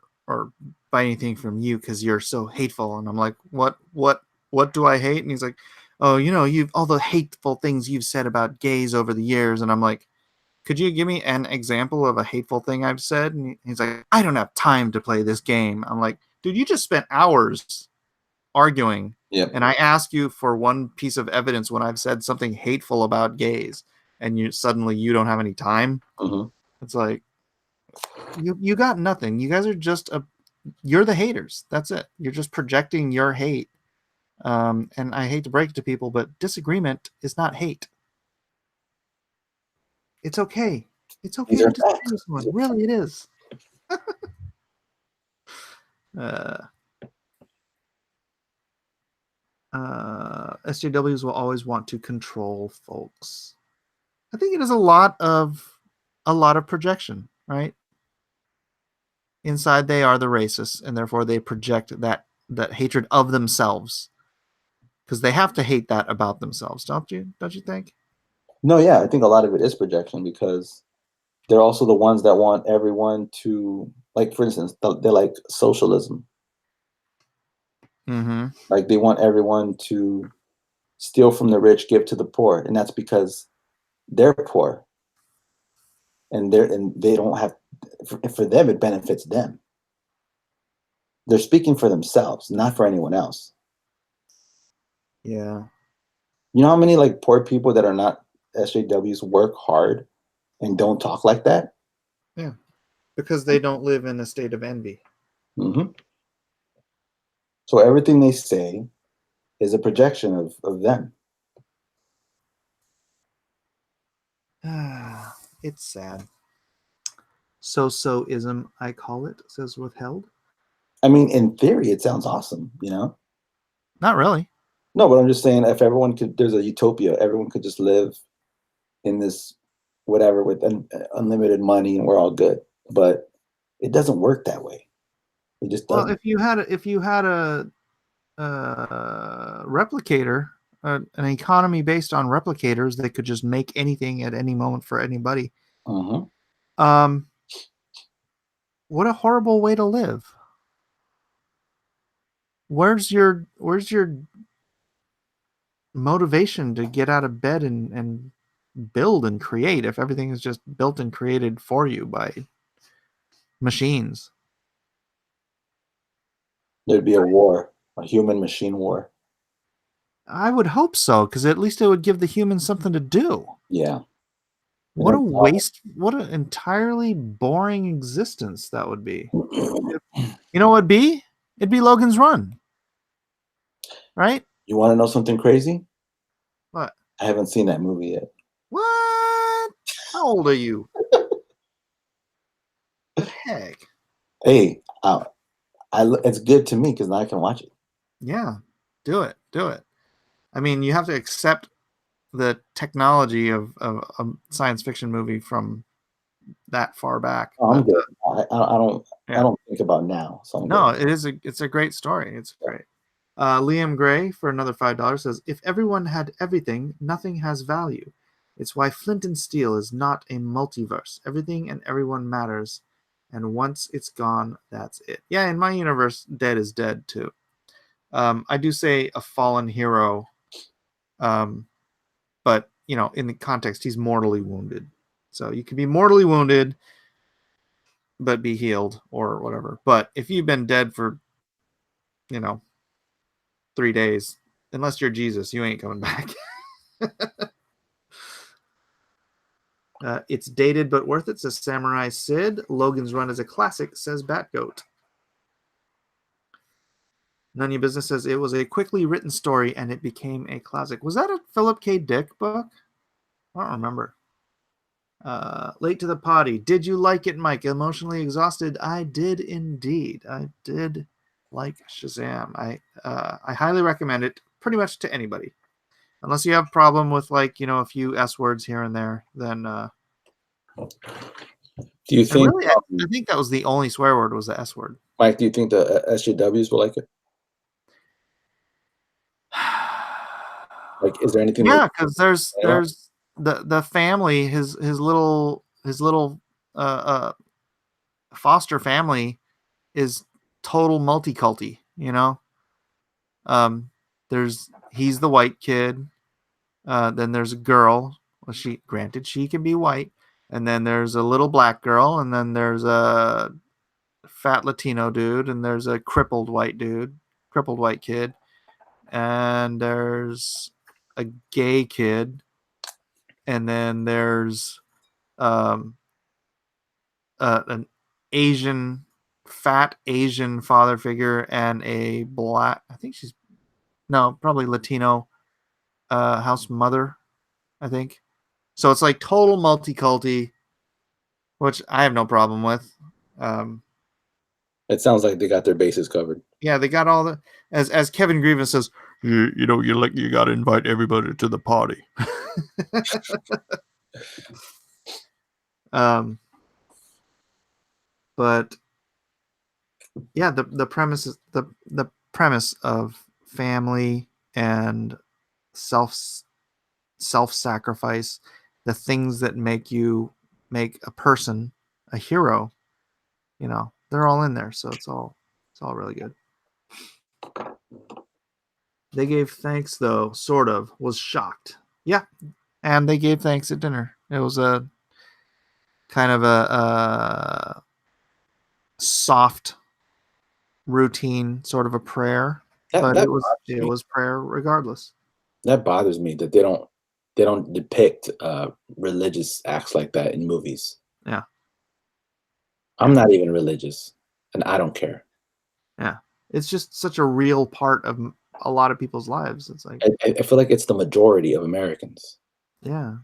buy anything from you because you're so hateful. And I'm like, what do I hate? And he's like, oh, you've all the hateful things you've said about gays over the years. And I'm like, could you give me an example of a hateful thing I've said? And he's like, I don't have time to play this game. I'm like, dude, you just spent hours arguing. Yep. And I ask you for one piece of evidence when I've said something hateful about gays, and you don't have any time. Mhm. It's like, you got nothing. You guys are just you're the haters. That's it. You're just projecting your hate. And I hate to break it to people, but disagreement is not hate. It's okay. It's okay These to are disagree facts. with someone. Really, it is. SJWs will always want to control folks. I think it is a lot of projection, right? Inside they are the racists, and therefore they project that hatred of themselves, because they have to hate that about themselves, don't you think? No, yeah, I think a lot of it is projection because they're also the ones that want everyone to, like, for instance, they're like socialism. Mm-hmm. Like they want everyone to steal from the rich, give to the poor, and that's because they're poor, and they don't have. For them, it benefits them. They're speaking for themselves, not for anyone else. Yeah. You know how many like poor people that are not SJWs work hard and don't talk like that? Yeah. Because they don't live in a state of envy. Mm-hmm. So everything they say is a projection of them. It's sad. So-ism, I call it, says Withheld. I mean, in theory, it sounds awesome, you know? Not really. No, but I'm just saying if everyone could, there's a utopia, everyone could just live in this whatever with unlimited money and we're all good. But it doesn't work that way. It just Well, doesn't. if you had a replicator, an economy based on replicators that could just make anything at any moment for anybody. Uh-huh. What a horrible way to live. Where's your motivation to get out of bed and build and create if everything is just built and created for you by machines? There'd be a war, a human machine war. I would hope so, because at least it would give the humans something to do. Yeah. What a waste, what an entirely boring existence that would be. You know what it'd be? It'd be Logan's Run. Right? You want to know something crazy? What? I haven't seen that movie yet. What? How old are you? Heck. Hey, it's good to me because now I can watch it. Yeah. Do it. I mean, you have to accept the technology of a science fiction movie from that far back. Oh, I'm good. Yeah. I don't think about now. So I'm No, good. it's a great story. It's great. Liam Gray for another $5 says, if everyone had everything, nothing has value. It's why Flint and Steel is not a multiverse. Everything and everyone matters, and once it's gone, that's it. Yeah, in my universe, dead is dead too. I do say a fallen hero, but in the context, he's mortally wounded. So you can be mortally wounded, but be healed or whatever. But if you've been dead for, 3 days, unless you're Jesus, you ain't coming back. It's dated but worth it, says Samurai Sid. Logan's Run is a classic, says Batgoat. None of Your Business says it was a quickly written story and it became a classic. Was that a Philip K. Dick book? I don't remember. Late to the Potty. Did you like it, Mike? Emotionally exhausted? I did indeed. I did like Shazam. I highly recommend it. pretty much to anybody, unless you have a problem with like a few S words here and there. Then Do you and think, really, I think that was the only swear word was the S word. Mike? Do you think the SJWs will like it? Like, is there anything? Yeah, because there's the family, his little foster family is total multiculti. He's the white kid. Then there's a girl. Well, she can be white, and then there's a little black girl, and then there's a fat Latino dude, and there's a crippled white kid, and there's a gay kid, and then there's an fat Asian father figure, and a black, I think she's probably Latino house mother, I think. So it's like total multiculti, which I have no problem with. It sounds like they got their bases covered. Yeah, they got all the, as Kevin Grievous says, you got to invite everybody to the party. But yeah, the premise is the premise of family and self-sacrifice, the things that make a person a hero, they're all in there. So it's all really good. They gave thanks, though, sort of, was shocked. Yeah. And they gave thanks at dinner. It was a kind of a soft routine, sort of a prayer, but it was prayer regardless. That bothers me that they don't depict religious acts like that in movies. Yeah. I'm not even religious, and I don't care. Yeah. It's just such a real part of a lot of people's lives. It's like I feel like it's the majority of Americans. Yeah.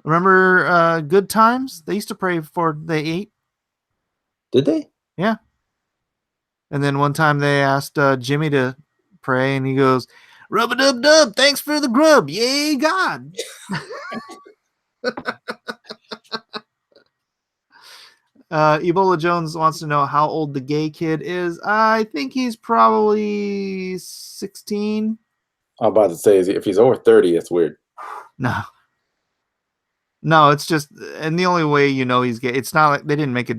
Remember Good Times? They used to pray before they ate. Did they? Yeah. And then one time they asked Jimmy to pray, and he goes, "Rub-a-dub-dub, thanks for the grub. Yay, God." Ebola Jones wants to know how old the gay kid is. I think he's probably 16. I'm about to say, if he's over 30, it's weird. No, it's just, and the only way he's gay, it's not like they didn't make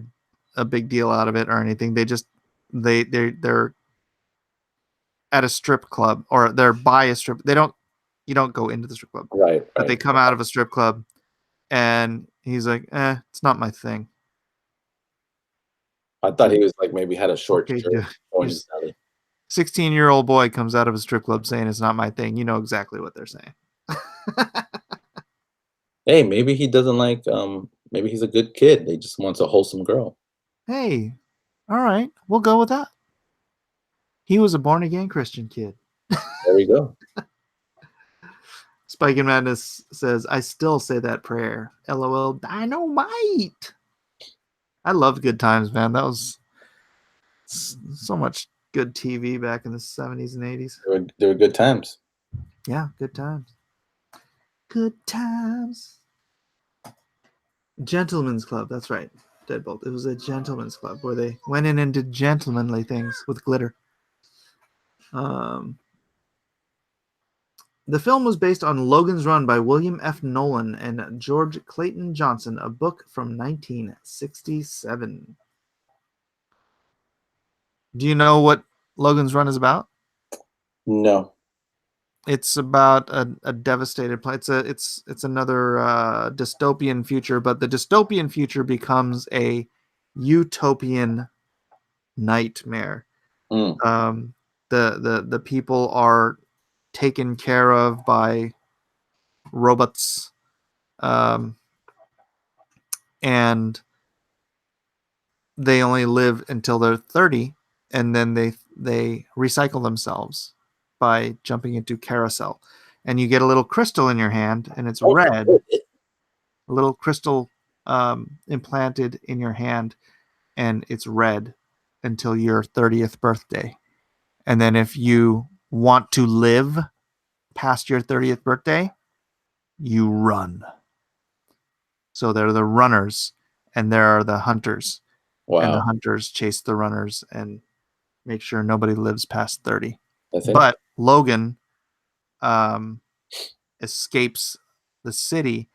a big deal out of it or anything. They just they're at a strip club, or they're by a strip. You don't go into the strip club, right? But they come out of a strip club, and he's like, it's not my thing. I thought he was like, maybe had a short Okay, shirt. 16-year-old boy comes out of a strip club saying it's not my thing. You know exactly what they're saying. Hey, maybe he doesn't like, maybe he's a good kid. They just wants a wholesome girl. Hey, all right, we'll go with that. He was a born-again Christian kid. There we go. Spike and Madness says, I still say that prayer. LOL, dynamite. I loved Good Times, man. That was so much good TV back in the 70s and 80s. They were good times. Yeah, good times. Good times. Gentleman's Club, that's right. Deadbolt. It was a gentleman's club where they went in and did gentlemanly things with glitter. The film was based on Logan's Run by William F. Nolan and George Clayton Johnson, a book from 1967. Do you know what Logan's Run is about? No. It's about a devastated place. It's another dystopian future, but the dystopian future becomes a utopian nightmare. The people are taken care of by robots, and they only live until they're 30, and then they recycle themselves by jumping into carousel, and you get a little crystal in your hand, and it's red. A little crystal implanted in your hand, and it's red until your 30th birthday. And then if you want to live past your 30th birthday, you run. So they're the runners, and there are the hunters. And the Wow. hunters chase the runners and make sure nobody lives past 30. That's it. But Logan escapes the city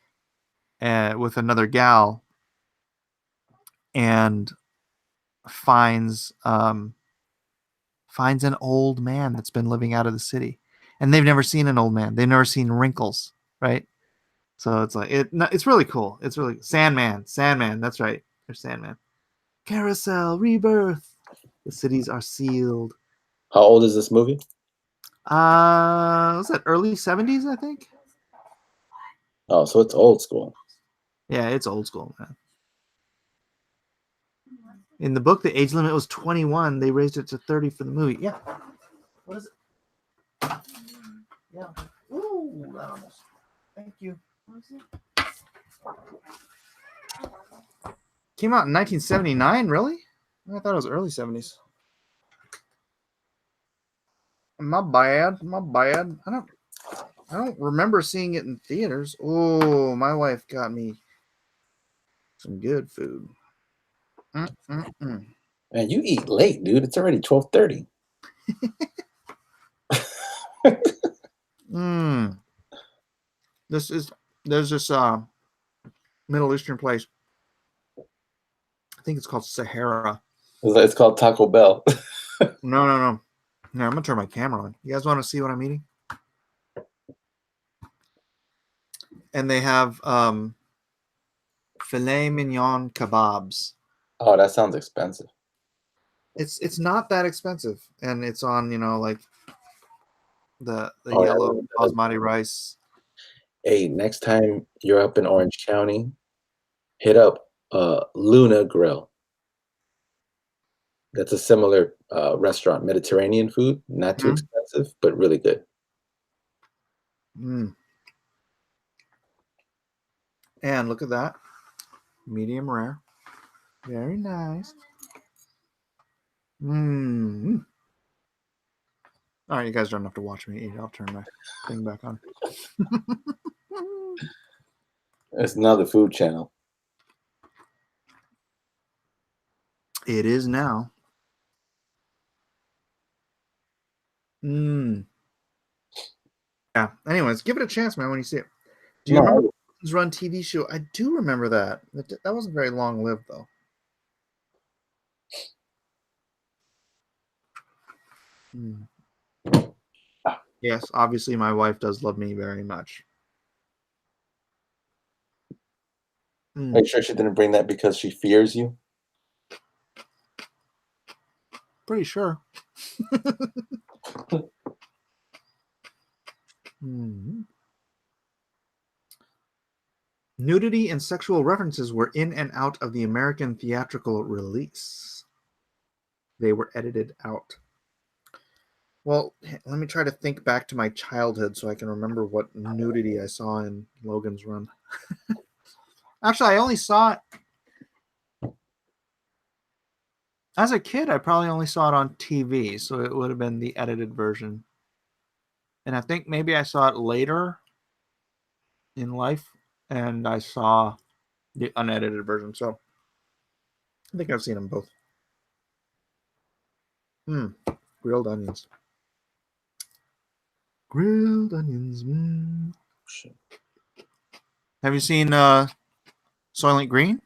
with another gal and finds an old man that's been living out of the city. And they've never seen an old man. They've never seen wrinkles, right? So it's like it's really cool. It's really Sandman. That's right. There's Sandman. Carousel rebirth. The cities are sealed. How old is this movie? Was that early 70s, I think? Oh, so it's old school. Yeah, it's old school, man. In the book, the age limit was 21. They raised it to 30 for the movie. Yeah. What is it? Yeah. Ooh, that almost. Thank you. What is it? Came out in 1979, really? I thought it was early 70s. My bad. I don't remember seeing it in theaters. Oh, my wife got me some good food. Man, you eat late, dude. It's already 12:30. There's this Middle Eastern place. I think it's called Sahara. It's called Taco Bell. No. Yeah, I'm gonna turn my camera on. You guys want to see what I'm eating? And they have filet mignon kebabs. Oh, that sounds expensive. It's not that expensive, and it's on like the Oh, yeah, yellow basmati rice. Hey, next time you're up in Orange County, hit up Luna Grill. That's a similar restaurant, Mediterranean food, not too expensive, but really good. And look at that, medium rare, very nice. All right, you guys don't have to watch me eat. I'll turn my thing back on. It's another food channel. It is now. Yeah. Anyways, give it a chance, man, when you see it. Do you remember the Run TV show? I do remember that. That wasn't very long lived, though. Yes, obviously my wife does love me very much. Are you sure she didn't bring that because she fears you? Pretty sure. Nudity and sexual references were in and out of the American theatrical release. They were edited out. Well, let me try to think back to my childhood so I can remember what nudity I saw in Logan's Run. Actually, I only saw it as a kid. I probably only saw it on TV, so it would have been the edited version. And I think maybe I saw it later in life, and I saw the unedited version. So I think I've seen them both. Grilled onions. Grilled onions. Have you seen Soylent Green?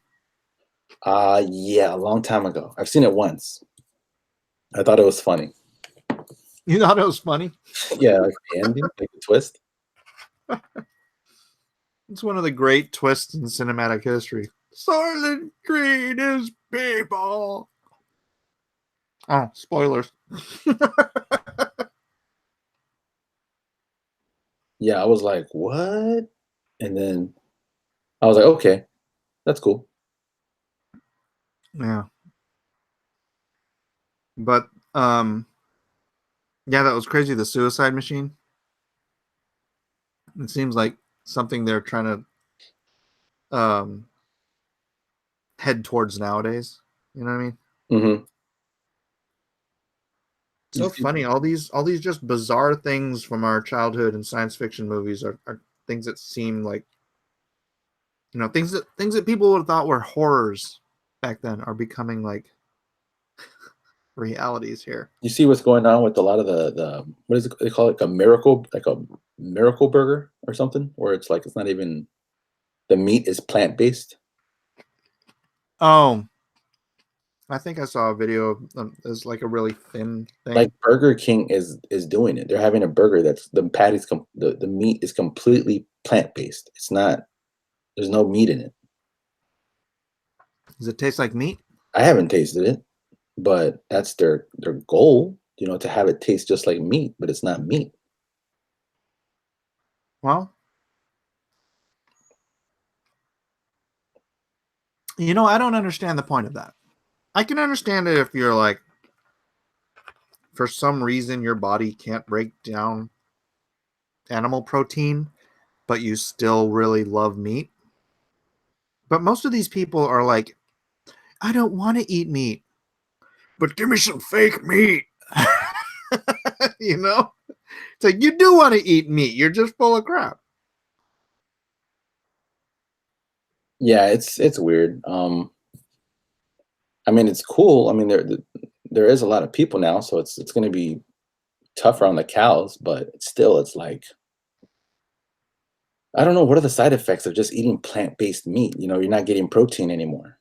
Yeah, a long time ago. I've seen it once. I thought it was funny. You thought it was funny? Yeah, like the ending, like the twist. It's one of the great twists in cinematic history. Soylent Green is people. Oh, spoilers. Yeah, I was like, what? And then I was like, okay, that's cool. Yeah. But yeah, that was crazy. The suicide machine. It seems like something they're trying to head towards nowadays. You know what I mean? so funny. All these just bizarre things from our childhood and science fiction movies are things that seem like, things that people would have thought were horrors back then are becoming like realities here. You see what's going on with a lot of the what is it they call it, like a miracle burger or something, where it's like it's not even the meat is plant-based. Oh, I think I saw a video of it's like a really thin thing. Like Burger King is doing it. They're having a burger that's the patties the meat is completely plant-based. It's not, there's no meat in it. Does it taste like meat? I haven't tasted it, but that's their goal, to have it taste just like meat, but it's not meat. Well, I don't understand the point of that. I can understand it if you're like, for some reason, your body can't break down animal protein, but you still really love meat. But most of these people are like, I don't want to eat meat, but give me some fake meat. It's like, you do want to eat meat. You're just full of crap. Yeah, it's weird. I mean, it's cool. I mean, there is a lot of people now, so it's going to be tougher on the cows, but still, it's like, I don't know, what are the side effects of just eating plant-based meat? You're not getting protein anymore.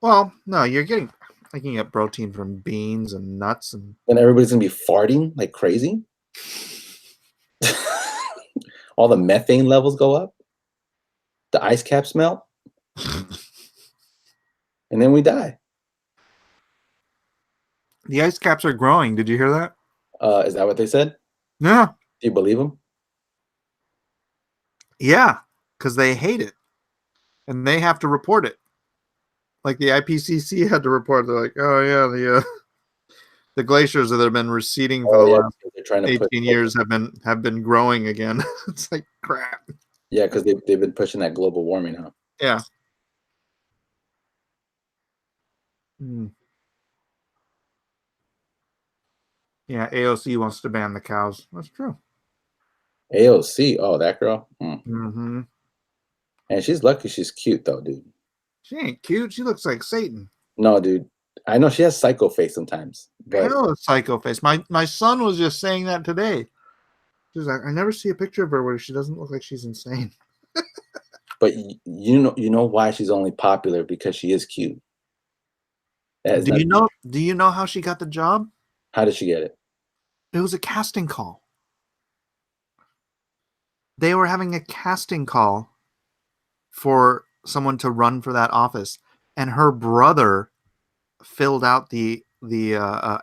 Well, no, you're getting protein from beans and nuts, and everybody's gonna be farting like crazy. All the methane levels go up. The ice caps melt. And then we die. The ice caps are growing. Did you hear that? Is that what they said? Yeah. Do you believe them? Yeah, because they hate it, and they have to report it. Like the IPCC had to report. They're like, oh yeah, the glaciers that have been receding for the last 18 years have been growing again. It's like crap. Yeah, because they've been pushing that global warming, huh? Yeah. Yeah, AOC wants to ban the cows. That's true. AOC, oh, that girl. Mm-hmm. And she's lucky she's cute though, dude. She ain't cute. She looks like Satan. No, dude. I know she has psycho face sometimes. But... I know a psycho face. My son was just saying that today. She's like, I never see a picture of her where she doesn't look like she's insane. But you know why she's only popular? Because she is cute. Do you know how she got the job? How did she get it? It was a casting call. They were having a casting call for someone to run for that office, and her brother filled out the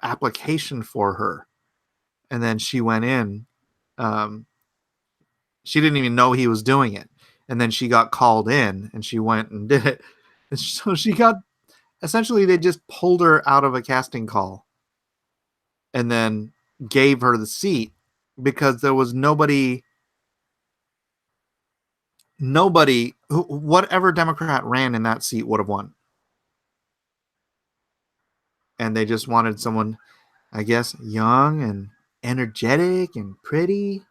application for her, and then she went in. She didn't even know he was doing it, and then she got called in, and she went and did it. And so she got, essentially, they just pulled her out of a casting call, and then gave her the seat because there was nobody, whatever Democrat ran in that seat would have won. And they just wanted someone, I guess, young and energetic and pretty.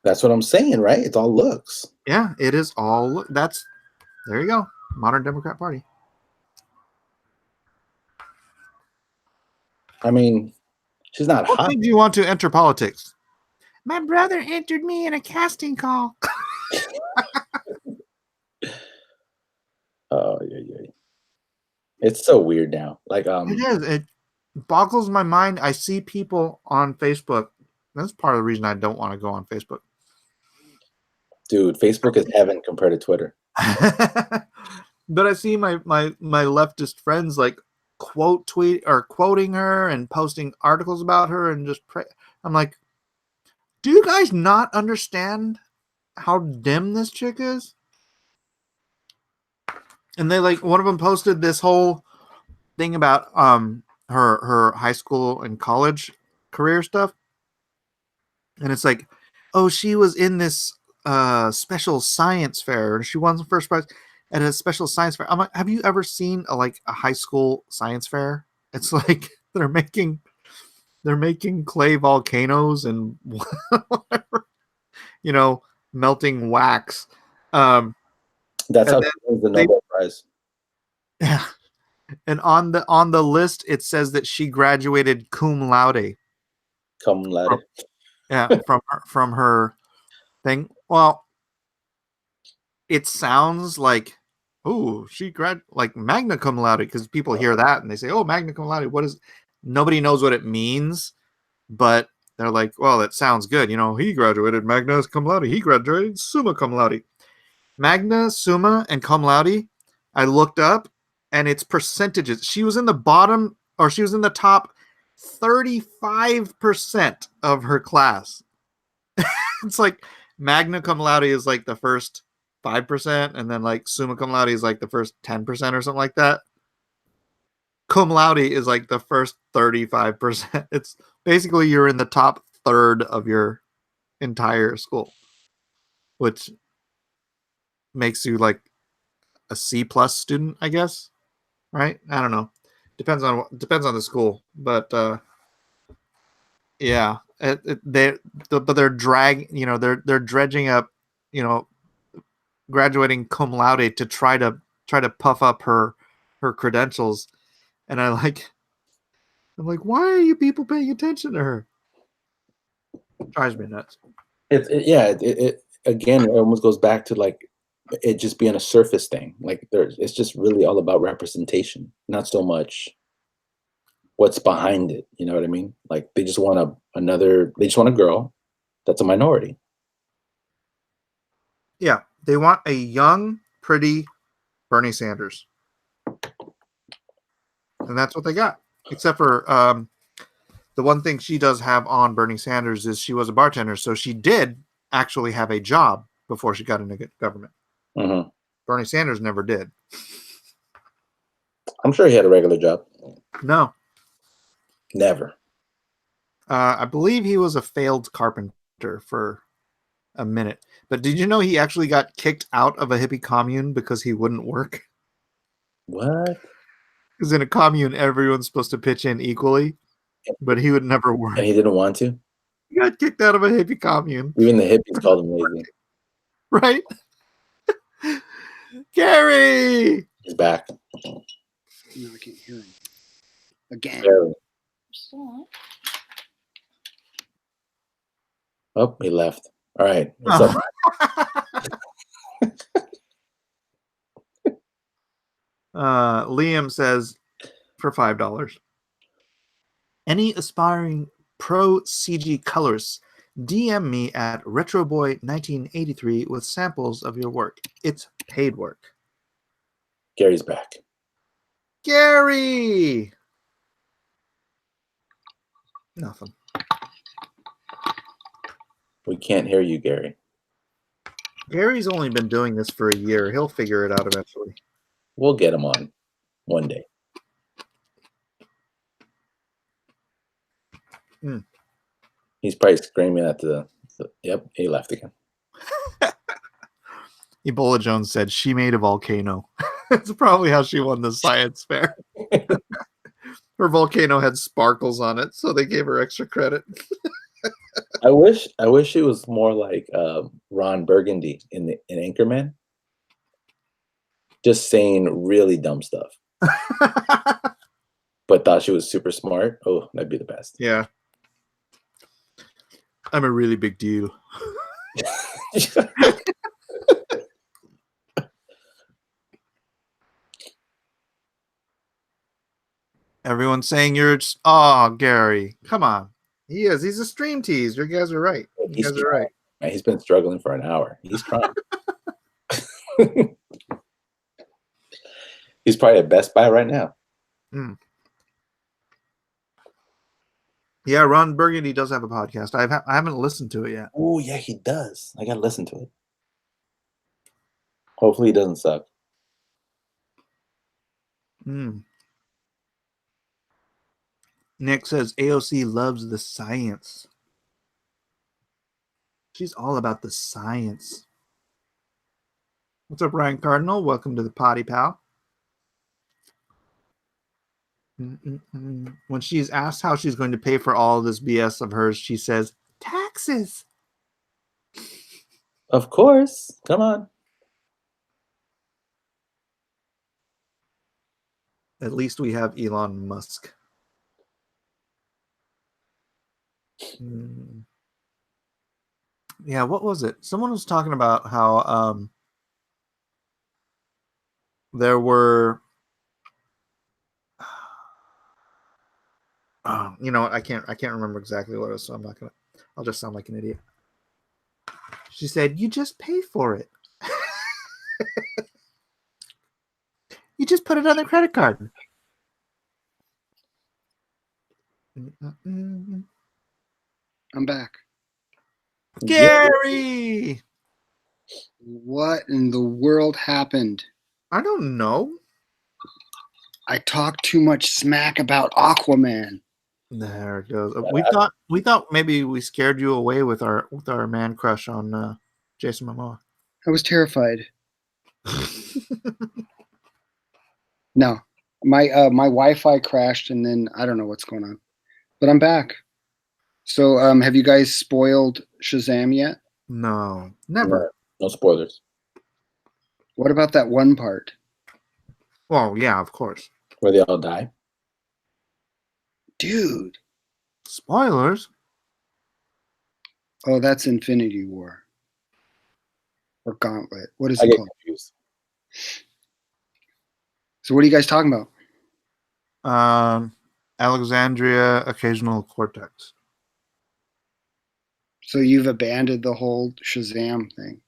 That's what I'm saying, right? It's all looks. Yeah, it is all. There you go. Modern Democrat Party. I mean, she's not hot. What made you want to enter politics? My brother entered me in a casting call. Oh, yeah. It's so weird now. Like, it is. It boggles my mind. I see people on Facebook. That's part of the reason I don't want to go on Facebook. Dude, Facebook is heaven compared to Twitter. But I see my leftist friends like quoting her and posting articles about her and just I'm like, do you guys not understand how dim this chick is? And they one of them posted this whole thing about her high school and college career stuff. And it's like, oh, she was in this special science fair and she won the first prize at a special science fair. I'm like, have you ever seen a high school science fair? It's like they're they're making clay volcanoes and whatever, melting wax. That's And how then she wins the they- Nobel Prize. Yeah. And on the list, it says that she graduated cum laude. Come, laddie. Yeah, from her thing. Well, it sounds like, oh, she like magna cum laude, because people hear that and they say, oh, magna cum laude. What is? Nobody knows what it means, but they're like, well, it sounds good. He graduated magna cum laude. He graduated summa cum laude. Magna, summa, and cum laude. I looked up, and it's percentages. She was in the bottom, or she was in the top 35% of her class. It's like magna cum laude is like the first 5%, and then like summa cum laude is like the first 10% or something like that. Cum laude is like the first 35%. It's basically you're in the top third of your entire school, which makes you like a C plus student, I guess. Right? I don't know. Depends on the school, but yeah, but they're they're dredging up, graduating cum laude to try to puff up her credentials, and I'm like, why are you people paying attention to her? It drives me nuts. It again, it almost goes back to like it just being a surface thing. Like it's just really all about representation, not so much what's behind it. You know what I mean? Like they just want they just want a girl that's a minority. Yeah, they want a young, pretty Bernie Sanders, and that's what they got. Except for the one thing she does have on Bernie Sanders is she was a bartender, so she did actually have a job before she got into government. Mm-hmm. Bernie Sanders never did. I'm sure he had a regular job. No. Never. I believe he was a failed carpenter for a minute. But did you know he actually got kicked out of a hippie commune because he wouldn't work? What? Because in a commune, everyone's supposed to pitch in equally, but he would never work. And he didn't want to? He got kicked out of a hippie commune. Even the hippies called him lazy. Right? Gary! He's back. No, I can't hear him. Again. Gary. So, Oh, he left. All right. What's up? Liam says for $5. Any aspiring pro CG colorists, DM me at RetroBoy1983 with samples of your work. It's paid work. Gary's back. Gary! Nothing. We can't hear you, Gary. Gary's only been doing this for a year. He'll figure it out eventually. We'll get him on one day. He's probably screaming at yep, he left again. Ebola Jones said she made a volcano. That's probably how she won the science fair. Her volcano had sparkles on it, so they gave her extra credit. I wish he was more like Ron Burgundy in Anchorman. Just saying really dumb stuff. But thought she was super smart. Oh, that'd be the best. Yeah. I'm a really big deal. Everyone's saying you're just, oh, Gary, come on. He is. He's a stream tease. You guys are right. You guys are right. Man, he's been struggling for an hour. He's trying. He's probably at Best Buy right now. Yeah, Ron Burgundy does have a podcast. I haven't listened to it yet. Oh, yeah, he does. I got to listen to it. Hopefully he doesn't suck. Nick says AOC loves the science. She's all about the science. What's up, Ryan Cardinal? Welcome to the Potty Pal. When she's asked how she's going to pay for all this BS of hers, she says, taxes. Of course. Come on. At least we have Elon Musk. Yeah, what was it? Someone was talking about how there were I can't remember exactly what it was, so I'll just sound like an idiot. She said, you just pay for it. You just put it on the credit card. I'm back. Gary! What in the world happened? I don't know. I talked too much smack about Aquaman. There it goes. We thought maybe we scared you away with our man crush on Jason Momoa. I was terrified. No, my Wi-Fi crashed, and then I don't know what's going on, but I'm back. So, have you guys spoiled Shazam yet? No, never. No spoilers. What about that one part? Well, yeah, of course. Where they all die. Dude. Spoilers? Oh, that's Infinity War. Or Gauntlet. What is I it get called? confused. So what are you guys talking about? Alexandria Occasional Cortex. So you've abandoned the whole Shazam thing.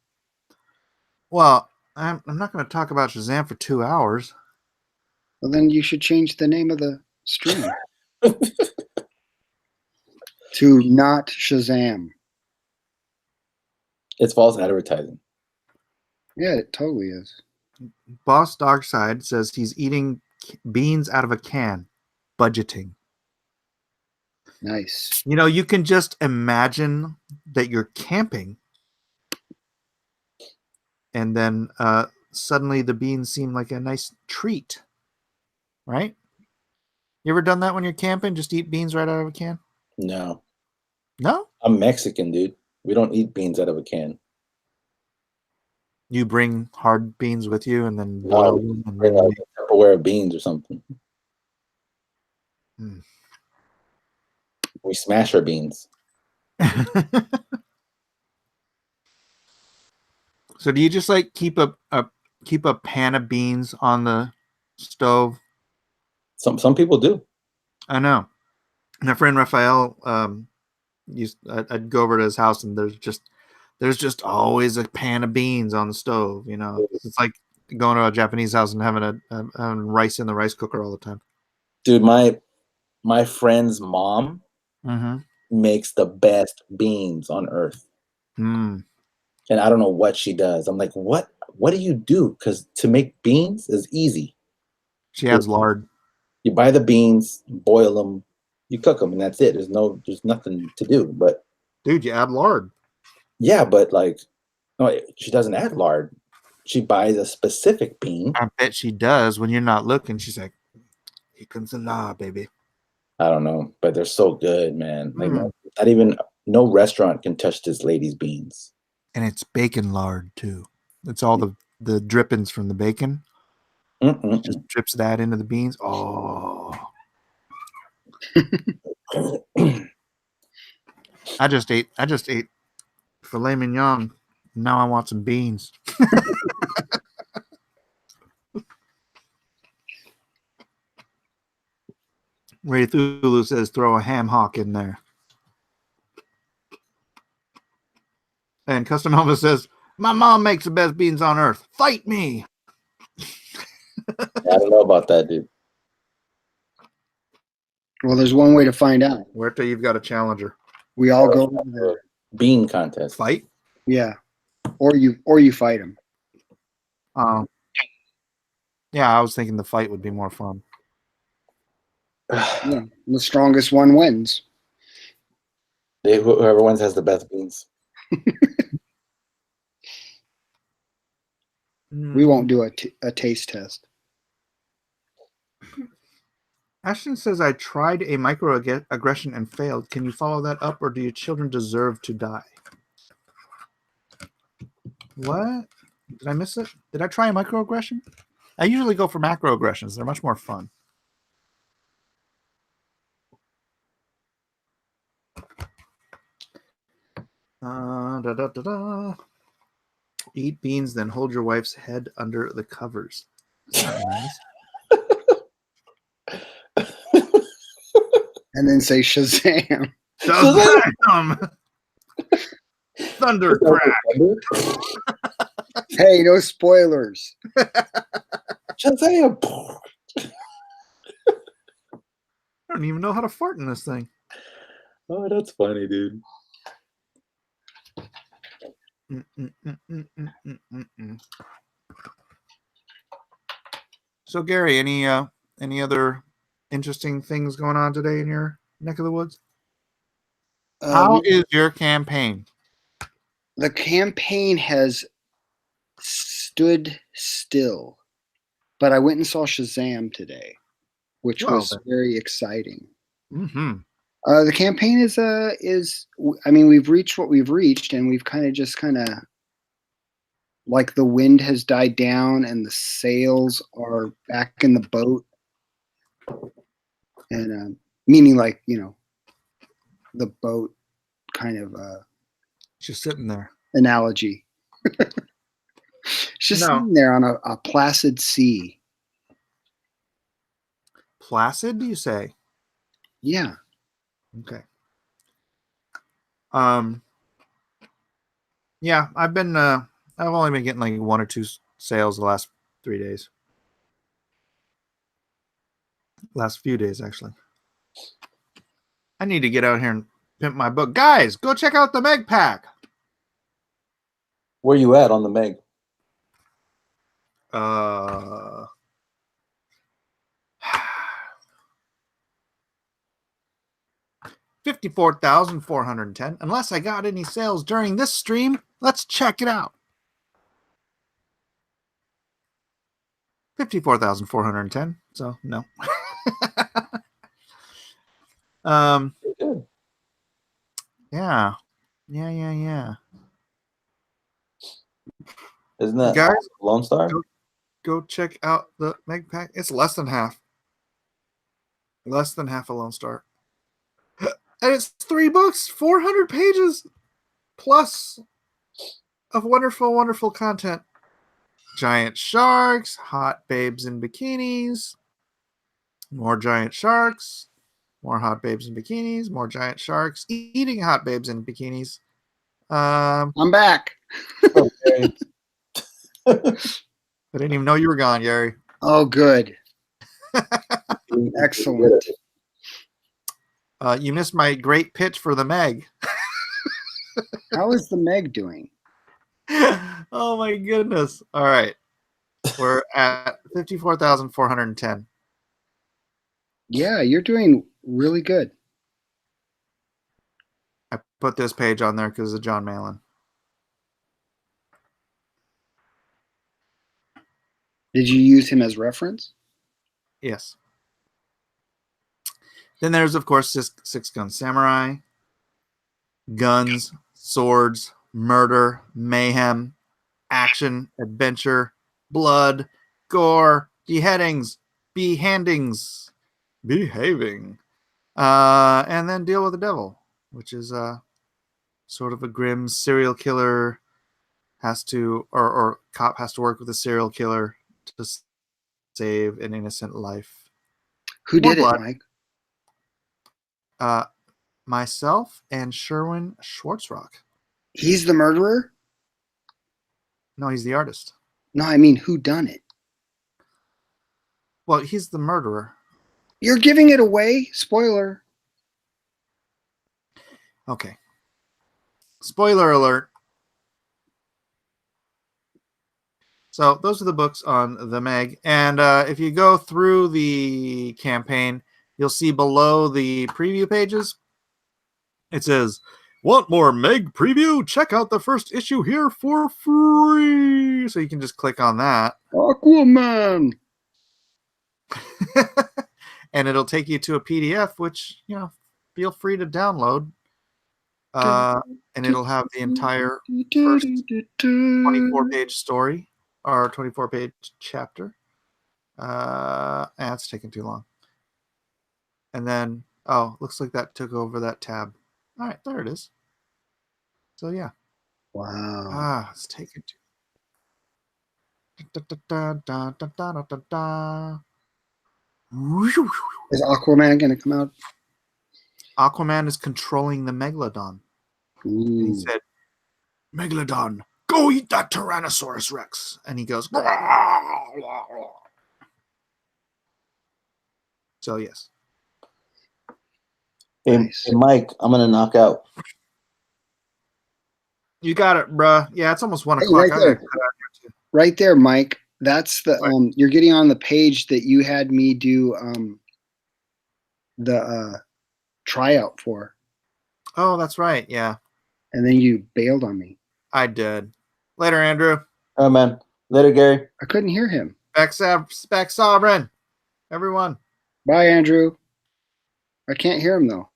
Well, I'm not going to talk about Shazam for 2 hours. Well, then you should change the name of the stream to not Shazam. It's false advertising. Yeah, it totally is. Boss Darkside says he's eating beans out of a can. Budgeting. Nice. You can just imagine that you're camping, and then suddenly the beans seem like a nice treat, right? You ever done that when you're camping? Just eat beans right out of a can? No. No? I'm Mexican, dude. We don't eat beans out of a can. You bring hard beans with you and then No, boil them. And bring then a Tupperware of beans or something. We smash our beans. So do you just like keep a pan of beans on the stove? Some people do. I know. My friend Raphael, I'd go over to his house and there's just always a pan of beans on the stove. It's like going to a Japanese house and having having rice in the rice cooker all the time. Dude, my friend's mom makes the best beans on earth. And I don't know what she does. I'm like, what do you do? Because to make beans is easy. She adds lard. You buy the beans, boil them, you cook them, and that's it. There's nothing to do. But dude, you add lard. Yeah, but no, she doesn't add lard. She buys a specific bean. I bet she does. When you're not looking, she's like, "Here comes the lard, baby." I don't know, but they're so good, man. Like not even no restaurant can touch this lady's beans. And it's bacon lard too. It's all the drippings from the bacon. Just drips that into the beans. Oh. I just ate filet mignon. Now I want some beans. Ray Thulu says throw a ham hock in there. And Custom Elvis says, my mom makes the best beans on earth. Fight me. I don't know about that, dude. Well, there's one way to find out. Huerta, you've got a challenger. We all go over there. Bean contest. Fight? Yeah. Or you fight him. Yeah, I was thinking the fight would be more fun. Yeah, the strongest one wins. Whoever wins has the best beans. We won't do a taste test. Ashton says, I tried a microaggression and failed. Can you follow that up, or do your children deserve to die? What? Did I miss it? Did I try a microaggression? I usually go for macroaggressions. They're much more fun. Da, da, da, da. Eat beans, then hold your wife's head under the covers. Nice. And then say Shazam. Shazam! Thunder crack. Hey, no spoilers. Shazam! I don't even know how to fart in this thing. Oh, that's funny, dude. So, Gary, any other interesting things going on today in your neck of the woods? How is your campaign? The campaign has stood still, but I went and saw Shazam today, which was very exciting. Mm-hmm. The campaign is I mean, we've reached what we've reached, and we've kind of like the wind has died down and the sails are back in the boat, and meaning like, you know, the boat kind of Just sitting there. analogy. It's just sitting there on a placid sea. Placid, do you say? Yeah. Okay. Yeah, I've only been getting like 1 or 2 sales the last 3 days. Last few days, actually. I need to get out here and pimp my book. Guys, go check out the Meg Pack. Where you at on the Meg? 54,410. Unless I got any sales during this stream, let's check it out. 54,410. So no. Yeah. Isn't that guys, Lone Star? Go check out the Meg Pack. It's less than half. Less than half a Lone Star. And it's 3 books, 400 pages, plus of wonderful, wonderful content. Giant sharks, hot babes in bikinis, more giant sharks, more hot babes in bikinis, more giant sharks, eating hot babes in bikinis. I'm back. Okay. I didn't even know you were gone, Gary. Oh, good. Excellent. You missed my great pitch for the Meg. How is the Meg doing? Oh my goodness. All right. We're at 54,410. Yeah, you're doing really good. I put this page on there because of John Malin. Did you use him as reference? Yes. Then there's, of course, Six Gun Samurai. Guns, swords, murder, mayhem, action, adventure, blood, gore, beheadings, behandings, behaving. And then Deal with the Devil, which is sort of a grim serial killer or cop has to work with a serial killer to save an innocent life. Who More did blood. it, Mike? Myself and Sherwin Schwartzrock. He's the murderer? No, he's the artist. No, I mean, who done it? Well, he's the murderer. You're giving it away? Spoiler. Okay. Spoiler alert. So those are the books on the Meg. And if you go through the campaign, you'll see below the preview pages, it says, want more Meg preview? Check out the first issue here for free. So you can just click on that. Aquaman. and it'll take you to a PDF, which feel free to download. And it'll have the entire first 24-page story or 24-page chapter. It's taking too long. And then, looks like that took over that tab. All right, there it is. So yeah. Wow. It's taking too. Is Aquaman going to come out? Aquaman is controlling the Megalodon. And he Ooh. said, Megalodon, go eat that Tyrannosaurus Rex. And he goes, so yes. Nice. Hey, Mike, I'm gonna knock out. You got it, bruh. Yeah, it's almost 1 Hey, o'clock. right there. Right there, Mike. That's the Right. you're getting on the page that you had me do the tryout for, Oh, that's right. Yeah, and then you bailed on me. I did. Later, Andrew. Oh man, later, Gary. I couldn't hear him. Back Sovereign. Everyone. Bye, Andrew. I can't hear him though.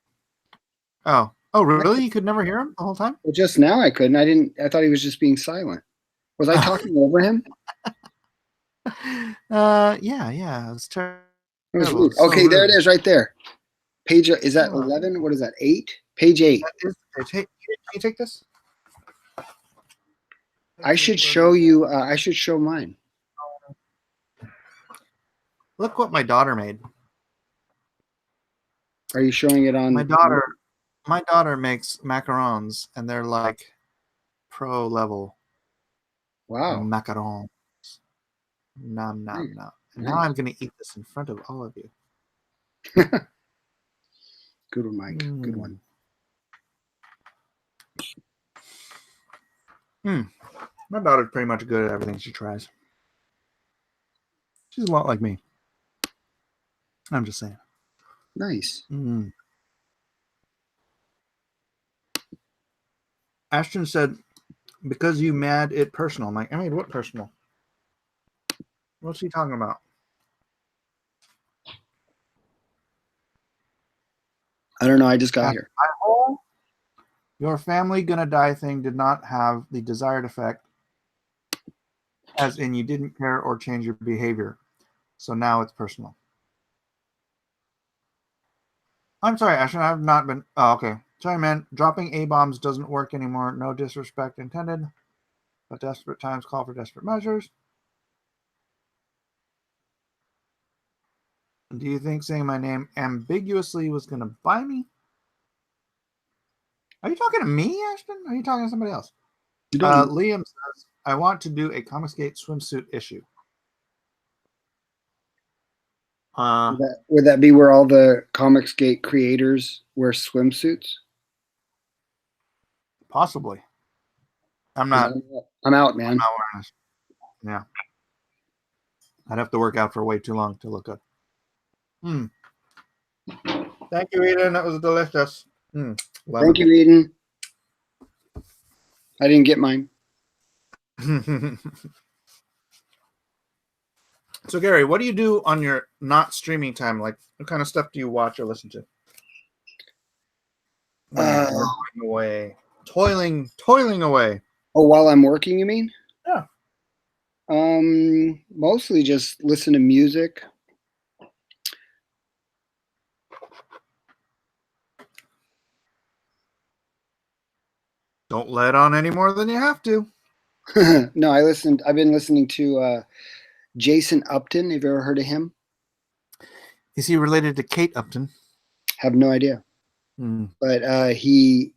Oh, really? You could never hear him the whole time? Well, just now I couldn't. I thought he was just being silent. Was I talking over him? Yeah. It was terrible. It was So rude. Okay, there it rude. is, right there. Page is that 11? What is that? 8? Page 8. That is the page. Hey, can you take this? I should show you. I should show mine. Look what my daughter made. Are you showing it on? My daughter makes macarons, and they're like pro level Wow. macarons. Nom nom nom. And now Nice. I'm gonna eat this in front of all of you. Good one, Mike. Good one. My daughter's pretty much good at everything she tries. She's a lot like me. I'm just saying. Nice. Ashton said, because you mad it personal. I'm like, I mean, what personal? What's he talking about? I don't know. I just got here. Your family gonna die thing did not have the desired effect, as in you didn't care or change your behavior. So now it's personal. I'm sorry, Ashton. I've not been. Oh, okay. Sorry, man. Dropping A-bombs doesn't work anymore. No disrespect intended. But desperate times call for desperate measures. Do you think saying my name ambiguously was going to buy me? Are you talking to me, Ashton? Or are you talking to somebody else? Liam says, I want to do a Comicsgate swimsuit issue. Would that be where all the Comicsgate creators wear swimsuits? Possibly. I'm not. I'm out, man. I'm not wearing this. Yeah. I'd have to work out for way too long to look good. Thank you, Eden. That was delicious. Thank you, Eden. I didn't get mine. So, Gary, what do you do on your not streaming time? Like, what kind of stuff do you watch or listen to? Working away, toiling away. Oh, while I'm working, you mean? Yeah. Mostly just listen to music. Don't let on any more than you have to. No, I've been listening to Jason Upton. Have you ever heard of him? Is he related to Kate Upton? Have no idea. But he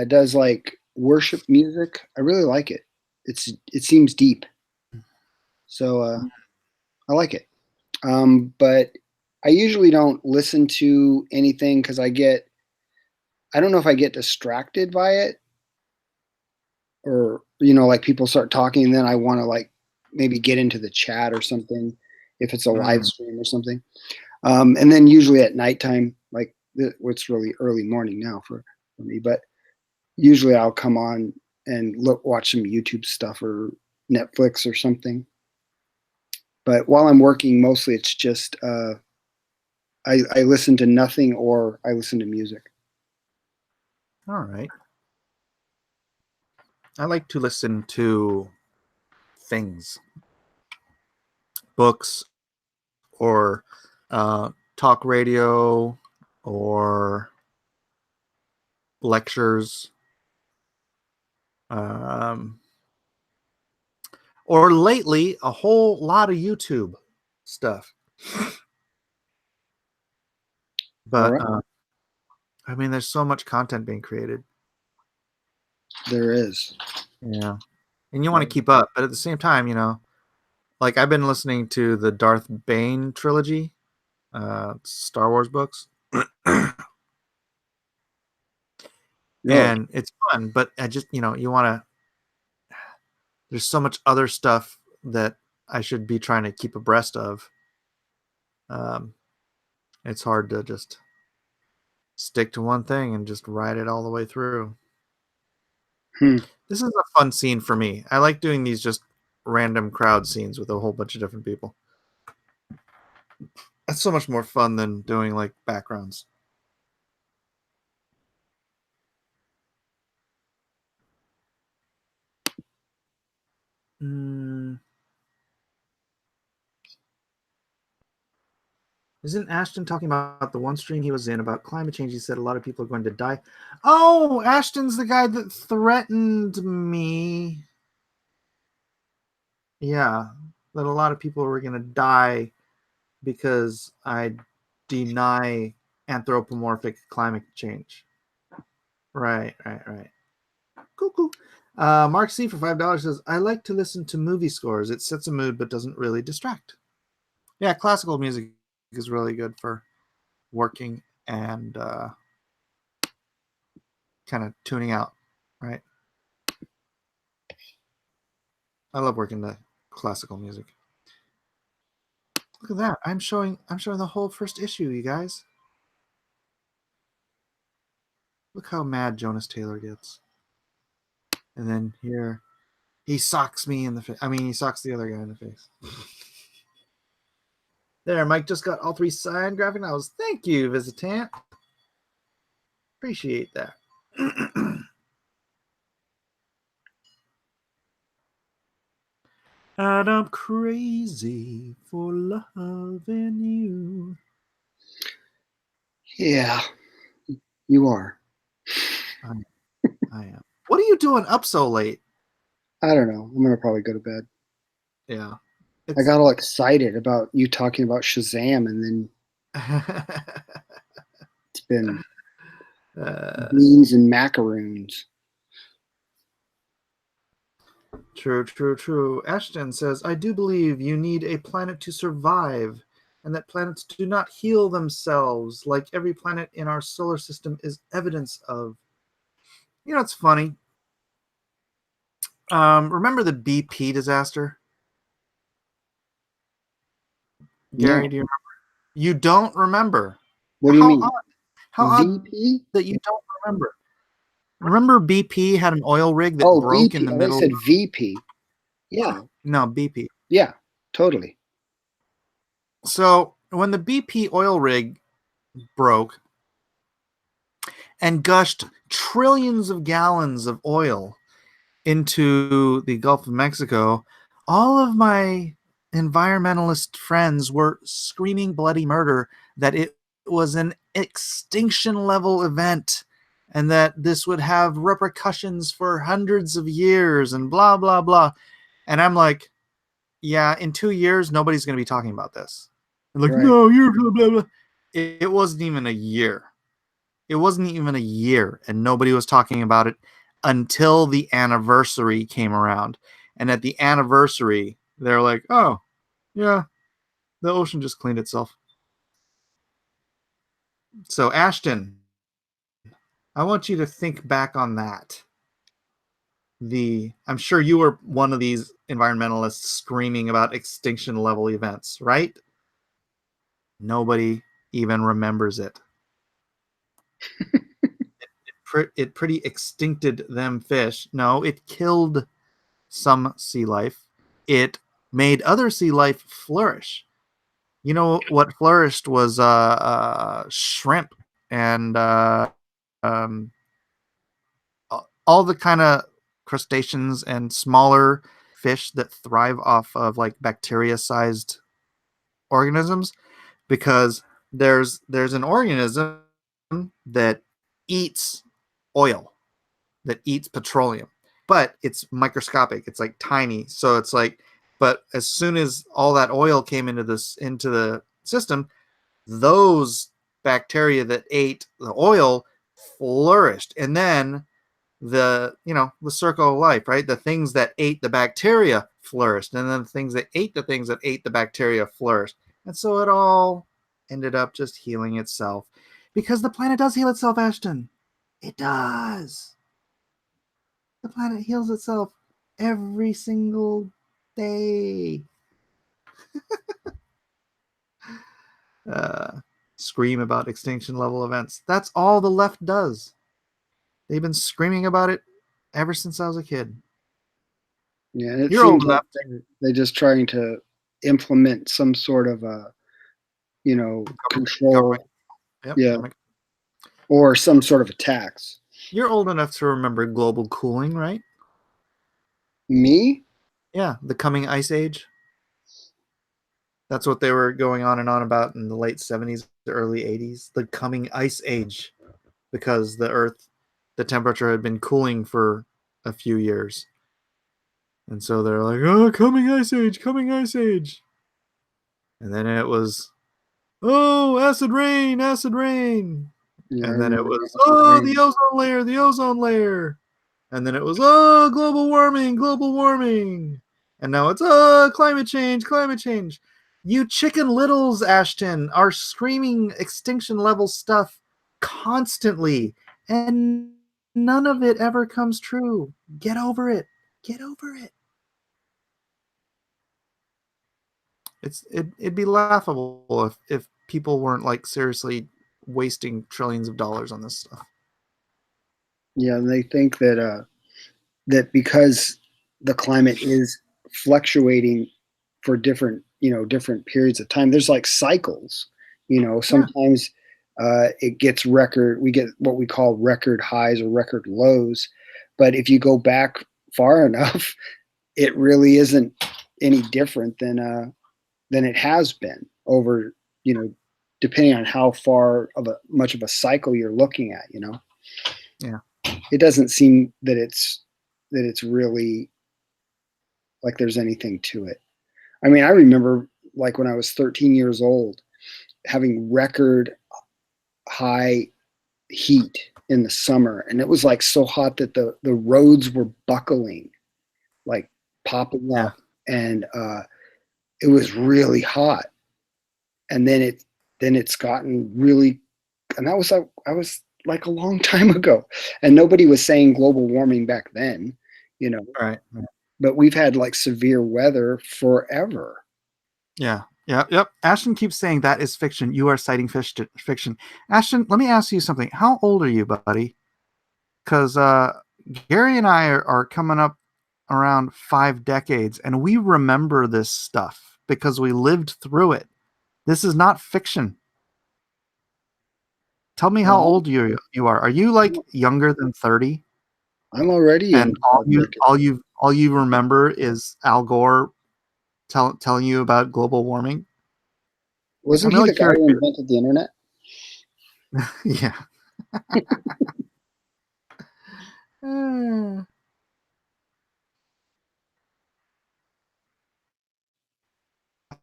does like worship music. I really like it. It seems deep. So I like it. But I usually don't listen to anything because I don't know if I get distracted by it, or like people start talking and then I want to like maybe get into the chat or something if it's a live stream or something. And then usually at nighttime, like it's really early morning now for me, but usually I'll come on and watch some YouTube stuff or Netflix or something. But while I'm working, mostly it's just I listen to nothing or I listen to music. All right. I like to listen to things, books, or talk radio, or lectures, um, or lately a whole lot of YouTube stuff. But All right. I mean, there's so much content being created. There is. Yeah. And you want to keep up, but at the same time, like I've been listening to the Darth Bane trilogy, Star Wars books. Really? And it's fun, but I just, you want to, there's so much other stuff that I should be trying to keep abreast of. It's hard to just stick to one thing and just ride it all the way through. This is a fun scene for me. I like doing these just random crowd scenes with a whole bunch of different people. That's so much more fun than doing like backgrounds. Isn't Ashton talking about the one stream he was in about climate change? He said a lot of people are going to die. Oh, Ashton's the guy that threatened me. Yeah, that a lot of people were going to die because I deny anthropomorphic climate change. Right. Cool. Mark C for $5 says, I like to listen to movie scores. It sets a mood but doesn't really distract. Yeah, classical music is really good for working and kind of tuning out, right? I love working the classical music. Look at that. I'm showing the whole first issue, you guys. Look how mad Jonas Taylor gets. And then here he socks me in the face. I mean, he socks the other guy in the face. There, Mike just got all 3 signed graphic novels. Thank you, Visitant. Appreciate that. And I'm crazy for loving you. Yeah, you are. I am. What are you doing up so late? I don't know. I'm gonna probably go to bed. Yeah. I got all excited about you talking about Shazam, and then it's been beans and macaroons. True. Ashton says, I do believe you need a planet to survive, and that planets do not heal themselves, like every planet in our solar system is evidence of. It's funny. Remember the BP disaster? Gary, No. do you remember? You don't remember. What do you mean? How odd VP? that you don't remember. Remember BP had an oil rig that broke BP. in the I middle? said VP. Yeah. No, BP. Yeah, totally. So when the BP oil rig broke and gushed trillions of gallons of oil into the Gulf of Mexico, all of my environmentalist friends were screaming bloody murder that it was an extinction level event and that this would have repercussions for hundreds of years and blah, blah, blah. And I'm like, yeah, in 2 years, nobody's going to be talking about this. And like, Right. no, you're blah, blah, blah. It wasn't even a year. It wasn't even a year, and nobody was talking about it until the anniversary came around. And at the anniversary, they're like, oh, yeah, the ocean just cleaned itself. So, Ashton, I want you to think back on that. I'm sure you were one of these environmentalists screaming about extinction level events, right? Nobody even remembers it. It pretty extincted them fish. No, it killed some sea life. It made other sea life flourish. You know what flourished was shrimp and um, all the kind of crustaceans and smaller fish that thrive off of like bacteria-sized organisms, because there's an organism that eats oil, that eats petroleum, but it's microscopic. It's like tiny. So it's like, but as soon as all that oil came into the system, those bacteria that ate the oil flourished, and then the circle of life, right? The things that ate the bacteria flourished, and then the things that ate the bacteria flourished, and so it all ended up just healing itself, because the planet does heal itself, Ashton. It does. The planet heals itself every single day. uh, Scream about extinction level events. That's all the left does. They've been screaming about it ever since I was a kid. Yeah, and it You're old seems like enough. they're just trying to implement some sort of control, Yep. yeah, or some sort of a tax. You're old enough to remember global cooling, right? Me? Yeah, the coming ice age. That's what they were going on and on about in the late 70s, early 80s. The coming ice age, because the temperature had been cooling for a few years. And so they're like, oh, coming ice age, coming ice age. And then it was, oh, acid rain, acid rain. Yeah, I And then it remember was, acid oh, rain. the ozone layer, the ozone layer. And then it was, oh, global warming, global warming. And now it's, oh, climate change, climate change. You chicken littles, Ashton, are screaming extinction level stuff constantly, and none of it ever comes true. Get over it. Get over it. It'd be laughable if people weren't like seriously wasting trillions of dollars on this stuff. Yeah, and they think that because the climate is fluctuating for different periods of time, there's like cycles. Sometimes it gets we get what we call record highs or record lows, but if you go back far enough, it really isn't any different than it has been over, depending on how much of a cycle you're looking at. Yeah. It doesn't seem that it's really like there's anything to it. I mean, I remember like when I was 13 years old having record high heat in the summer, and it was like so hot that the roads were buckling, like popping Yeah. up, and it was really hot. And then it's gotten really, and that was like I was like a long time ago, and nobody was saying global warming back then, Right. but we've had like severe weather forever. Yeah. Yep. Ashton keeps saying that is fiction. You are citing fiction. Ashton, let me ask you something. How old are you, buddy? Because Gary and I are coming up around 5 decades, and we remember this stuff because we lived through it. This is not fiction. Tell me how Well, old you are. Are you like younger than 30? I'm already in And all five you decades. all you remember is Al Gore telling you about global warming? I'm Wasn't he really the guy curious. who invented the internet? Yeah. Uh,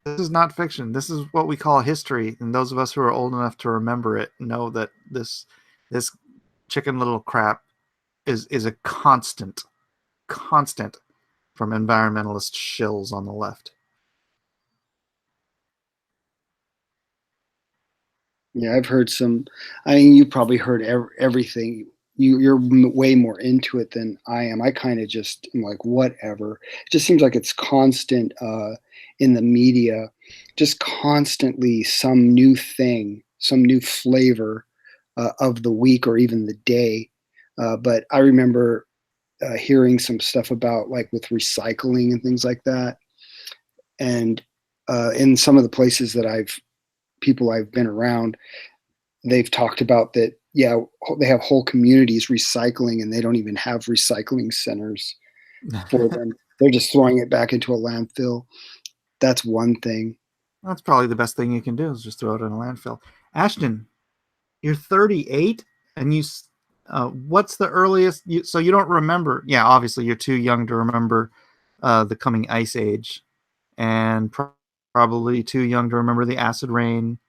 this is not fiction. This is what we call history, and those of us who are old enough to remember it know that this chicken little crap is a constant from environmentalist shills on the left. Yeah, I've heard some. I mean, you probably heard everything. You're way more into it than I am. I kind of just am like, whatever. It just seems like it's constant in the media, just constantly some new thing, some new flavor of the week or even the day. But I remember hearing some stuff about like with recycling and things like that, and in some of the places that people I've been around, they've talked about that. Yeah, they have whole communities recycling, and they don't even have recycling centers for them. They're just throwing it back into a landfill. That's one thing. That's probably the best thing you can do is just throw it in a landfill. Ashton, you're 38, and what's the earliest? So you don't remember? Yeah, obviously you're too young to remember the coming ice age, and probably too young to remember the acid rain.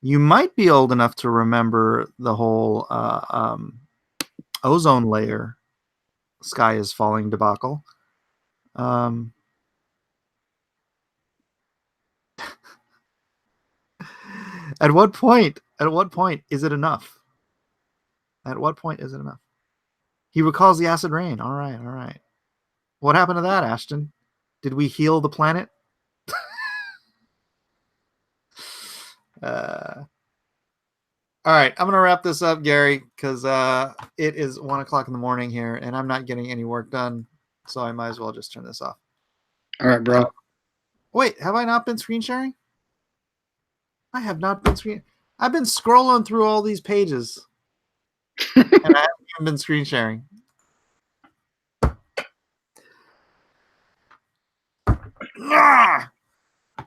You might be old enough to remember the whole ozone layer sky is falling debacle. At what point is it enough? At what point is it enough? He recalls the acid rain. All right. What happened to that, Ashton? Did we heal the planet? All right, I'm gonna wrap this up, Gary, because it is 1 o'clock in the morning here, and I'm not getting any work done, so I might as well just turn this off. All right, bro. Wait, have I not been screen sharing? I have not been screen. I've been scrolling through all these pages, and I haven't even been screen sharing. Ah!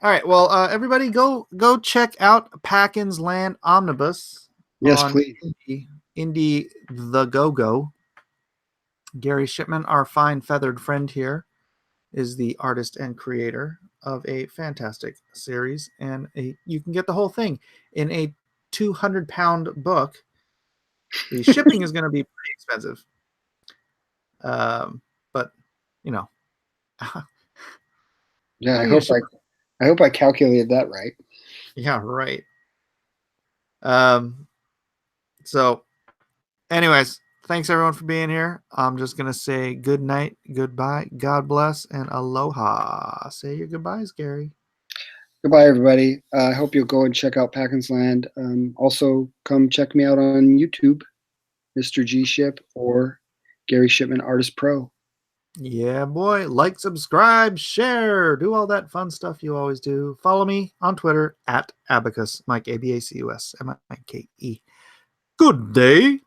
All right, well, everybody, go check out Packin's Land Omnibus. Yes, on please. Indie the Go-Go. Gary Shipman, our fine feathered friend here, is the artist and creator of a fantastic series, and you can get the whole thing in a 200-pound book. The shipping is going to be pretty expensive, but you know. Yeah, I hope I calculated that right. Yeah, right. So, anyways, thanks everyone for being here. I'm just gonna say good night, goodbye, God bless, and aloha. Say your goodbyes, Gary. Goodbye, everybody. I hope you'll go and check out Packin's Land. Also, come check me out on YouTube, Mr. G Ship or Gary Shipman Artist Pro. Yeah, boy. Like, subscribe, share, do all that fun stuff you always do. Follow me on Twitter at Abacus, Mike, ABACUS, MIKE. Good day.